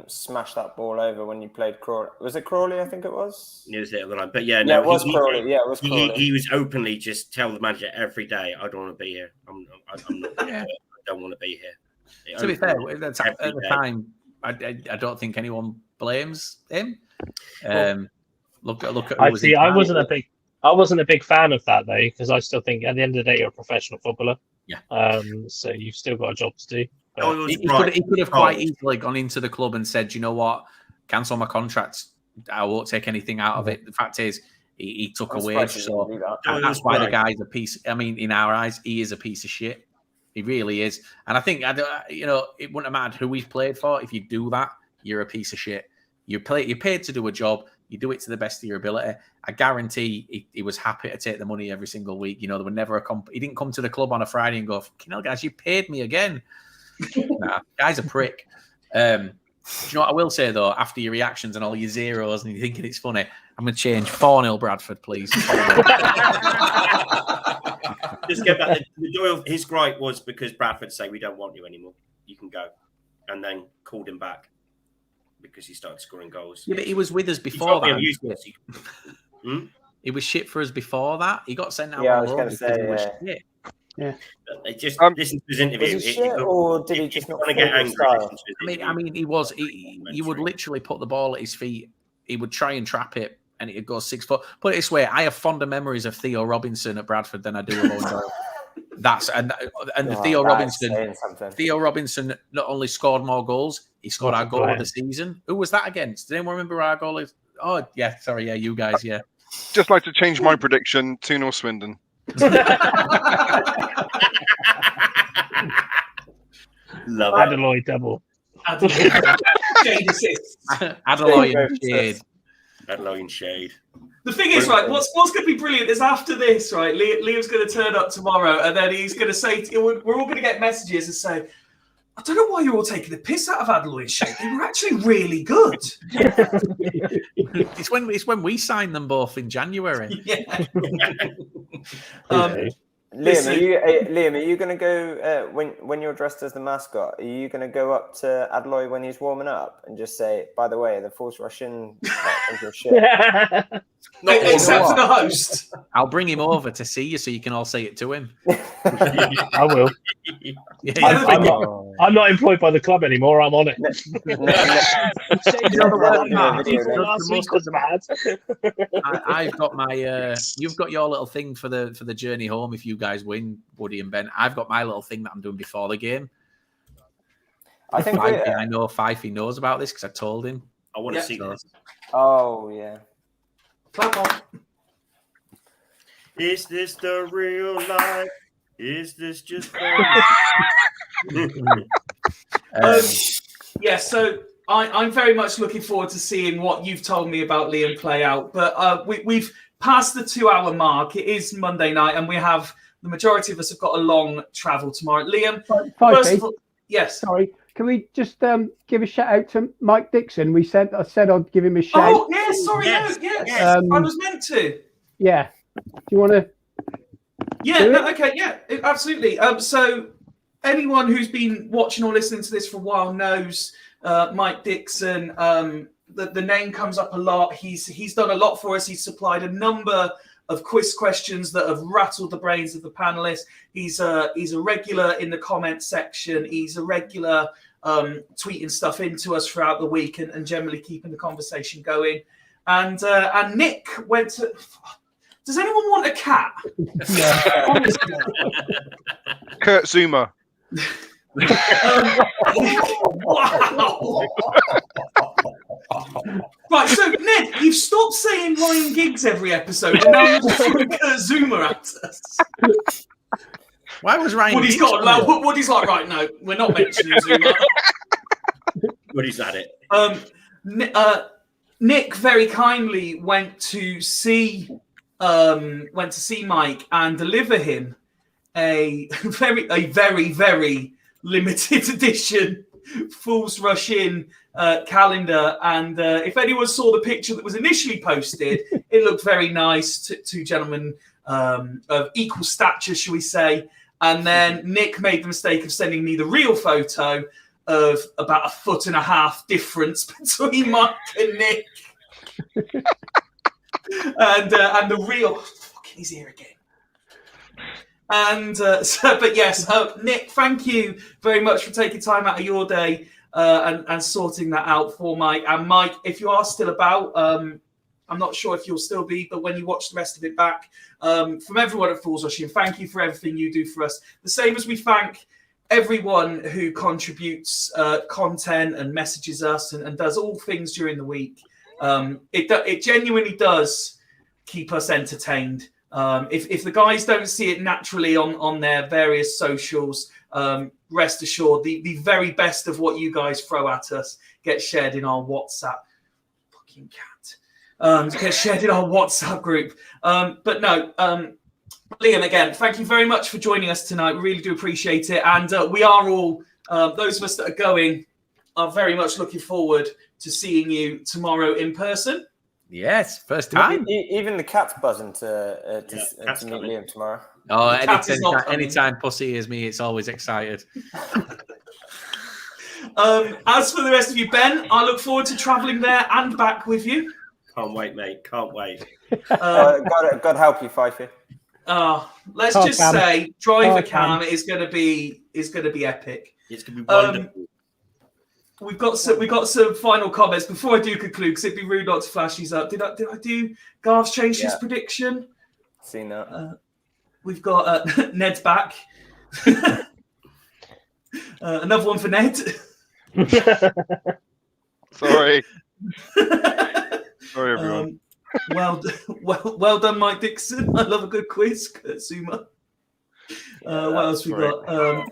smashed that ball over when you played Crawley. Was it Crawley? I think it was. Near the line, but yeah, Yeah, no, it was Crawley. Yeah, it was Crawley. He was openly just tell the manager every day, I don't want to be here. I'm not. I don't want to be here. To be fair, at the time, I don't think anyone blames him. Look at. I see. I wasn't a big fan of that though, because I still think at the end of the day you're a professional footballer. Yeah. So you've still got a job to do. He could have quite easily gone into the club and said, you know what, cancel my contract. I won't take anything out of it. The fact is, he took a wage, so that's why the guy's a piece. I mean, in our eyes, he is a piece of shit. He really is. And I think, it wouldn't have mattered who he's played for. If you do that, you're a piece of shit. You're paid to do a job. You do it to the best of your ability. I guarantee he was happy to take the money every single week. There were never he didn't come to the club on a Friday and go, guys, you paid me again. Nah, guy's a prick. Do you know what I will say, though, after your reactions and all your zeros and you're thinking it's funny, I'm going to change 4-0 Bradford, please. Just get back. Doyle, his gripe was because Bradford say, we don't want you anymore. You can go. And then called him back because he started scoring goals. Yeah, but he was with us before that. He was shit for us before that. He got sent out. Yeah, I was going to say, yeah. They just listen to his interview. Was he shit, or did he just not want to get angry? I mean, he was. He would literally put the ball at his feet. He would try and trap it, and it would go 6 foot. Put it this way: I have fonder memories of Theo Robinson at Bradford than I do of Owen Doyle. Theo Robinson not only scored more goals, he scored our goal of the season. Who was that against? Did anyone remember our goal? Oh yeah, sorry, yeah, you guys, yeah. Just like to change my prediction: 2-0 Swindon. Love Adeloy double. Shade assists. Adeloy and Shade. Adeloy and Shade. The thing is, right, what's going to be brilliant is after this, right, Liam's going to turn up tomorrow and then he's going to say, we're all going to get messages and say, I don't know why you're all taking the piss out of Adeloy and Shade. They were actually really good. It's when we signed them both in January. Yeah. Liam, are you going to go when you're dressed as the mascot? Are you going to go up to Adeloy when he's warming up and just say, "By the way, the force Russian shit"? Not except for the host. I'll bring him over to see you so you can all say it to him. I will. Yeah, I'm not employed by the club anymore. I'm on it. I've got my. You've got your little thing for the journey home. If you guys win, Woody and Ben, I've got my little thing that I'm doing before the game. I know Fifey knows about this because I told him. I want to see this. Oh yeah. Clap on. Is this the real life? Is this just yeah, so I'm very much looking forward to seeing what you've told me about Liam play out. But we've passed the 2-hour mark. It is Monday night, and the majority of us have got a long travel tomorrow. Liam, first of all, yes. Sorry, can we just give a shout out to Mike Dixon? I said I'd give him a shout. Oh, yes, sorry, yes. I was meant to. Yeah. Do you want to? Yeah, no, okay, yeah, absolutely. So anyone who's been watching or listening to this for a while knows Mike Dixon. The name comes up a lot. He's done a lot for us. He's supplied a number of quiz questions that have rattled the brains of the panelists. He's a regular in the comment section. He's a regular tweeting stuff into us throughout the week and generally keeping the conversation going. And Nick went to... Does anyone want a cat? Kurt Zuma. Wow. Right, so Ned, you've stopped saying Ryan Giggs every episode, and now you're just throwing Kurt Zuma at us. Why was Ryan? Woody's like, right, no, we're not mentioning Zuma. Woody's at it. Nick very kindly went to see Mike and deliver him a very, very limited edition Fools Rush In calendar. And if anyone saw the picture that was initially posted, it looked very nice. Two gentlemen of equal stature, shall we say. And then Nick made the mistake of sending me the real photo of about 1.5 foot difference between Mike and Nick. and the real... Fucking he's here again. And but yes, Nick, thank you very much for taking time out of your day and sorting that out for Mike. And Mike, if you are still about, I'm not sure if you'll still be, but when you watch the rest of it back, from everyone at Fools Rushing, thank you for everything you do for us. The same as we thank everyone who contributes content and messages us and does all things during the week. It genuinely does keep us entertained. If the guys don't see it naturally on their various socials, rest assured, the very best of what you guys throw at us gets shared in our WhatsApp. Fucking cat. Gets shared in our WhatsApp group. But no, Liam, again, thank you very much for joining us tonight. We really do appreciate it. And we are all, those of us that are going, are very much looking forward to seeing you tomorrow in person. Yes, first time. Even the cat's buzzing to meet Liam tomorrow. Oh, anytime Pussy hears me, it's always excited. As for the rest of you, Ben, I look forward to travelling there and back with you. Can't wait, mate. Can't wait. God help you, Fifey. Let's just say driver cam is going to be epic. It's going to be wonderful. We've got some final comments before I do conclude, because it'd be rude not to flash these up. Did I do Garv's changed his prediction? Seen that. We've got Ned's back. Another one for Ned. Sorry. Sorry, everyone. Well done, Mike Dixon. I love a good quiz. Kurt Zuma. What else we got?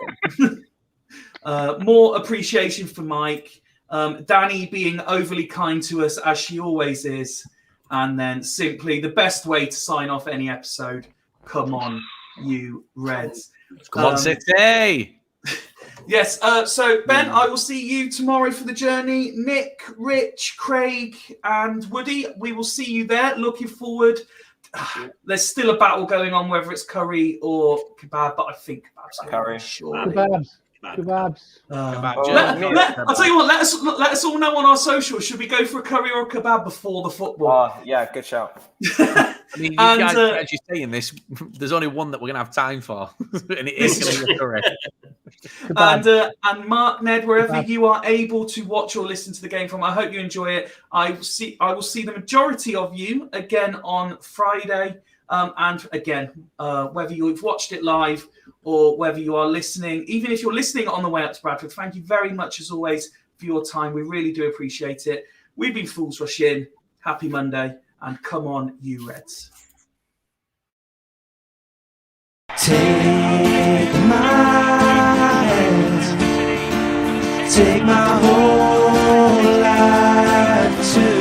More appreciation for Mike. Danny being overly kind to us, as she always is. And then simply the best way to sign off any episode. Come on, you Reds. Come on, City. Yes. So, Ben, I will see you tomorrow for the journey. Nick, Rich, Craig, and Woody, we will see you there. Looking forward. There's still a battle going on, whether it's curry or kebab, but I think kebabs. Curry. Sure. Kebabs. I'll tell you what. Let us all know on our socials. Should we go for a curry or a kebab before the football? Yeah, good shout. I mean, you guys are actually saying this. There's only one that we're gonna have time for, and it is going to be a curry. And Mark, Ned, wherever you are able to watch or listen to the game from, I hope you enjoy it. I will see the majority of you again on Friday. And again, whether you've watched it live or whether you are listening, even if you're listening on the way up to Bradford, thank you very much as always for your time. We really do appreciate it. We've been Fools Rush In. Happy Monday, and come on, you Reds. Take my hand, take my whole life to